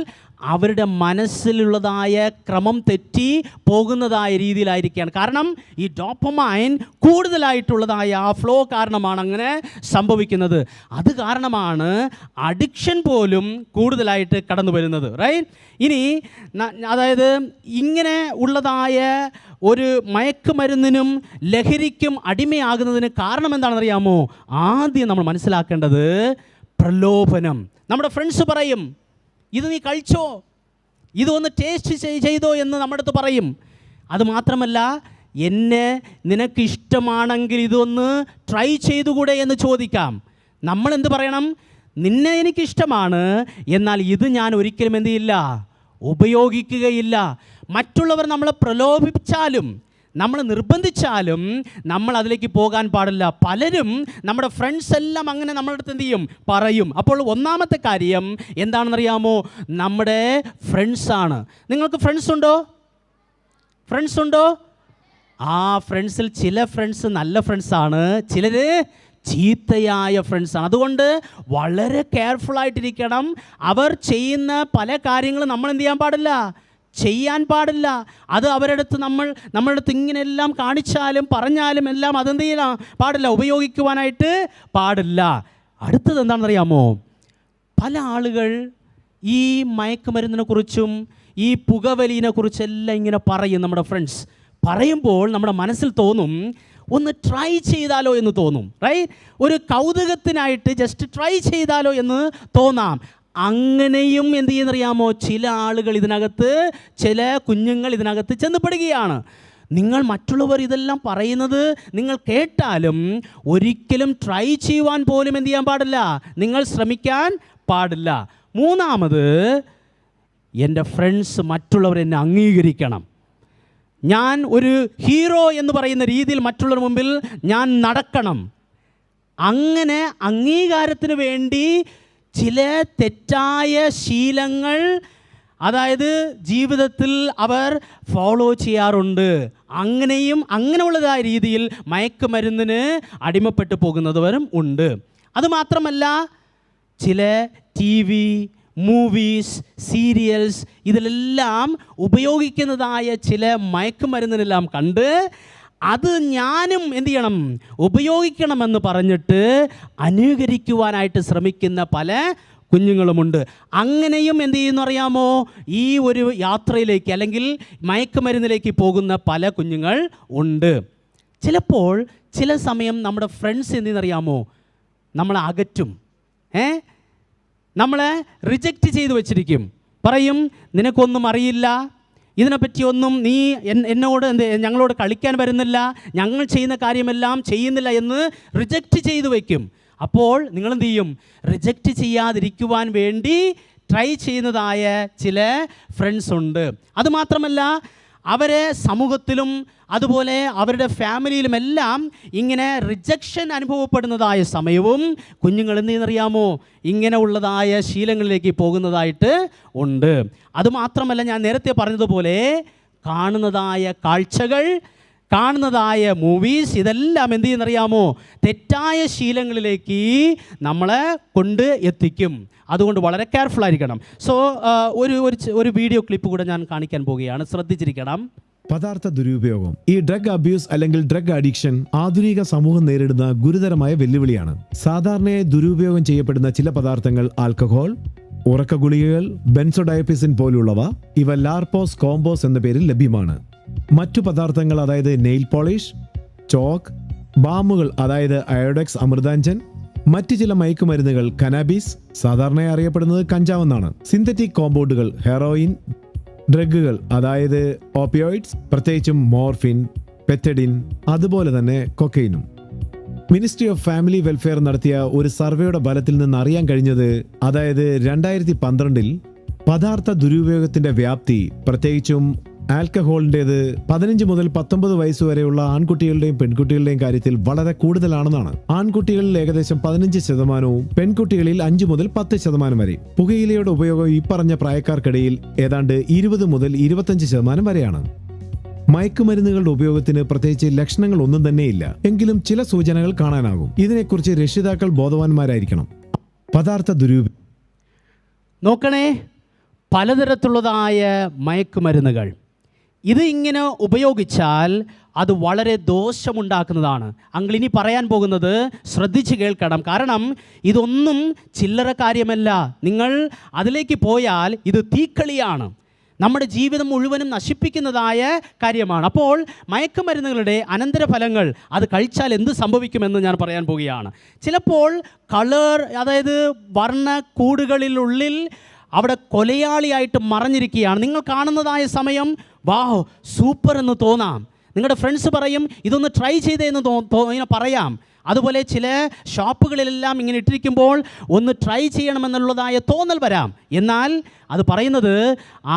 അവരുടെ മനസ്സിലുള്ളതായ ക്രമം തെറ്റി പോകുന്നതായ രീതിയിലായിരിക്കുകയാണ്. കാരണം ഈ ഡോപ്പമൈൻ കൂടുതലായിട്ടുള്ളതായ ആ ഫ്ലോ കാരണമാണ് അങ്ങനെ സംഭവിക്കുന്നത്. അത് കാരണമാണ് അഡിക്ഷൻ പോലും കൂടുതലായിട്ട് കടന്നു വരുന്നത്. റൈറ്റ്? ഇനി അതായത് ഇങ്ങനെ ഉള്ളതായ ഒരു മയക്കുമരുന്നിനും ലഹരിക്കും അടിമയാകുന്നതിന് കാരണം എന്താണെന്നറിയാമോ? ആദ്യം നമ്മൾ മനസ്സിലാക്കേണ്ടത് പ്രലോഭനം. നമ്മുടെ ഫ്രണ്ട്സ് പറയും, ഇത് നീ കഴിച്ചോ, ഇതൊന്ന് ടേസ്റ്റ് ചെയ്തോ എന്ന് നമ്മുടെ അടുത്ത് പറയും. അതുമാത്രമല്ല, നിനക്ക് ഇഷ്ടമാണെങ്കിൽ ഇതൊന്ന് ട്രൈ ചെയ്തുകൂടെ എന്ന് ചോദിക്കാം. നമ്മൾ എന്ത് പറയണം? നിന്നെ എനിക്കിഷ്ടമാണ്, എന്നാൽ ഇത് ഞാൻ ഒരിക്കലും എന്ത് ചെയ്യില്ല, ഉപയോഗിക്കുകയില്ല. മറ്റുള്ളവർ നമ്മളെ പ്രലോഭിപ്പിച്ചാലും നമ്മൾ നിർബന്ധിച്ചാലും നമ്മൾ അതിലേക്ക് പോകാൻ പാടില്ല. പലരും നമ്മുടെ ഫ്രണ്ട്സ് എല്ലാം അങ്ങനെ നമ്മുടെ അടുത്ത് എന്ത് ചെയ്യും, പറയും. അപ്പോൾ ഒന്നാമത്തെ കാര്യം എന്താണെന്നറിയാമോ? നമ്മുടെ ഫ്രണ്ട്സാണ്. നിങ്ങൾക്ക് ഫ്രണ്ട്സ് ഉണ്ടോ? ആ ഫ്രണ്ട്സിൽ ചില ഫ്രണ്ട്സ് നല്ല ഫ്രണ്ട്സാണ്, ചിലർ ചീത്തയായ ഫ്രണ്ട്സാണ്. അതുകൊണ്ട് വളരെ കെയർഫുള്ളായിട്ടിരിക്കണം. അവർ ചെയ്യുന്ന പല കാര്യങ്ങളും നമ്മൾ എന്ത് ചെയ്യാൻ പാടില്ല. അത് നമ്മളുടെ അടുത്ത് ഇങ്ങനെയെല്ലാം കാണിച്ചാലും പറഞ്ഞാലും എല്ലാം അതെന്ത് ചെയ്യാൻ പാടില്ല, ഉപയോഗിക്കുവാനായിട്ട് പാടില്ല. അടുത്തത് എന്താണെന്നറിയാമോ? പല ആളുകൾ ഈ മയക്കുമരുന്നിനെ കുറിച്ചും ഈ പുകവലിനെ കുറിച്ചെല്ലാം ഇങ്ങനെ പറയും. നമ്മുടെ ഫ്രണ്ട്സ് പറയുമ്പോൾ നമ്മുടെ മനസ്സിൽ തോന്നും, ഒന്ന് ട്രൈ ചെയ്താലോ എന്ന് തോന്നും. റൈറ്റ്? ഒരു കൗതുകത്തിനായിട്ട് ജസ്റ്റ് ട്രൈ ചെയ്താലോ എന്ന് തോന്നാം. അങ്ങനെയും എന്ത് ചെയ്യുന്നറിയാമോ? ചില ആളുകൾ ചില കുഞ്ഞുങ്ങൾ ഇതിനകത്ത് ചെന്നപ്പെടുകയാണ്. നിങ്ങൾ മറ്റുള്ളവർ ഇതെല്ലാം പറയുന്നത് നിങ്ങൾ കേട്ടാലും ഒരിക്കലും ട്രൈ ചെയ്യുവാൻ പോലും എന്ത് ചെയ്യാൻ പാടില്ല, നിങ്ങൾ ശ്രമിക്കാൻ പാടില്ല. മൂന്നാമത്, എൻ്റെ ഫ്രണ്ട്സ് മറ്റുള്ളവർ എന്നെ അംഗീകരിക്കണം. ഞാൻ ഒരു ഹീറോ എന്ന് പറയുന്ന രീതിയിൽ മറ്റുള്ളവർ മുമ്പിൽ ഞാൻ നടക്കണം. അങ്ങനെ അംഗീകാരത്തിന് വേണ്ടി ചില തെറ്റായ ശീലങ്ങൾ അതായത് ജീവിതത്തിൽ അവർ ഫോളോ ചെയ്യാറുണ്ട്. അങ്ങനെയുള്ളതായ രീതിയിൽ മയക്കുമരുന്നിന് അടിമപ്പെട്ടു പോകുന്നവരും ഉണ്ട്. അതുമാത്രമല്ല, ചില TV, മൂവീസ്, സീരിയൽസ് ഇതിലെല്ലാം ഉപയോഗിക്കുന്നതായ ചില മയക്കുമരുന്നിനെല്ലാം കണ്ട് അത് ഞാനും എന്ത് ചെയ്യണം, ഉപയോഗിക്കണമെന്ന് പറഞ്ഞിട്ട് അനുകരിക്കുവാനായിട്ട് ശ്രമിക്കുന്ന പല കുഞ്ഞുങ്ങളുമുണ്ട്. അങ്ങനെയും എന്ത് ചെയ്യുന്നു അറിയാമോ? ഈ ഒരു യാത്രയിലേക്ക് അല്ലെങ്കിൽ മയക്കുമരുന്നിലേക്ക് പോകുന്ന പല കുഞ്ഞുങ്ങൾ ഉണ്ട്. ചിലപ്പോൾ ചില സമയം നമ്മുടെ ഫ്രണ്ട്സ് എന്തെന്നറിയാമോ, നമ്മളെ അകറ്റും, നമ്മളെ റിജക്റ്റ് ചെയ്ത് വെച്ചിരിക്കും. പറയും, നിനക്കൊന്നും അറിയില്ല, ഇതിനെപ്പറ്റിയൊന്നും നീ ഞങ്ങളോട് കളിക്കാൻ വരുന്നില്ല, ഞങ്ങൾ ചെയ്യുന്ന കാര്യമെല്ലാം ചെയ്യുന്നില്ല എന്ന് റിജക്റ്റ് ചെയ്ത് വയ്ക്കും. അപ്പോൾ നിങ്ങളെന്ത് ചെയ്യും? റിജക്റ്റ് ചെയ്യാതിരിക്കുവാൻ വേണ്ടി ട്രൈ ചെയ്യുന്നതായ ചില ഫ്രണ്ട്സ് ഉണ്ട്. അതുമാത്രമല്ല, അവരെ സമൂഹത്തിലും അതുപോലെ അവരുടെ ഫാമിലിയിലുമെല്ലാം ഇങ്ങനെ റിജക്ഷൻ അനുഭവപ്പെടുന്നതായ സമയവും കുഞ്ഞുങ്ങൾ എന്തെന്നറിയാമോ, ഇങ്ങനെ ഉള്ളതായ ശീലങ്ങളിലേക്ക് പോകുന്നതായിട്ട് ഉണ്ട്. അതുമാത്രമല്ല, ഞാൻ നേരത്തെ പറഞ്ഞതുപോലെ കാണുന്നതായ കാഴ്ചകൾ, കാണുന്നതായ മൂവീസ് ഇതെല്ലാം എന്ത് ചെയ്യുന്നറിയാമോ, തെറ്റായ ശീലങ്ങളിലേക്ക് നമ്മളെ കൊണ്ട് എത്തിക്കും. അതുകൊണ്ട് വളരെ കെയർഫുൾ ആയിരിക്കണം. സോ ഒരു വീഡിയോ ക്ലിപ്പ് കൂടെ ഞാൻ കാണിക്കാൻ പോവുകയാണ്, ശ്രദ്ധിച്ചിരിക്കണം. പദാർത്ഥ ദുരുപയോഗം. ഈ ഡ്രഗ് അബ്യൂസ് അല്ലെങ്കിൽ ഡ്രഗ് അഡിക്ഷൻ ആധുനിക സമൂഹം നേരിടുന്ന ഗുരുതരമായ വെല്ലുവിളിയാണ്. സാധാരണയായി ദുരുപയോഗം ചെയ്യപ്പെടുന്ന ചില പദാർത്ഥങ്ങൾ ആൽക്കഹോൾ, ഉറക്ക ഗുളികകൾ, ബെൻസോഡയപ്പിസിൻ പോലുള്ളവ. ഇവ ലാർപോസ്, കോമ്പോസ് എന്ന പേരിൽ ലഭ്യമാണ്. മറ്റു പദാർത്ഥങ്ങൾ അതായത് നെയിൽ പോളിഷ്, ചോക്ക്, ബാമുകൾ അതായത് അയോഡെക്സ്, അമൃതാഞ്ജൻ, മറ്റു ചില മയക്കുമരുന്നുകൾ, കനാബീസ്, സാധാരണയായി അറിയപ്പെടുന്നത് കഞ്ചാവ് എന്നാണ്. സിന്തറ്റിക് കോമ്പൗണ്ടുകൾ, ഹെറോയിൻ, ഡ്രഗുകൾ അതായത് ഓപ്പിയോയിഡ്സ്, പ്രത്യേകിച്ചും മോർഫിൻ, പെറ്റഡിൻ, അതുപോലെ തന്നെ കൊക്കൈനും. മിനിസ്ട്രി ഓഫ് ഫാമിലി വെൽഫെയർ നടത്തിയ ഒരു സർവേയുടെ ഫലത്തിൽ നിന്ന് അറിയാൻ കഴിഞ്ഞത്, അതായത് 2012 പദാർത്ഥ ദുരുപയോഗത്തിന്റെ വ്യാപ്തി പ്രത്യേകിച്ചും ആൽക്കഹോളിൻ്റേത് 15 മുതൽ 19 വയസ്സ് വരെയുള്ള ആൺകുട്ടികളുടെയും പെൺകുട്ടികളുടെയും കാര്യത്തിൽ വളരെ കൂടുതലാണെന്നാണ്. ആൺകുട്ടികളിൽ ഏകദേശം 15%, പെൺകുട്ടികളിൽ 5 മുതൽ 10% വരെ. പുകയിലയുടെ ഉപയോഗം ഈ പറഞ്ഞ പ്രായക്കാർക്കിടയിൽ ഏതാണ്ട് 20 മുതൽ 25% വരെയാണ്. മയക്കുമരുന്നുകളുടെ ഉപയോഗത്തിന് പ്രത്യേകിച്ച് ലക്ഷണങ്ങൾ ഒന്നും തന്നെയില്ല, എങ്കിലും ചില സൂചനകൾ കാണാനാകും. ഇതിനെക്കുറിച്ച് രക്ഷിതാക്കൾ ബോധവാന്മാരായിരിക്കണം. പദാർത്ഥ ദുരുപയോഗം നോക്കണേ, പലതരത്തിലുള്ളതായ മയക്കുമരുന്നുകൾ ഇത് ഇങ്ങനെ ഉപയോഗിച്ചാൽ അത് വളരെ ദോഷമുണ്ടാക്കുന്നതാണ്. അങ്കിളിനി പറയാൻ പോകുന്നത് ശ്രദ്ധിച്ച് കേൾക്കണം. കാരണം ഇതൊന്നും ചില്ലറ കാര്യമല്ല. നിങ്ങൾ അതിലേക്ക് പോയാൽ ഇത് തീക്കളിയാണ്, നമ്മുടെ ജീവിതം മുഴുവനും നശിപ്പിക്കുന്നതായ കാര്യമാണ്. അപ്പോൾ മയക്കുമരുന്നുകളുടെ അനന്തരഫലങ്ങൾ അത് കഴിച്ചാൽ എന്ത് സംഭവിക്കുമെന്ന് ഞാൻ പറയാൻ പോവുകയാണ്. ചിലപ്പോൾ കളർ, അതായത് വർണ്ണക്കൂടുകളിലുള്ളിൽ അവിടെ കൊലയാളിയായിട്ട് മറഞ്ഞിരിക്കുകയാണ്. നിങ്ങൾ കാണുന്നതായ സമയം വാഹ് സൂപ്പർ എന്ന് തോന്നാം. നിങ്ങളുടെ ഫ്രണ്ട്സ് പറയും ഇതൊന്ന് ട്രൈ ചെയ്തേന്ന് ഇങ്ങനെ പറയാം. അതുപോലെ ചില ഷോപ്പുകളിലെല്ലാം ഇങ്ങനെ ഇട്ടിരിക്കുമ്പോൾ ഒന്ന് ട്രൈ ചെയ്യണമെന്നുള്ളതായ തോന്നൽ വരാം. എന്നാൽ അത് പറയുന്നത്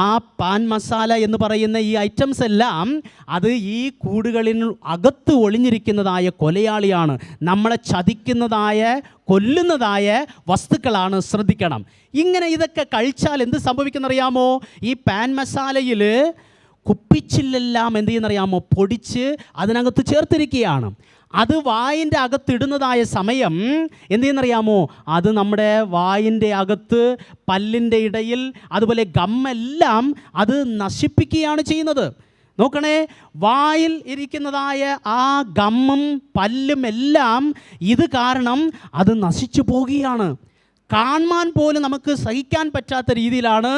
ആ പാൻ മസാല എന്ന് പറയുന്ന ഈ ഐറ്റംസ് എല്ലാം അത് ഈ കൂടുകളിൽ അകത്ത് ഒളിഞ്ഞിരിക്കുന്നതായ കൊലയാളിയാണ്, നമ്മളെ ചതിക്കുന്നതായ കൊല്ലുന്നതായ വസ്തുക്കളാണ്. ശ്രദ്ധിക്കണം. ഇങ്ങനെ ഇതൊക്കെ കഴിച്ചാൽ എന്ത് സംഭവിക്കുന്നറിയാമോ? ഈ പാൻ മസാലയിൽ കുപ്പിച്ചില്ലെല്ലാം എന്ത് ചെയ്യുന്നറിയാമോ? പൊടിച്ച് അതിനകത്ത് ചേർത്തിരിക്കുകയാണ്. അത് വായിൻ്റെ അകത്തിടുന്നതായ സമയം എന്ത് ചെയ്യുന്നറിയാമോ? അത് നമ്മുടെ വായിൻ്റെ അകത്ത്, പല്ലിൻ്റെ ഇടയിൽ, അതുപോലെ ഗമ്മെല്ലാം അത് നശിപ്പിക്കുകയാണ് ചെയ്യുന്നത്. നോക്കണേ, വായിൽ ഇരിക്കുന്നതായ ആ ഗമ്മും പല്ലും എല്ലാം ഇത് കാരണം അത് നശിച്ചു പോകുകയാണ്. കാണാൻ പോലും നമുക്ക് സഹിക്കാൻ പറ്റാത്ത രീതിയിലാണ്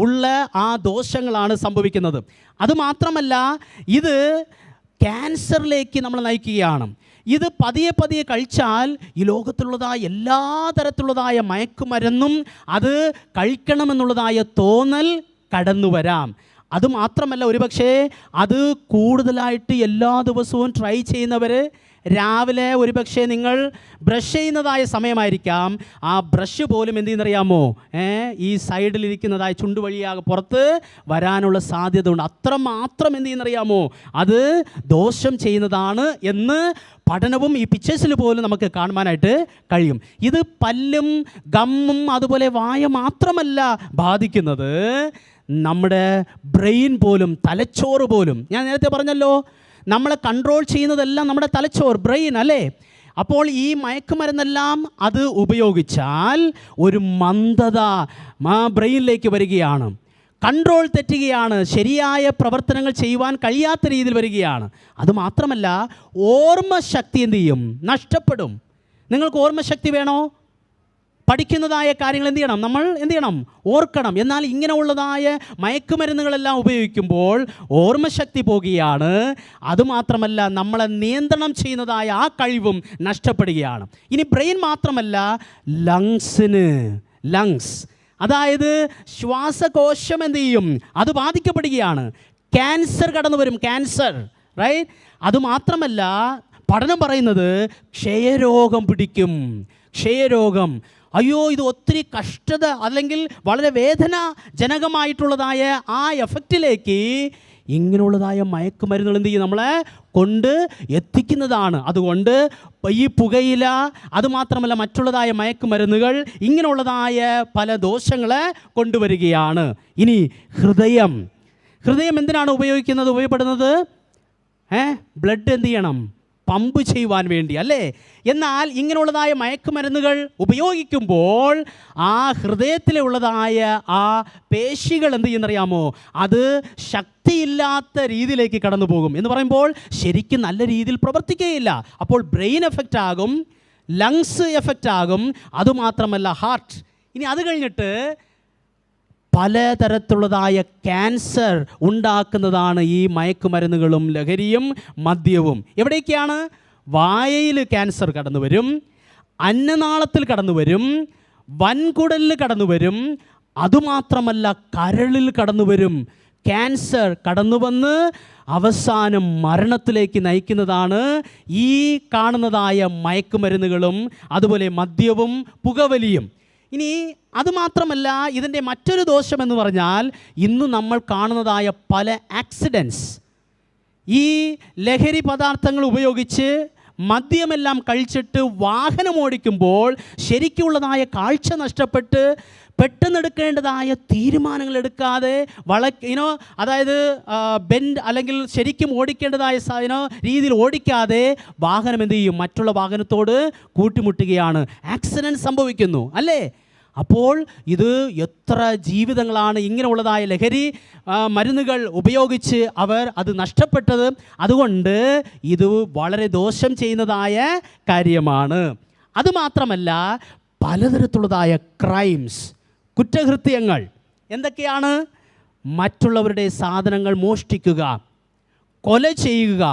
ഉള്ള ആ ദോഷങ്ങളാണ് സംഭവിക്കുന്നത്. അതുമാത്രമല്ല, ഇത് ക്യാൻസറിലേക്ക് നമ്മൾ നയിക്കുകയാണ്. ഇത് പതിയെ പതിയെ കഴിച്ചാൽ ഈ ലോകത്തുള്ളതായ എല്ലാ തരത്തിലുള്ളതായ മയക്കുമരുന്നും അത് കഴിക്കണമെന്നുള്ളതായ തോന്നൽ കടന്നു വരാം. അതുമാത്രമല്ല, ഒരുപക്ഷെ അത് കൂടുതലായിട്ട് എല്ലാ ദിവസവും ട്രൈ ചെയ്യുന്നവർ രാവിലെ ഒരുപക്ഷെ നിങ്ങൾ ബ്രഷ് ചെയ്യുന്നതായ സമയമായിരിക്കാം, ആ ബ്രഷ് പോലും എന്ത് ചെയ്യുന്നറിയാമോ? ഈ സൈഡിലിരിക്കുന്നതായ ചുണ്ടുവഴിയാകെ പുറത്ത് വരാനുള്ള സാധ്യത ഉണ്ട്. അത്രമാത്രം എന്ത് ചെയ്യുന്നറിയാമോ? അത് ദോഷം ചെയ്യുന്നതാണ് എന്ന് പഠനവും ഈ പിക്ചേഴ്സിൽ പോലും നമുക്ക് കാണുവാനായിട്ട് കഴിയും. ഇത് പല്ലും ഗമ്മും അതുപോലെ വായ മാത്രമല്ല ബാധിക്കുന്നത്, നമ്മുടെ ബ്രെയിൻ പോലും, തലച്ചോറ് പോലും. ഞാൻ നേരത്തെ പറഞ്ഞല്ലോ, നമ്മളെ കൺട്രോൾ ചെയ്യുന്നതെല്ലാം നമ്മുടെ തലച്ചോർ, ബ്രെയിൻ അല്ലേ? അപ്പോൾ ഈ മയക്കുമരുന്നെല്ലാം അത് ഉപയോഗിച്ചാൽ ഒരു മന്ദത ബ്രെയിനിലേക്ക് വരികയാണ്, കൺട്രോൾ തെറ്റുകയാണ്, ശരിയായ പ്രവർത്തനങ്ങൾ ചെയ്യുവാൻ കഴിയാത്ത രീതിയിൽ വരികയാണ്. അതുമാത്രമല്ല, ഓർമ്മശക്തി എന്ത് ചെയ്യും? നഷ്ടപ്പെടും. നിങ്ങൾക്ക് ഓർമ്മശക്തി വേണോ? പഠിക്കുന്നതായ കാര്യങ്ങൾ എന്ത് ചെയ്യണം? നമ്മൾ എന്ത് ചെയ്യണം? ഓർക്കണം. എന്നാൽ ഇങ്ങനെയുള്ളതായ മയക്കുമരുന്നുകളെല്ലാം ഉപയോഗിക്കുമ്പോൾ ഓർമ്മശക്തി പോകുകയാണ്. അതുമാത്രമല്ല, നമ്മളെ നിയന്ത്രണം ചെയ്യുന്നതായ ആ കഴിവും നഷ്ടപ്പെടുകയാണ്. ഇനി ബ്രെയിൻ മാത്രമല്ല, ലങ്സ്, അതായത് ശ്വാസകോശം എന്ത് ചെയ്യും? അത് ബാധിക്കപ്പെടുകയാണ്. ക്യാൻസർ കടന്നു വരും, ക്യാൻസർ, റൈറ്റ്? അതുമാത്രമല്ല, പഠനം പറയുന്നത് ക്ഷയരോഗം പിടിക്കും. ക്ഷയരോഗം, അയ്യോ, ഇത് ഒത്തിരി കഷ്ടത അല്ലെങ്കിൽ വളരെ വേദനാജനകമായിട്ടുള്ളതായ ആ എഫക്റ്റിലേക്ക് ഇങ്ങനെയുള്ളതായ മയക്കുമരുന്നുകൾ എന്ത് ചെയ്യും? നമ്മളെ കൊണ്ട് എത്തിക്കുന്നതാണ്. അതുകൊണ്ട് ഈ പുകയില, അതുമാത്രമല്ല മറ്റുള്ളതായ മയക്കുമരുന്നുകൾ ഇങ്ങനെയുള്ളതായ പല ദോഷങ്ങളെ കൊണ്ടുവരികയാണ്. ഇനി ഹൃദയം എന്തിനാണ് ഉപയോഗപ്പെടുന്നത്? ബ്ലഡ് എന്ത് ചെയ്യണം? പമ്പ് ചെയ്യുവാൻ വേണ്ടി അല്ലേ? എന്നാൽ ഇങ്ങനെയുള്ളതായ മയക്കുമരുന്നുകൾ ഉപയോഗിക്കുമ്പോൾ ആ ഹൃദയത്തിലുള്ളതായ ആ പേശികൾ എന്ത് ചെയ്യുന്നറിയാമോ? അത് ശക്തിയില്ലാത്ത രീതിയിലേക്ക് കടന്നു പോകും. എന്ന് പറയുമ്പോൾ ശരിക്കും നല്ല രീതിയിൽ പ്രവർത്തിക്കുകയില്ല. അപ്പോൾ ബ്രെയിൻ എഫക്റ്റ് ആകും, ലങ്സ് എഫക്റ്റ് ആകും, അതുമാത്രമല്ല ഹാർട്ട്. ഇനി അത് കഴിഞ്ഞിട്ട് പലതരത്തിലുള്ളതായ ക്യാൻസർ ഉണ്ടാക്കുന്നതാണ് ഈ മയക്കുമരുന്നുകളും ലഹരിയും മദ്യവും. എവിടേക്കാണ്? വായയിൽ ക്യാൻസർ കടന്നു വരും, അന്നനാളത്തിൽ കടന്നു വരും, വൻകുടലിൽ കടന്നു വരും, അതുമാത്രമല്ല കരളിൽ കടന്നു വരും. ക്യാൻസർ കടന്നു വന്ന് അവസാനം മരണത്തിലേക്ക് നയിക്കുന്നതാണ് ഈ കാണുന്നതായ മയക്കുമരുന്നുകളും അതുപോലെ മദ്യവും പുകവലിയും. ഇനി അതുമാത്രമല്ല, ഇതിൻ്റെ മറ്റൊരു ദോഷമെന്ന് പറഞ്ഞാൽ ഇന്ന് നമ്മൾ കാണുന്നതായ പല ആക്സിഡൻറ്റ്സ്, ഈ ലഹരി പദാർത്ഥങ്ങൾ ഉപയോഗിച്ച് മദ്യമെല്ലാം കഴിച്ചിട്ട് വാഹനം ഓടിക്കുമ്പോൾ ശരിക്കുള്ളതായ കാഴ്ച നഷ്ടപ്പെട്ട് പെട്ടെന്നെടുക്കേണ്ടതായ തീരുമാനങ്ങൾ എടുക്കാതെ അതായത് ബെൻഡ് അല്ലെങ്കിൽ ശരിക്കും ഓടിക്കേണ്ടതായ രീതിയിൽ ഓടിക്കാതെ വാഹനം എന്ത് ചെയ്യും, മറ്റുള്ള വാഹനത്തോട് കൂട്ടിമുട്ടുകയാണ്, ആക്സിഡൻറ്റ് സംഭവിക്കുന്നു അല്ലേ? അപ്പോൾ ഇത് എത്ര ജീവിതങ്ങളാണ് ഇങ്ങനെയുള്ളതായ ലഹരി മരുന്നുകൾ ഉപയോഗിച്ച് അവർ അത് നഷ്ടപ്പെട്ടത്. അതുകൊണ്ട് ഇത് വളരെ ദോഷം ചെയ്യുന്നതായ കാര്യമാണ്. അതുമാത്രമല്ല, പലതരത്തിലുള്ളതായ ക്രൈംസ്, കുറ്റകൃത്യങ്ങൾ എന്തൊക്കെയാണ്? മറ്റുള്ളവരുടെ സാധനങ്ങൾ മോഷ്ടിക്കുക, കൊല ചെയ്യുക,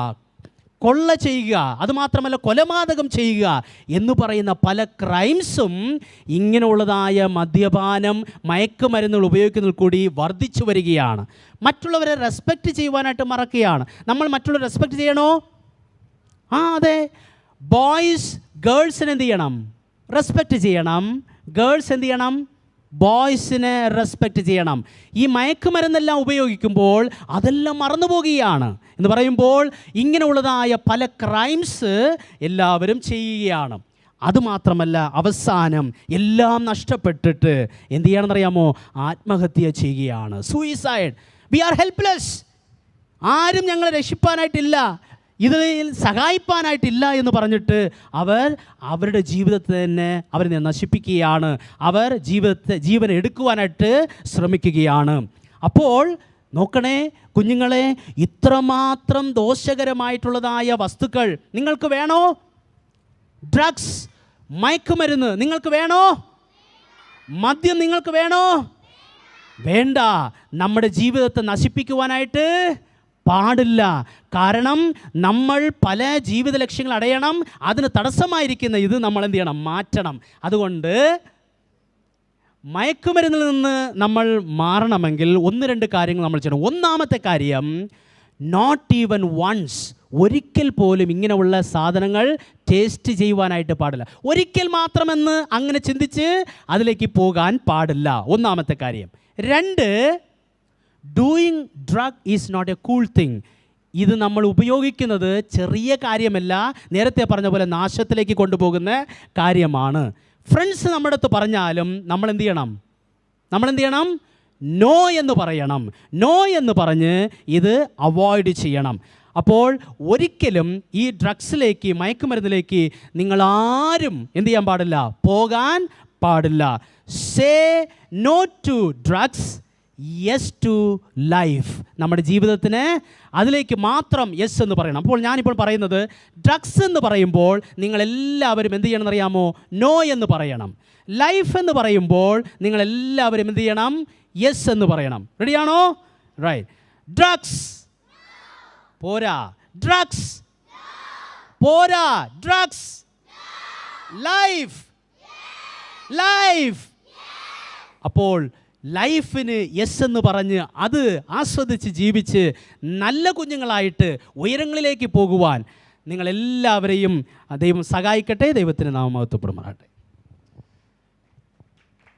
കൊള്ള ചെയ്യുക, അതുമാത്രമല്ല കൊലപാതകം ചെയ്യുക എന്ന് പറയുന്ന പല ക്രൈംസും ഇങ്ങനെയുള്ളതായ മദ്യപാനം, മയക്കുമരുന്നുകൾ ഉപയോഗിക്കുന്നതിൽ കൂടി വർദ്ധിച്ചു വരികയാണ്. മറ്റുള്ളവരെ റെസ്പെക്റ്റ് ചെയ്യുവാനായിട്ട് മറക്കുകയാണ്. നമ്മൾ മറ്റുള്ളവരെ റെസ്പെക്റ്റ് ചെയ്യണോ? അതെ. ബോയ്സ് ഗേൾസിനെ എന്ത് ചെയ്യണം? റെസ്പെക്റ്റ് ചെയ്യണം. ഗേൾസ് എന്ത് ചെയ്യണം? ബോയ്സിനെ റെസ്പെക്റ്റ് ചെയ്യണം. ഈ മയക്കുമരുന്നെല്ലാം ഉപയോഗിക്കുമ്പോൾ അതെല്ലാം മറന്നു പോകുകയാണ് എന്ന് പറയുമ്പോൾ ഇങ്ങനെയുള്ളതായ പല ക്രൈംസ് എല്ലാവരും ചെയ്യുകയാണ്. അതുമാത്രമല്ല, അവസാനം എല്ലാം നഷ്ടപ്പെട്ടിട്ട് എന്ത് ചെയ്യണമെന്നറിയാമോ? ആത്മഹത്യ ചെയ്യുകയാണ്. സൂയിസൈഡ്. We are helpless. ആരും ഞങ്ങളെ രക്ഷിപ്പാനായിട്ടില്ല, ഇതിൽ സഹായിപ്പാനായിട്ടില്ല എന്ന് പറഞ്ഞിട്ട് അവരുടെ ജീവിതത്തെ തന്നെ അവരെ നശിപ്പിക്കുകയാണ്. അവർ ജീവൻ എടുക്കുവാനായിട്ട് ശ്രമിക്കുകയാണ്. അപ്പോൾ നോക്കണേ കുഞ്ഞുങ്ങളെ, ഇത്രമാത്രം ദോഷകരമായിട്ടുള്ളതായ വസ്തുക്കൾ നിങ്ങൾക്ക് വേണോ? ഡ്രഗ്സ്, മയക്കുമരുന്ന് നിങ്ങൾക്ക് വേണോ? മദ്യം നിങ്ങൾക്ക് വേണോ? വേണ്ട. നമ്മുടെ ജീവിതത്തെ നശിപ്പിക്കുവാനായിട്ട് പാടില്ല. കാരണം നമ്മൾ പല ജീവിത ലക്ഷ്യങ്ങൾ അടയണം. അതിന് തടസ്സമായിരിക്കുന്ന ഇത് നമ്മൾ എന്ത് ചെയ്യണം? മാറ്റണം. അതുകൊണ്ട് മയക്കുമരുന്നിൽ നിന്ന് നമ്മൾ മാറണമെങ്കിൽ 1-2 കാര്യങ്ങൾ നമ്മൾ ചെയ്യണം. ഒന്നാമത്തെ കാര്യം, നോട്ട് ഈവൻ വൺസ്, ഒരിക്കൽ പോലും ഇങ്ങനെയുള്ള സാധനങ്ങൾ ടേസ്റ്റ് ചെയ്യുവാനായിട്ട് പാടില്ല. ഒരിക്കൽ മാത്രമെന്ന് അങ്ങനെ ചിന്തിച്ച് അതിലേക്ക് പോകാൻ പാടില്ല. ഒന്നാമത്തെ കാര്യം. 2, doing drug is not a cool thing. ഇത് നമ്മൾ ഉപയോഗിക്കുന്നത് ചെറിയ കാര്യമല്ല, നേരത്തെ പറഞ്ഞ പോലെ നാശത്തിലേക്ക് കൊണ്ടുപോകുന്ന കാര്യമാണ്. ഫ്രണ്ട്സ് നമ്മുടെ അടുത്ത് പറഞ്ഞാലും നമ്മൾ എന്ത് ചെയ്യണം? നോ എന്ന് പറയണം. നോ എന്ന് പറഞ്ഞ് ഇത് അവോയ്ഡ് ചെയ്യണം. അപ്പോൾ ഒരിക്കലും ഈ ഡ്രഗ്സിലേക്ക്, മയക്കുമരുന്നിലേക്ക് നിങ്ങളാരും എന്ത് ചെയ്യാൻ പാടില്ല? പോകാൻ പാടില്ല. Say no to drugs, yes to life. നമ്മുടെ ജീവിതത്തിന് അതിലേക്ക് മാത്രം യെസ് എന്ന് പറയണം. അപ്പോൾ ഞാനിപ്പോൾ പറയുന്നത്, ഡ്രഗ്സ് എന്ന് പറയുമ്പോൾ നിങ്ങളെല്ലാവരും എന്ത് ചെയ്യണം എന്നറിയാമോ? നോ എന്ന് പറയണം. ലൈഫ് എന്ന് പറയുമ്പോൾ നിങ്ങളെല്ലാവരും എന്ത് ചെയ്യണം? യെസ് എന്ന് പറയണം. റെഡിയാണോ? റൈറ്റ്. ഡ്രഗ്സ് പോരാ. ഡ്രഗ്സ് പോരാ. ഡ്രഗ്സ്. ലൈഫ്. ലൈഫ്. അപ്പോൾ ലൈഫിന് യെസ് എന്ന് പറഞ്ഞ് അത് ആസ്വദിച്ച് ജീവിച്ച് നല്ല കുഞ്ഞുങ്ങളായിട്ട് ഉയരങ്ങളിലേക്ക് പോകുവാൻ നിങ്ങളെല്ലാവരെയും ദൈവം സഹായിക്കട്ടെ. ദൈവത്തിന് നാമം മഹത്വപ്പെടുമാറാകട്ടെ.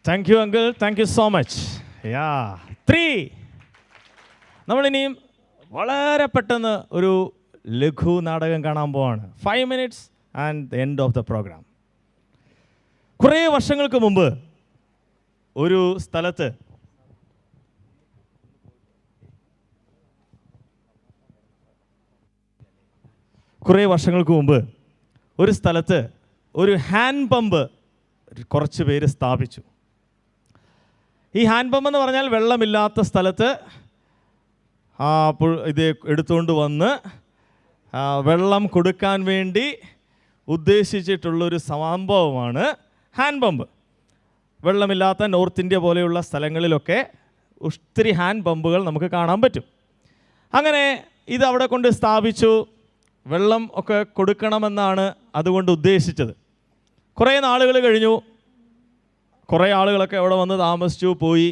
Thank you uncle, thank you so much. 3 നമ്മളിനിയും വളരെ പെട്ടെന്ന് ഒരു ലഘു നാടകം കാണാൻ പോവാണ്. 5 minutes and the end of the programme. കുറേ വർഷങ്ങൾക്ക് മുമ്പ് ഒരു സ്ഥലത്ത് ഒരു ഹാൻഡ് പമ്പ് കുറച്ച് പേര് സ്ഥാപിച്ചു. ഈ ഹാൻഡ് പമ്പ് എന്ന് പറഞ്ഞാൽ വെള്ളമില്ലാത്ത സ്ഥലത്ത് ഇത് എടുത്തുകൊണ്ട് വന്ന് വെള്ളം കൊടുക്കാൻ വേണ്ടി ഉദ്ദേശിച്ചിട്ടുള്ളൊരു സംഭവമാണ് ഹാൻഡ് പമ്പ്. വെള്ളമില്ലാത്ത നോർത്ത് ഇന്ത്യ പോലെയുള്ള സ്ഥലങ്ങളിലൊക്കെ ഒത്തിരി ഹാൻഡ് പമ്പുകൾ നമുക്ക് കാണാൻ പറ്റും. അങ്ങനെ ഇത് അവിടെ കൊണ്ട് സ്ഥാപിച്ചു. വെള്ളം ഒക്കെ കൊടുക്കണമെന്നാണ് അതുകൊണ്ട് ഉദ്ദേശിച്ചത്. കുറേ നാളുകൾ കഴിഞ്ഞു. കുറേ ആളുകളൊക്കെ അവിടെ വന്ന് താമസിച്ചു പോയി.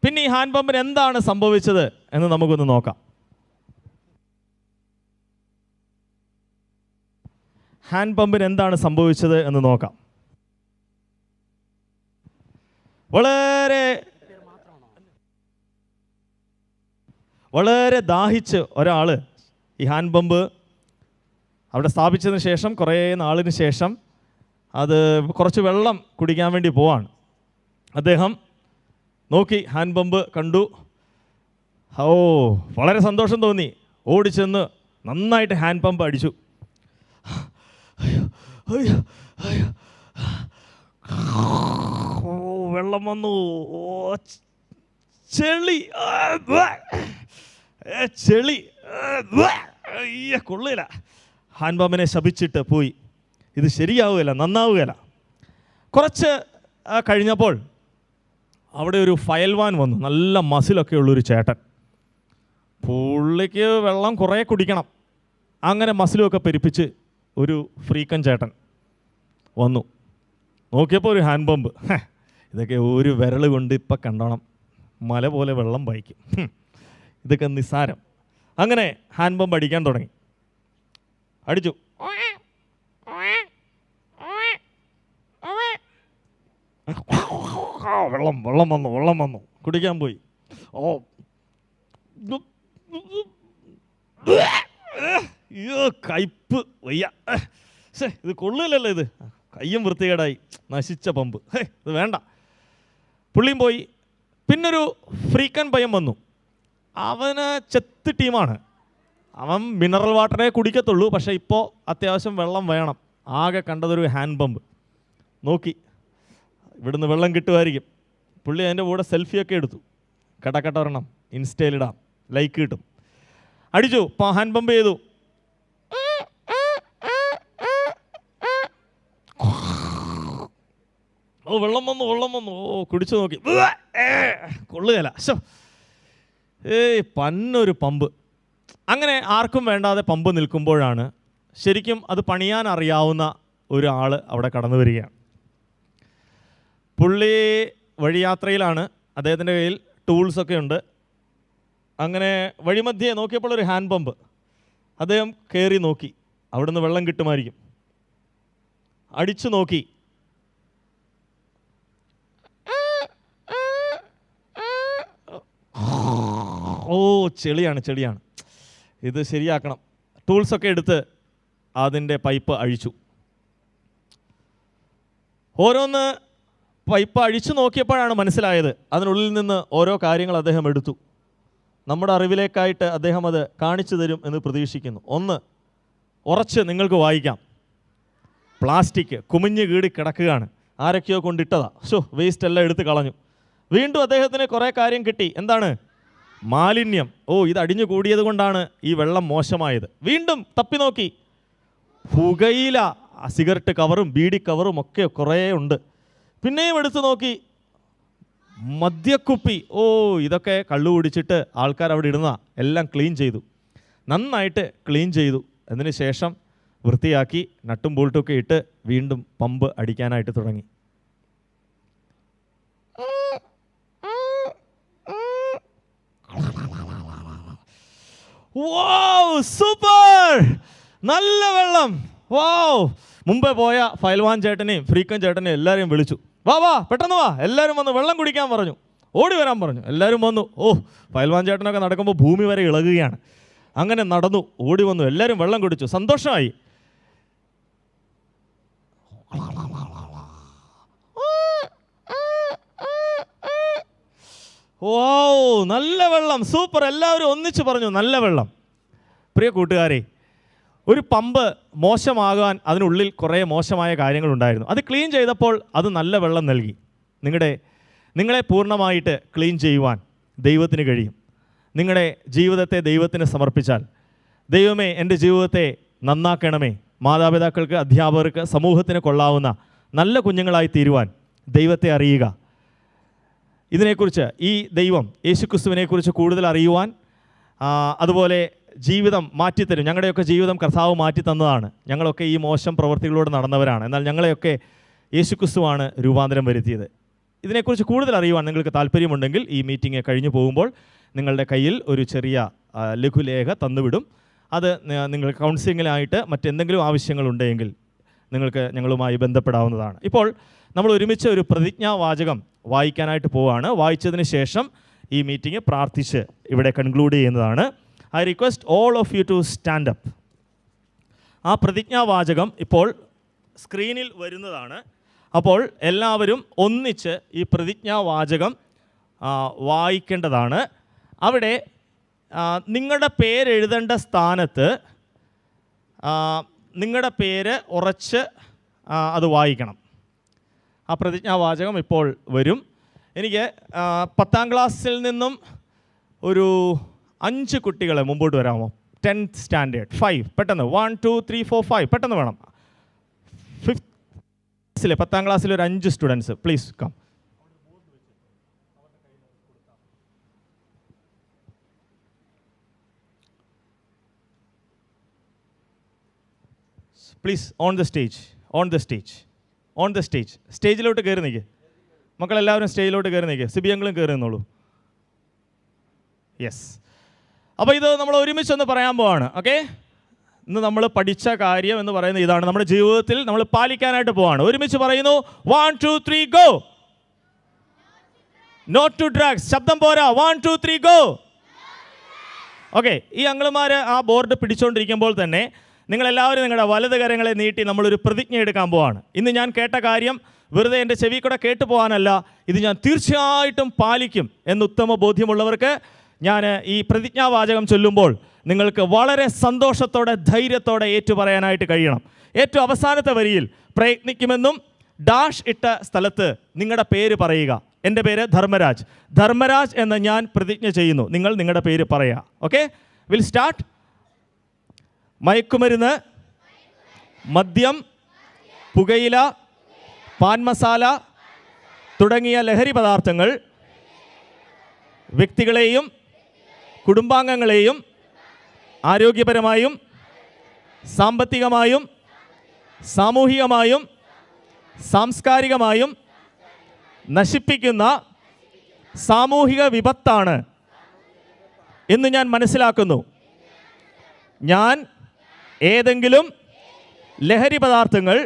പിന്നെ ഈ ഹാൻഡ് പമ്പിന് എന്താണ് സംഭവിച്ചത് എന്ന് നമുക്കൊന്ന് നോക്കാം. ഹാൻഡ് പമ്പിന് എന്താണ് സംഭവിച്ചത് എന്ന് നോക്കാം. വളരെ ദാഹിച്ച് ഒരാൾ ഈ ഹാൻഡ് പമ്പ് അവിടെ സ്ഥാപിച്ചതിന് ശേഷം കുറേ നാളിന് ശേഷം അത് കുറച്ച് വെള്ളം കുടിക്കാൻ വേണ്ടി പോവാണ്. അദ്ദേഹം നോക്കി, ഹാൻഡ് പമ്പ് കണ്ടു. ഓ, വളരെ സന്തോഷം തോന്നി. ഓടിച്ചെന്ന് നന്നായിട്ട് ഹാൻഡ് പമ്പ് അടിച്ചു. അയ്യോ അയ്യോ, ഓ വെള്ളം വന്നു. ഓ ചെളി, ചെളി, അയ്യ കൊള്ളില്ല. ഹാൻഡ് പമ്പിനെ ശപിച്ചിട്ട് പോയി. ഇത് ശരിയാവുകയില്ല, നന്നാവുകയില്ല. കുറച്ച് കഴിഞ്ഞപ്പോൾ അവിടെ ഒരു ഫയൽവാൻ വന്നു. നല്ല മസിലൊക്കെ ഉള്ളൊരു ചേട്ടൻ. പുള്ളിക്ക് വെള്ളം കുറേ കുടിക്കണം. അങ്ങനെ മസിലുമൊക്കെ പെരുപ്പിച്ച് ഒരു ഫ്രീക്കൻ ചേട്ടൻ വന്നു. നോക്കിയപ്പോൾ ഒരു ഹാൻഡ് പമ്പ്. ഇതൊക്കെ ഒരു വിരൽ കൊണ്ട് ഇപ്പം കണ്ടോണം മല പോലെ വെള്ളം പായിക്കും. ഇതൊക്കെ നിസ്സാരം. അങ്ങനെ ഹാൻഡ് പമ്പ് അടിക്കാൻ തുടങ്ങി. അടിച്ചു. വെള്ളം വന്നു. കുടിക്കാൻ പോയി. ഓ അയ്യോ, കയ്പ്പ് വയ്യ. ഇത് കൊള്ളില്ലല്ലോ, ഇത് കയ്യും വൃത്തികേടായി. നശിച്ച പമ്പ്, ഇത് വേണ്ട. പുള്ളിയും പോയി. പിന്നൊരു ഫ്രീക്കൻ പയ്യൻ വന്നു. അവന് ചെത്ത് ടീമാണ്. അവൻ മിനറൽ വാട്ടറേ കുടിക്കത്തുള്ളൂ. പക്ഷേ ഇപ്പോൾ അത്യാവശ്യം വെള്ളം വേണം. ആകെ കണ്ടതൊരു ഹാൻഡ് പമ്പ്. നോക്കി, ഇവിടുന്ന് വെള്ളം കിട്ടുമായിരിക്കും. പുള്ളി അതിൻ്റെ കൂടെ സെൽഫിയൊക്കെ എടുത്തു. കടക്കട്ട ഒരെണ്ണം ഇൻസ്റ്റയിലിടാം, ലൈക്ക് കിട്ടും. അടിച്ചു, ഹാൻഡ് പമ്പ് ചെയ്തു. ഓ വെള്ളം വന്നു. ഓ കുടിച്ചു നോക്കി, കൊള്ളുകയില്ല. പന്നൊരു പമ്പ്. അങ്ങനെ ആർക്കും വേണ്ടാതെ പമ്പ് നിൽക്കുമ്പോഴാണ് ശരിക്കും അത് പണിയാൻ അറിയാവുന്ന ഒരാൾ അവിടെ കടന്നു വരികയാണ്. പുള്ളി വഴിയാത്രയിലാണ്. അദ്ദേഹത്തിൻ്റെ കയ്യിൽ ടൂൾസൊക്കെ ഉണ്ട്. അങ്ങനെ വഴിമധ്യേ നോക്കിയപ്പോൾ ഒരു ഹാൻഡ് പമ്പ്. അദ്ദേഹം കയറി നോക്കി, അവിടുന്ന് വെള്ളം കിട്ടുമായിരിക്കും. അടിച്ചു നോക്കി. ഓ ചെളിയാണ്. ഇത് ശരിയാക്കണം. ടൂൾസൊക്കെ എടുത്ത് അതിൻ്റെ പൈപ്പ് അഴിച്ചു. ഓരോന്ന് പൈപ്പ് അഴിച്ചു നോക്കിയപ്പോഴാണ് മനസ്സിലായത് അതിനുള്ളിൽ നിന്ന് ഓരോ കാര്യങ്ങൾ അദ്ദേഹം എടുത്തു. നമ്മുടെ അറിവിലേക്കായിട്ട് അദ്ദേഹം അത് കാണിച്ചു തരും എന്ന് പ്രതീക്ഷിക്കുന്നു. ഒന്ന് ഉറച്ച് നിങ്ങൾക്ക് വായിക്കാം. പ്ലാസ്റ്റിക് കുമിഞ്ഞ് കീടി കിടക്കുകയാണ്. ആരൊക്കെയോ കൊണ്ടിട്ടതാ. വേസ്റ്റ് എല്ലാം എടുത്ത് കളഞ്ഞു. വീണ്ടും അദ്ദേഹത്തിന് കുറേ കാര്യം കിട്ടി. എന്താണ്? മാലിന്യം. ഓ, ഇത് അടിഞ്ഞു കൂടിയത് കൊണ്ടാണ് ഈ വെള്ളം മോശമായത്. വീണ്ടും തപ്പി നോക്കി. പുകയില, സിഗരറ്റ് കവറും ബീഡി കവറും ഒക്കെ കുറേ ഉണ്ട്. പിന്നെയും എടുത്തു നോക്കി. മദ്യക്കുപ്പി. ഓ, ഇതൊക്കെ കള്ളു കുടിച്ചിട്ട് ആൾക്കാർ അവിടെ ഇടുന്ന എല്ലാം ക്ലീൻ ചെയ്തു. നന്നായിട്ട് ക്ലീൻ ചെയ്തു. അതിന് ശേഷം വൃത്തിയാക്കി നട്ടും ബോൾട്ടുമൊക്കെ ഇട്ട് വീണ്ടും പമ്പ് അടിക്കാനായിട്ട് തുടങ്ങി. വാവ്, സൂപ്പർ, നല്ല വെള്ളം. വാവ്. മുമ്പേ പോയ ഫയൽവാൻ ചേട്ടനെയും ഫ്രീക്കൻ ചേട്ടനെയും എല്ലാവരെയും വിളിച്ചു. വാ പെട്ടെന്ന് വാ. എല്ലാവരും വന്ന് വെള്ളം കുടിക്കാൻ പറഞ്ഞു. ഓടി വരാൻ പറഞ്ഞു. എല്ലാവരും വന്നു. ഓ, ഫയൽവാൻ ചേട്ടനൊക്കെ നടക്കുമ്പോൾ ഭൂമി വരെ ഇളകുകയാണ്. അങ്ങനെ നടന്നു, ഓടി വന്നു, എല്ലാവരും വെള്ളം കുടിച്ചു. സന്തോഷമായി. ഓ, നല്ല വെള്ളം, സൂപ്പർ. എല്ലാവരും ഒന്നിച്ച് പറഞ്ഞു നല്ല വെള്ളം. പ്രിയ കൂട്ടുകാരെ, ഒരു പമ്പ് മോശമാകാൻ അതിനുള്ളിൽ കുറേ മോശമായ കാര്യങ്ങളുണ്ടായിരുന്നു. അത് ക്ലീൻ ചെയ്തപ്പോൾ അത് നല്ല വെള്ളം നൽകി. നിങ്ങളെ പൂർണ്ണമായിട്ട് ക്ലീൻ ചെയ്യുവാൻ ദൈവത്തിന് കഴിയും. നിങ്ങളുടെ ജീവിതത്തെ ദൈവത്തിന് സമർപ്പിച്ചാൽ, ദൈവമേ എൻ്റെ ജീവിതത്തെ നന്നാക്കണമേ, മാതാപിതാക്കൾക്ക്, അധ്യാപകർക്ക്, സമൂഹത്തിന് കൊള്ളാവുന്ന നല്ല കുഞ്ഞുങ്ങളായി തീരുവാൻ ദൈവത്തെ അറിയുക. ഇതിനെക്കുറിച്ച്, ഈ ദൈവം യേശുക്രിസ്തുവിനെക്കുറിച്ച് കൂടുതൽ അറിയുവാൻ, അതുപോലെ ജീവിതം മാറ്റിത്തരും. ഞങ്ങളുടെയൊക്കെ ജീവിതം കർത്താവ് മാറ്റി തന്നതാണ്. ഞങ്ങളൊക്കെ ഈ മോശം പ്രവൃത്തികളോട് നടന്നവരാണ്. എന്നാൽ ഞങ്ങളെയൊക്കെ യേശുക്രിസ്തുവാണ് രൂപാന്തരം വരുത്തിയത്. ഇതിനെക്കുറിച്ച് കൂടുതൽ അറിയുവാൻ നിങ്ങൾക്ക് താല്പര്യമുണ്ടെങ്കിൽ ഈ മീറ്റിംഗ് കഴിഞ്ഞു പോകുമ്പോൾ നിങ്ങളുടെ കയ്യിൽ ഒരു ചെറിയ ലഘുലേഖ തന്നുവിടും. അത് നിങ്ങൾ കൗൺസിലിങ്ങിനായിട്ട് മറ്റെന്തെങ്കിലും ആവശ്യങ്ങളുണ്ടെങ്കിൽ നിങ്ങൾക്ക് ഞങ്ങളുമായി ബന്ധപ്പെടാവുന്നതാണ്. ഇപ്പോൾ നമ്മൾ ഒരുമിച്ച് ഒരു പ്രതിജ്ഞാവാചകം വായിക്കാനായിട്ട് പോവുകയാണ്. വായിച്ചതിന് ശേഷം ഈ മീറ്റിംഗ് പ്രാർത്ഥിച്ച് ഇവിടെ കൺക്ലൂഡ് ചെയ്യുന്നതാണ്. I request all of you to stand up. ആ പ്രതിജ്ഞാവാചകം ഇപ്പോൾ സ്ക്രീനിൽ വരുന്നതാണ്. അപ്പോൾ എല്ലാവരും ഒന്നിച്ച് ഈ പ്രതിജ്ഞാവാചകം വായിക്കേണ്ടതാണ്. അവിടെ നിങ്ങളുടെ പേരെഴുതേണ്ട സ്ഥാനത്ത് നിങ്ങളുടെ പേര് ഉറച്ച് അത് വായിക്കണം. ആ പ്രതിജ്ഞാവാചകം ഇപ്പോൾ വരും. എനിക്ക് 10ാം ക്ലാസ്സിൽ നിന്നും ഒരു 5 കുട്ടികളെ മുമ്പോട്ട് വരാമോ? 10th സ്റ്റാൻഡേർഡ് 5 പെട്ടെന്ന് 1 2 3 4 5 പെട്ടെന്ന് വേണം. 10ാം ക്ലാസ്സിൽ ഒരു 5 students please come. Please on the stage സ്റ്റേജിലോട്ട് കയറി നിൽക്ക്. മക്കളെല്ലാവരും സ്റ്റേജിലോട്ട് കയറി നിൽക്കുക. സിബിയങ്ങളും കയറി നിന്നോളൂ. യെസ്. അപ്പോൾ ഇത് നമ്മൾ ഒരുമിച്ചൊന്ന് പറയാൻ പോവാണ്. ഓക്കെ, ഇന്ന് നമ്മൾ പഠിച്ച കാര്യം എന്ന് പറയുന്നത് ഇതാണ്. നമ്മുടെ ജീവിതത്തിൽ നമ്മൾ പാലിക്കാനായിട്ട് പോവാണ്. ഒരുമിച്ച് പറയുന്നു. 1 2 3 ഗോ. Not to drugs. ശബ്ദം പോരാ. 1 2 3 ഗോ. ഓക്കെ, ഈ അങ്കിളുമാർ ആ ബോർഡ് പിടിച്ചുകൊണ്ടിരിക്കുമ്പോൾ തന്നെ നിങ്ങളെല്ലാവരും നിങ്ങളുടെ വലത് കരങ്ങളെ നീട്ടി നമ്മളൊരു പ്രതിജ്ഞ എടുക്കാൻ പോവാണ്. ഇന്ന് ഞാൻ കേട്ട കാര്യം വെറുതെ എൻ്റെ ചെവി കൂടെ കേട്ടു പോകാനല്ല, ഇത് ഞാൻ തീർച്ചയായിട്ടും പാലിക്കും എന്ന് ഉത്തമ ബോധ്യമുള്ളവർക്ക് ഞാൻ ഈ പ്രതിജ്ഞാവാചകം ചൊല്ലുമ്പോൾ നിങ്ങൾക്ക് വളരെ സന്തോഷത്തോടെ ധൈര്യത്തോടെ ഏറ്റുപറയാനായിട്ട് കഴിയണം. ഏറ്റവും അവസാനത്തെ വരിയിൽ പ്രയത്നിക്കുമെന്നും ഡാഷ് ഇട്ട സ്ഥലത്ത് നിങ്ങളുടെ പേര് പറയുക. എൻ്റെ പേര് ധർമ്മരാജ്. ധർമ്മരാജ് എന്ന് ഞാൻ പ്രതിജ്ഞ ചെയ്യുന്നു. നിങ്ങൾ നിങ്ങളുടെ പേര് പറയുക. Okay, will start. മയക്കുമരുന്ന്, മദ്യം, പുകയില, പാൻ മസാല തുടങ്ങിയ ലഹരി പദാർത്ഥങ്ങൾ വ്യക്തികളെയും കുടുംബാംഗങ്ങളെയും ആരോഗ്യപരമായും സാമ്പത്തികമായും സാമൂഹികമായും സാംസ്കാരികമായും നശിപ്പിക്കുന്ന സാമൂഹിക വിപത്താണ് എന്ന് ഞാൻ മനസ്സിലാക്കുന്നു. ഞാൻ ഏതെങ്കിലും ലഹരി പദാർത്ഥങ്ങൾ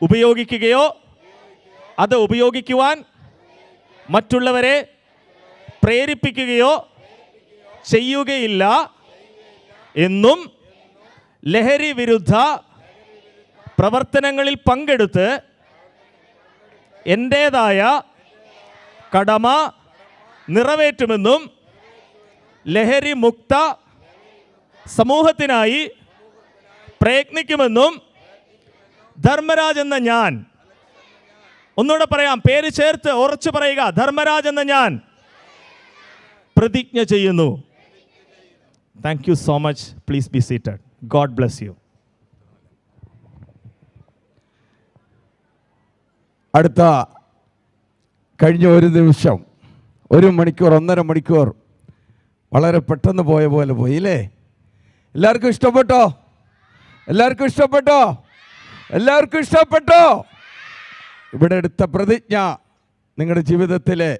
ഉപയോഗിക്കുകയോ അത് ഉപയോഗിക്കുവാൻ മറ്റുള്ളവരെ പ്രേരിപ്പിക്കുകയോ ചെയ്യുകയില്ല എന്നും ലഹരി വിരുദ്ധ പ്രവർത്തനങ്ങളിൽ പങ്കെടുത്ത് എൻ്റേതായ കടമ നിറവേറ്റുമെന്നും ലഹരി മുക്ത സമൂഹത്തിനായി പ്രയത്നിക്കുമെന്നും ധർമ്മരാജ് എന്ന ഞാൻ, ഒന്നുകൂടെ പറയാം, പേര് ചേർത്ത് ഉറച്ചു പറയുക, ധർമ്മരാജ് എന്ന ഞാൻ പ്രതിജ്ഞ ചെയ്യുന്നു. Thank you so much. Please be seated. God bless U. അടുത്ത കഴിഞ്ഞ ഒരു നിമിഷം, 1 മണിക്കൂർ 1.5 മണിക്കൂർ വളരെ പെട്ടെന്ന് പോയ പോലെ പോയി അല്ലേ? എല്ലാവർക്കും ഇഷ്ടപ്പെട്ടോ? എല്ലാവർക്കും ഇഷ്ടപ്പെട്ടോ? എല്ലാവർക്കും ഇഷ്ടപ്പെട്ടോ? ഇവിടെ എടുത്ത പ്രതിജ്ഞ നിങ്ങളുടെ ജീവിതത്തിലെ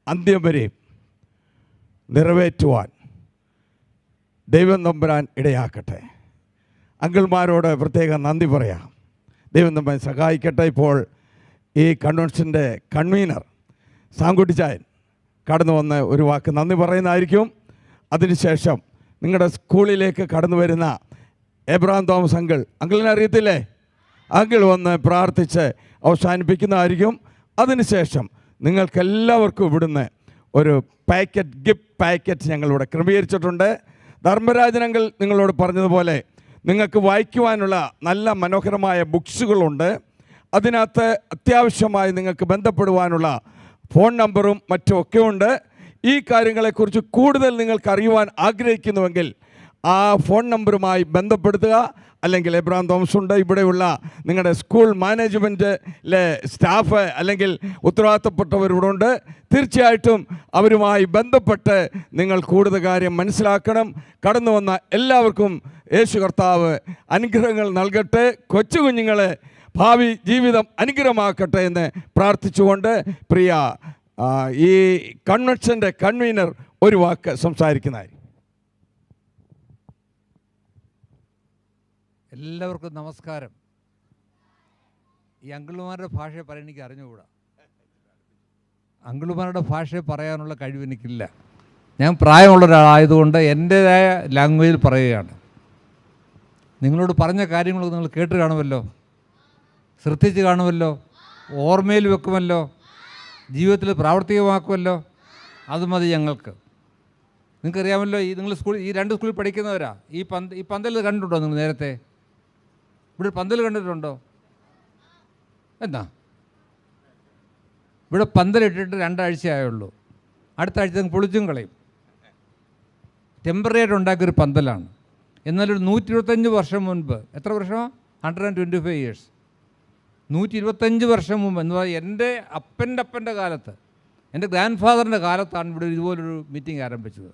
അന്ത്യം വരെ നിറവേറ്റുവാൻ ദൈവം തമ്പുരാൻ ഇടയാക്കട്ടെ. അങ്കിൾമാരോട് പ്രത്യേകം നന്ദി പറയാം. ദൈവം തമ്പുരാൻ സഹായിക്കട്ടെ. ഇപ്പോൾ ഈ കൺവെൻഷൻ്റെ കൺവീനർ സാങ്കുട്ടിച്ചായൻ കടന്നു വന്ന് ഒരു വാക്ക് നന്ദി പറയുന്നതായിരിക്കും. അതിനുശേഷം നിങ്ങളുടെ സ്കൂളിലേക്ക് കടന്നു വരുന്ന എബ്രഹാം തോമസ് അങ്കിളിനെ അറിയത്തില്ലേ? അങ്കിൾ വന്ന് പ്രാർത്ഥിച്ച് അവസാനിപ്പിക്കുന്നതായിരിക്കും. അതിനുശേഷം നിങ്ങൾക്കെല്ലാവർക്കും ഇവിടുന്ന് ഒരു ഗിഫ്റ്റ് പാക്കറ്റ് ഞങ്ങളിവിടെ ക്രമീകരിച്ചിട്ടുണ്ട്. ധർമ്മരാജൻ അങ്കിൾ നിങ്ങളോട് പറഞ്ഞതുപോലെ നിങ്ങൾക്ക് വായിക്കുവാനുള്ള നല്ല മനോഹരമായ ബുക്സുകളുണ്ട്. അതിനകത്ത് അത്യാവശ്യമായി നിങ്ങൾക്ക് ബന്ധപ്പെടുവാനുള്ള ഫോൺ നമ്പറും മറ്റുമൊക്കെ ഉണ്ട്. ഈ കാര്യങ്ങളെക്കുറിച്ച് കൂടുതൽ നിങ്ങൾക്ക് അറിയുവാൻ ആഗ്രഹിക്കുന്നുവെങ്കിൽ ആ ഫോൺ നമ്പറുമായി ബന്ധപ്പെടുത്തുക. അല്ലെങ്കിൽ എബ്രഹാം തോമസ് ഉണ്ട്, ഇവിടെയുള്ള നിങ്ങളുടെ സ്കൂൾ മാനേജ്മെൻറ്റിലെ സ്റ്റാഫ് അല്ലെങ്കിൽ ഉത്തരവാദിത്തപ്പെട്ടവരിവിടെ ഉണ്ട്. തീർച്ചയായിട്ടും അവരുമായി ബന്ധപ്പെട്ട് നിങ്ങൾ കൂടുതൽ കാര്യം മനസ്സിലാക്കണം. കടന്നു വന്ന എല്ലാവർക്കും യേശു കർത്താവ് അനുഗ്രഹങ്ങൾ നൽകട്ടെ. കൊച്ചു കുഞ്ഞുങ്ങളെ ഭാവി ജീവിതം അനുഗ്രഹമാക്കട്ടെ എന്ന് പ്രാർത്ഥിച്ചുകൊണ്ട് പ്രിയ ഈ കൺവെൻഷൻ്റെ കൺവീനർ ഒരു വാക്ക് സംസാരിക്കുന്നതായി. എല്ലാവർക്കും നമസ്കാരം. ഈ അങ്കിളുമാരുടെ ഭാഷ പറയാൻ എനിക്ക് അറിഞ്ഞുകൂടാ. അങ്കിളുമാരുടെ ഭാഷയെ പറയാനുള്ള കഴിവ് എനിക്കില്ല. ഞാൻ പ്രായമുള്ള ഒരാളായതുകൊണ്ട് എൻ്റേതായ ലാംഗ്വേജിൽ പറയുകയാണ്. നിങ്ങളോട് പറഞ്ഞ കാര്യങ്ങളൊക്കെ നിങ്ങൾ കേട്ട് കാണുമല്ലോ, ശ്രദ്ധിച്ച് കാണുമല്ലോ, ഓർമ്മയിൽ വെക്കുമല്ലോ, ജീവിതത്തിൽ പ്രാവർത്തികമാക്കുമല്ലോ. അത് മതി ഞങ്ങൾക്ക്. നിങ്ങൾക്കറിയാമല്ലോ, നിങ്ങൾ ഈ 2 സ്കൂളിൽ പഠിക്കുന്നവരാ. ഈ പന്തൽ കണ്ടിട്ടുണ്ടോ നിങ്ങൾ നേരത്തെ? ഇവിടെ പന്തൽ കണ്ടിട്ടുണ്ടോ? എന്നാ ഇവിടെ പന്തലിട്ടിട്ട് 2 ആഴ്ചയായുള്ളൂ. അടുത്ത ആഴ്ച നിങ്ങൾ പൊളിച്ചും കളയും. ടെമ്പററി ആയിട്ട് ഉണ്ടാക്കിയൊരു പന്തലാണ്. എന്നാലൊരു 125 വർഷം മുൻപ്, എത്ര വർഷമാണ്? 125 ഇയേഴ്സ്. 125 വർഷം മുമ്പ് എന്ന് പറഞ്ഞാൽ എൻ്റെ അപ്പൻ്റെ കാലത്ത്, എൻ്റെ ഗ്രാൻഡ് ഫാദറിൻ്റെ കാലത്താണ് ഇവിടെ ഇതുപോലൊരു മീറ്റിംഗ് ആരംഭിച്ചത്.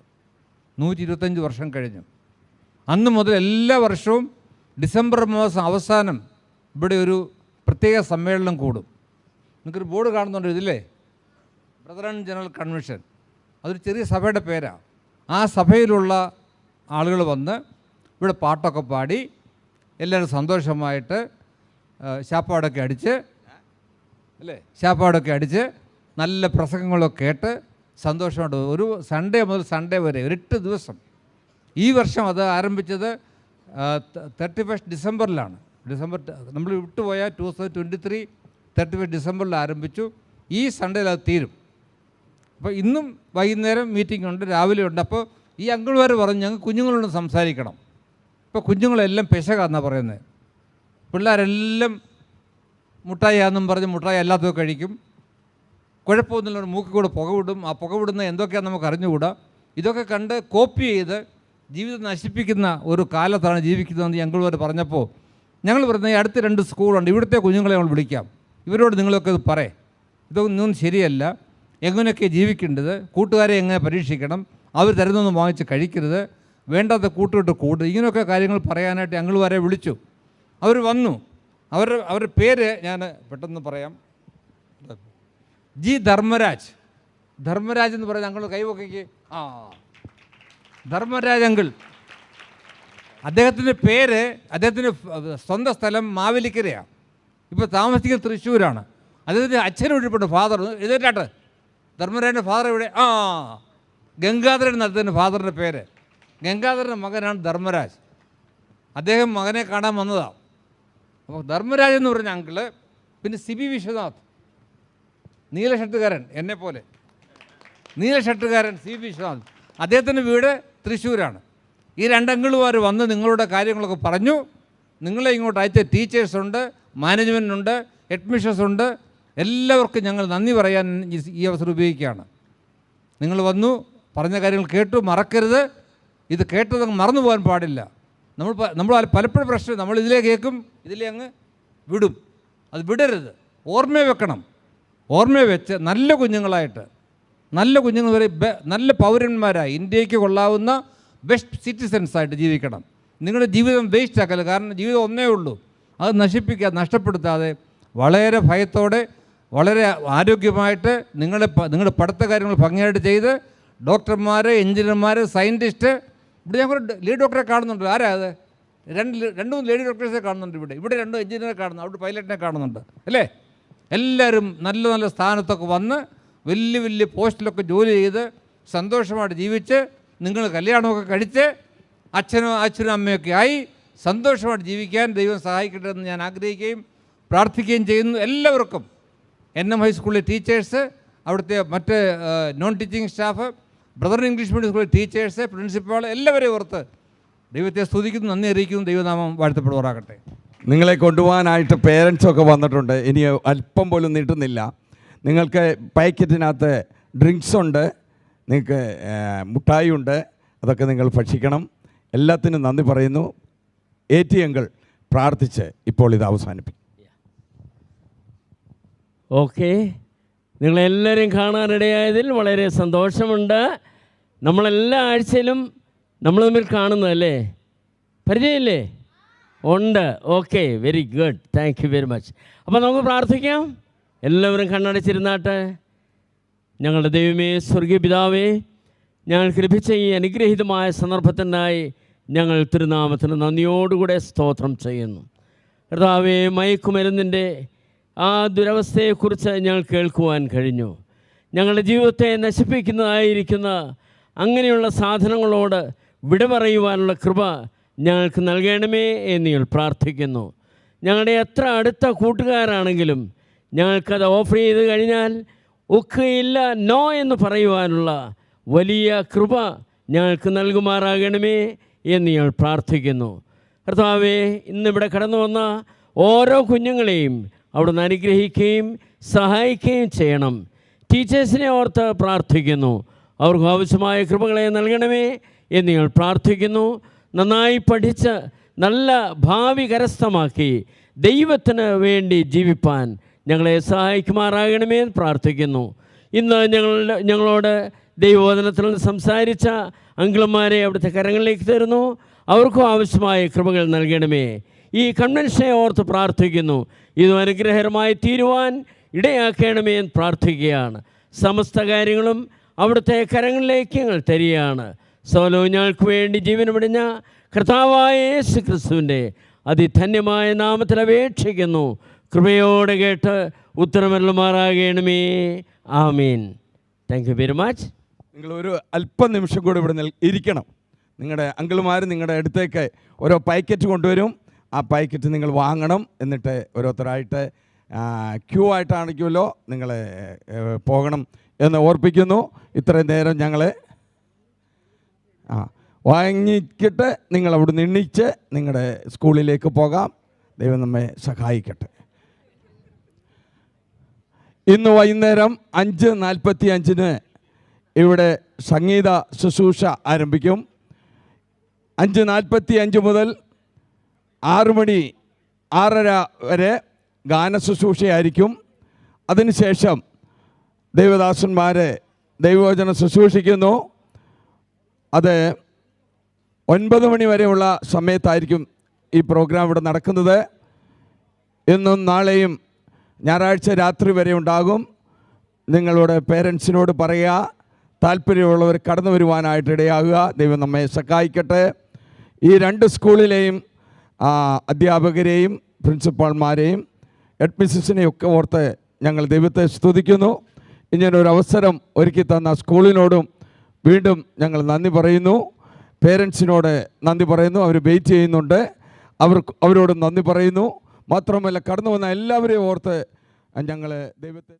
125 വർഷം കഴിഞ്ഞു. അന്ന് മുതൽ എല്ലാ വർഷവും ഡിസംബർ മാസം അവസാനം ഇവിടെ ഒരു പ്രത്യേക സമ്മേളനം കൂടും. നിങ്ങൾക്കൊരു ബോർഡ് കാണുന്നുണ്ട് ഇതില്ലേ, ബ്രദറൻ ജനറൽ കൺവെൻഷൻ. അതൊരു ചെറിയ സഭയുടെ പേരാണ്. ആ സഭയിലുള്ള ആളുകൾ വന്ന് ഇവിടെ പാട്ടൊക്കെ പാടി എല്ലാവരും സന്തോഷമായിട്ട് ശാപ്പാടൊക്കെ അടിച്ച് നല്ല പ്രസംഗങ്ങളൊക്കെ കേട്ട് സന്തോഷമായിട്ട് ഒരു സൺഡേ മുതൽ സൺഡേ വരെ 8 ദിവസം. ഈ വർഷം അത് ആരംഭിച്ചത് 31 ഡിസംബറിലാണ്. നമ്മൾ വിട്ടുപോയ 2023 31 ഡിസംബറിൽ ആരംഭിച്ചു. ഈ സൺഡേയിൽ അത് തീരും. അപ്പോൾ ഇന്നും വൈകുന്നേരം മീറ്റിംഗ് ഉണ്ട്, രാവിലെ ഉണ്ട്. അപ്പോൾ ഈ അങ്കിൾമാർ പറഞ്ഞു ഞങ്ങൾ കുഞ്ഞുങ്ങളോട് സംസാരിക്കണം. ഇപ്പോൾ കുഞ്ഞുങ്ങളെല്ലാം പെശകാന്നാണ് പറയുന്നത്. പിള്ളേരെല്ലാം മുട്ടായി ആണെന്നും പറഞ്ഞ് മുട്ടായി അല്ലാത്തതൊക്കെ കഴിക്കും. കുഴപ്പമൊന്നുമില്ല, മൂക്കിൽ കൂടെ പുക വിടും. ആ പുക വിടുന്ന എന്തൊക്കെയാണെന്ന് നമുക്ക് അറിഞ്ഞുകൂടാ. ഇതൊക്കെ കണ്ട് കോപ്പി ചെയ്ത് ജീവിതം നശിപ്പിക്കുന്ന ഒരു കാലത്താണ് ജീവിക്കുന്നതെന്ന് അങ്കിൾമാർ പറഞ്ഞപ്പോൾ ഞങ്ങൾ പറഞ്ഞത് ഈ അടുത്ത 2 സ്കൂളുണ്ട്, ഇവിടുത്തെ കുഞ്ഞുങ്ങളെ നമ്മൾ വിളിക്കാം, ഇവരോട് നിങ്ങളൊക്കെ ഇത് പറയേ, ഇതൊന്നും ശരിയല്ല, എങ്ങനെയൊക്കെ ജീവിക്കേണ്ടത്, കൂട്ടുകാരെ എങ്ങനെ പരീക്ഷിക്കണം, അവർ തരുന്നൊന്നും വാങ്ങിച്ച് കഴിക്കരുത്, വേണ്ടാത്ത കൂട്ടുവിട്ട് കൂട്ടുക, ഇങ്ങനെയൊക്കെ കാര്യങ്ങൾ പറയാനായിട്ട് അങ്കിൾമാരെ വിളിച്ചു. അവർ വന്നു. അവരുടെ പേര് ഞാൻ പെട്ടെന്ന് പറയാം. ജി ധർമ്മരാജ്. ധർമ്മരാജ് എന്ന് പറയുന്നത് അങ്കിൾ കൈവൊക്കെ ധർമ്മരാജ് അങ്കിൾ. അദ്ദേഹത്തിൻ്റെ പേര്, അദ്ദേഹത്തിൻ്റെ സ്വന്തം സ്ഥലം മാവേലിക്കരയാണ്. ഇപ്പോൾ താമസിക്കുന്നത് തൃശ്ശൂരാണ്. അദ്ദേഹത്തിൻ്റെ അച്ഛനും എഴുതിയിട്ടുണ്ട്, ഫാദർ എഴുതിയിട്ടാട്ട്. ധർമ്മരാജൻ്റെ ഫാദർ ഇവിടെ ഗംഗാധരൻ നടത്തുന്ന ഫാദറിൻ്റെ പേര്. ഗംഗാധരൻ്റെ മകനാണ് ധർമ്മരാജ്. അദ്ദേഹം മകനെ കാണാൻ വന്നതാണ്. അപ്പോൾ ധർമ്മരാജ് എന്ന് പറഞ്ഞ അങ്കിള്. പിന്നെ CB വിശ്വനാഥ്, നീല ഷർട്ടുകാരൻ, എന്നെപ്പോലെ നീല ഷർട്ടുകാരൻ CB വിശ്വനാഥ്. അദ്ദേഹത്തിൻ്റെ വീട് തൃശ്ശൂരാണ്. ഈ 2 അങ്കിളുമാർ വന്ന് നിങ്ങളുടെ കാര്യങ്ങളൊക്കെ പറഞ്ഞു. നിങ്ങളെ ഇങ്ങോട്ട് അയച്ച ടീച്ചേഴ്സുണ്ട്, മാനേജ്മെൻറ്റുണ്ട്, അഡ്മിഷൻസ് ഉണ്ട്. എല്ലാവർക്കും ഞങ്ങൾ നന്ദി പറയാൻ ഈ അവസരം ഉപയോഗിക്കുകയാണ്. നിങ്ങൾ വന്നു, പറഞ്ഞ കാര്യങ്ങൾ കേട്ടു, മറക്കരുത്. ഇത് കേട്ടത് മറന്നു പോകാൻ പാടില്ല. നമ്മൾ പലപ്പോഴും പ്രശ്നം, നമ്മൾ ഇതിലേ കേൾക്കും, ഇതിലേ അങ്ങ് വിടും. അത് വിടരുത്, ഓർമ്മ വെക്കണം. ഓർമ്മ വെച്ച് നല്ല കുഞ്ഞുങ്ങളായിട്ട്, നല്ല കുഞ്ഞുങ്ങൾ വരെ നല്ല പൗരന്മാരായി ഇന്ത്യക്ക് കൊള്ളാവുന്ന ബെസ്റ്റ് സിറ്റിസൻസായിട്ട് ജീവിക്കണം. നിങ്ങളുടെ ജീവിതം വേസ്റ്റ് ആക്കല്ല. കാരണം ജീവിതം ഒന്നേ ഉള്ളൂ. അത് നഷ്ടപ്പെടുത്താതെ വളരെ ഭയത്തോടെ, വളരെ ആരോഗ്യമായിട്ട് നിങ്ങളുടെ പഠിത്ത കാര്യങ്ങൾ ഭംഗിയായിട്ട് ചെയ്ത് ഡോക്ടർമാർ, എഞ്ചിനീയർമാർ, സയൻറ്റിസ്റ്റ്. ഇവിടെ ഞാൻ ലേഡി ഡോക്ടറെ കാണുന്നുണ്ട്. ആരാ അത്? 2 ലേഡി ഡോക്ടേഴ്സെ കാണുന്നുണ്ട്. ഇവിടെ 2 എഞ്ചിനീയറെ കാണുന്നു, അവിടെ പൈലറ്റിനെ കാണുന്നുണ്ട് അല്ലേ? എല്ലാവരും നല്ല നല്ല സ്ഥാനത്തൊക്കെ വന്ന് വലിയ വലിയ പോസ്റ്റിലൊക്കെ ജോലി ചെയ്ത് സന്തോഷമായിട്ട് ജീവിച്ച് നിങ്ങൾ കല്യാണമൊക്കെ കഴിച്ച് അച്ഛനും അമ്മയൊക്കെ ആയി സന്തോഷമായിട്ട് ജീവിക്കാൻ ദൈവം സഹായിക്കട്ടെ എന്ന് ഞാൻ ആഗ്രഹിക്കുകയും പ്രാർത്ഥിക്കുകയും ചെയ്യുന്നു. എല്ലാവർക്കും NM ഹൈസ്കൂളിലെ ടീച്ചേഴ്സ്, അവിടുത്തെ മറ്റ് non teaching staff, brother English medium സ്കൂളിലെ ടീച്ചേഴ്സ്, പ്രിൻസിപ്പാൾ, എല്ലാവരെയും ഓർത്ത് ദൈവത്തെ സ്തുതിക്കുന്നു, നന്ദി അറിയിക്കുന്നു. ദൈവനാമം വാഴ്ത്തപ്പെടുവാറാകട്ടെ. നിങ്ങളെ കൊണ്ടുപോകാനായിട്ട് പേരൻസൊക്കെ വന്നിട്ടുണ്ട്. ഇനി അല്പം പോലും നീട്ടുന്നില്ല. നിങ്ങൾക്ക് പാക്കറ്റിനകത്ത് ഡ്രിങ്ക്സ് ഉണ്ട്, നിങ്ങൾക്ക് മുട്ടായി ഉണ്ട്, അതൊക്കെ നിങ്ങൾ ഭക്ഷിക്കണം. എല്ലാത്തിനും നന്ദി പറയുന്നു. AT അങ്കിൾ പ്രാർത്ഥിച്ച് ഇപ്പോൾ ഇത് അവസാനിപ്പിക്കും. ഓക്കെ, നിങ്ങളെല്ലാവരും കാണാനിടയായതിൽ വളരെ സന്തോഷമുണ്ട്. നമ്മളെല്ലാ ആഴ്ചയിലും നമ്മൾ തമ്മിൽ കാണുന്നതല്ലേ? പരിചയമില്ലേ? ഉണ്ട്. Okay, very good, thank you very much. അപ്പോൾ നമുക്ക് പ്രാർത്ഥിക്കാം. എല്ലാവരും കണ്ണടച്ചിരുന്നാട്ടെ. ഞങ്ങളുടെ ദൈവമേ, സ്വർഗീയ പിതാവേ, ഞങ്ങൾക്ക് ലഭിച്ച ഈ അനുഗ്രഹീതമായ സന്ദർഭത്തിനായി ഞങ്ങൾ തിരുനാമത്തിന് നന്ദിയോടുകൂടെ സ്തോത്രം ചെയ്യുന്നു. കർത്താവേ, മയക്കുമരുന്നിൻ്റെ ആ ദുരവസ്ഥയെക്കുറിച്ച് ഞങ്ങൾ കേൾക്കുവാൻ കഴിഞ്ഞു. ഞങ്ങളുടെ ജീവിതത്തെ നശിപ്പിക്കുന്നതായിരിക്കുന്ന അങ്ങനെയുള്ള സാധനങ്ങളോട് വിട പറയുവാനുള്ള കൃപ ഞങ്ങൾക്ക് നൽകണമേ എന്ന് ഞങ്ങൾ പ്രാർത്ഥിക്കുന്നു. ഞങ്ങളുടെ എത്ര അടുത്ത കൂട്ടുകാരാണെങ്കിലും ഞങ്ങൾക്കത് ഓഫർ ചെയ്ത് കഴിഞ്ഞാൽ ഒക്കെയില്ല, നോ എന്ന് പറയുവാനുള്ള വലിയ കൃപ ഞങ്ങൾക്ക് നൽകുമാറാകണമേ എന്ന് ഞങ്ങൾ പ്രാർത്ഥിക്കുന്നു. കർത്താവേ, ഇന്നിവിടെ കടന്നു വന്ന ഓരോ കുഞ്ഞുങ്ങളെയും അവിടുന്ന് അനുഗ്രഹിക്കുകയും സഹായിക്കുകയും ചെയ്യണം. ടീച്ചേഴ്സിനെ ഓർത്ത് പ്രാർത്ഥിക്കുന്നു. അവർക്ക് ആവശ്യമായ കൃപകളെ നൽകണമേ എന്ന് ഞങ്ങൾ പ്രാർത്ഥിക്കുന്നു. നന്നായി പഠിച്ച് നല്ല ഭാവി കരസ്ഥമാക്കി ദൈവത്തിന് വേണ്ടി ജീവിപ്പാൻ ഞങ്ങളെ സഹായിക്കുമാറാകണമേ എന്ന് പ്രാർത്ഥിക്കുന്നു. ഇന്ന് ഞങ്ങളോട് ദൈവവചനത്തിൽ സംസാരിച്ച അങ്കിളന്മാരെ അവിടുത്തെ കരങ്ങളിലേക്ക് തരുന്നു. അവർക്കും ആവശ്യമായ കൃപകൾ നൽകണമേ. ഈ കൺവെൻഷനെ ഓർത്ത് പ്രാർത്ഥിക്കുന്നു. ഇത് അനുഗ്രഹകരമായി തീരുവാൻ ഇടയാക്കണമേ എന്ന് പ്രാർത്ഥിക്കുകയാണ്. സമസ്ത കാര്യങ്ങളും അവിടുത്തെ കരങ്ങളിലേക്ക് ഞങ്ങൾ തരികയാണ്. സകലവും ഞങ്ങൾക്ക് വേണ്ടി ജീവൻ വെടിഞ്ഞ കർത്താവായ യേശു ക്രിസ്തുവിൻ്റെ അതിധന്യമായ നാമത്തിൽ അപേക്ഷിക്കുന്നു. കൃപയോടെ കേട്ട് ഉത്തരമരുളുമാറാകണമേ. Amen. Thank you very much. നിങ്ങളൊരു അല്പനിമിഷം കൂടെ ഇവിടെ ഇരിക്കണം. നിങ്ങളുടെ അങ്കിൾമാർ നിങ്ങളുടെ അടുത്തേക്ക് ഓരോ പാക്കറ്റ് കൊണ്ടുവരും. ആ പാക്കറ്റ് നിങ്ങൾ വാങ്ങണം. എന്നിട്ട് ഓരോരുത്തരായിട്ട് ക്യൂ ആയിട്ടാണെങ്കിലോ നിങ്ങൾ പോകണം എന്ന് ഓർപ്പിക്കുന്നു. ഇത്രയും നേരം ഞങ്ങൾ വാങ്ങിക്കിട്ട് നിങ്ങൾ അവിടെ നിന്നിച്ച് നിങ്ങളുടെ സ്കൂളിലേക്ക് പോകാം. ദൈവം നമ്മെ സഹായിക്കട്ടെ. ഇന്ന് വൈകുന്നേരം 5:45 ഇവിടെ സംഗീത ശുശ്രൂഷ ആരംഭിക്കും. 5:45 മുതൽ 6 മണി 6:30 വരെ ഗാന ശുശ്രൂഷയായിരിക്കും. അതിനുശേഷം ദൈവദാസന്മാർ ദൈവവചനം ശുശ്രൂഷിക്കുന്നു. അത് 9 മണി വരെയുള്ള സമയത്തായിരിക്കും ഈ പ്രോഗ്രാം ഇവിടെ നടക്കുന്നത്. ഇന്നും നാളെയും ഞായറാഴ്ച രാത്രി വരെ ഉണ്ടാകും. നിങ്ങളുടെ പേരൻസിനോട് പറയുക, താല്പര്യമുള്ളവർ കടന്നു വരുവാനായിട്ട് ഇടയാകുക. ദൈവം നമ്മെ സഹായിക്കട്ടെ. ഈ 2 സ്കൂളിലെയും അധ്യാപകരെയും പ്രിൻസിപ്പാൾമാരെയും ഹെഡ്മിസ്ട്രസിനെയും ഒക്കെ ഓർത്ത് ഞങ്ങൾ ദൈവത്തെ സ്തുതിക്കുന്നു. ഇങ്ങനൊരു അവസരം ഒരുക്കി തന്ന സ്കൂളിനോടും വീണ്ടും ഞങ്ങൾ നന്ദി പറയുന്നു. പേരൻസിനോട് നന്ദി പറയുന്നു. അവർ വെയിറ്റ് ചെയ്യുന്നുണ്ട്. അവരോട് നന്ദി പറയുന്നു. മാത്രമല്ല കടന്നു വന്ന എല്ലാവരെയും ഓർത്ത് ഞങ്ങൾ ദൈവത്തെ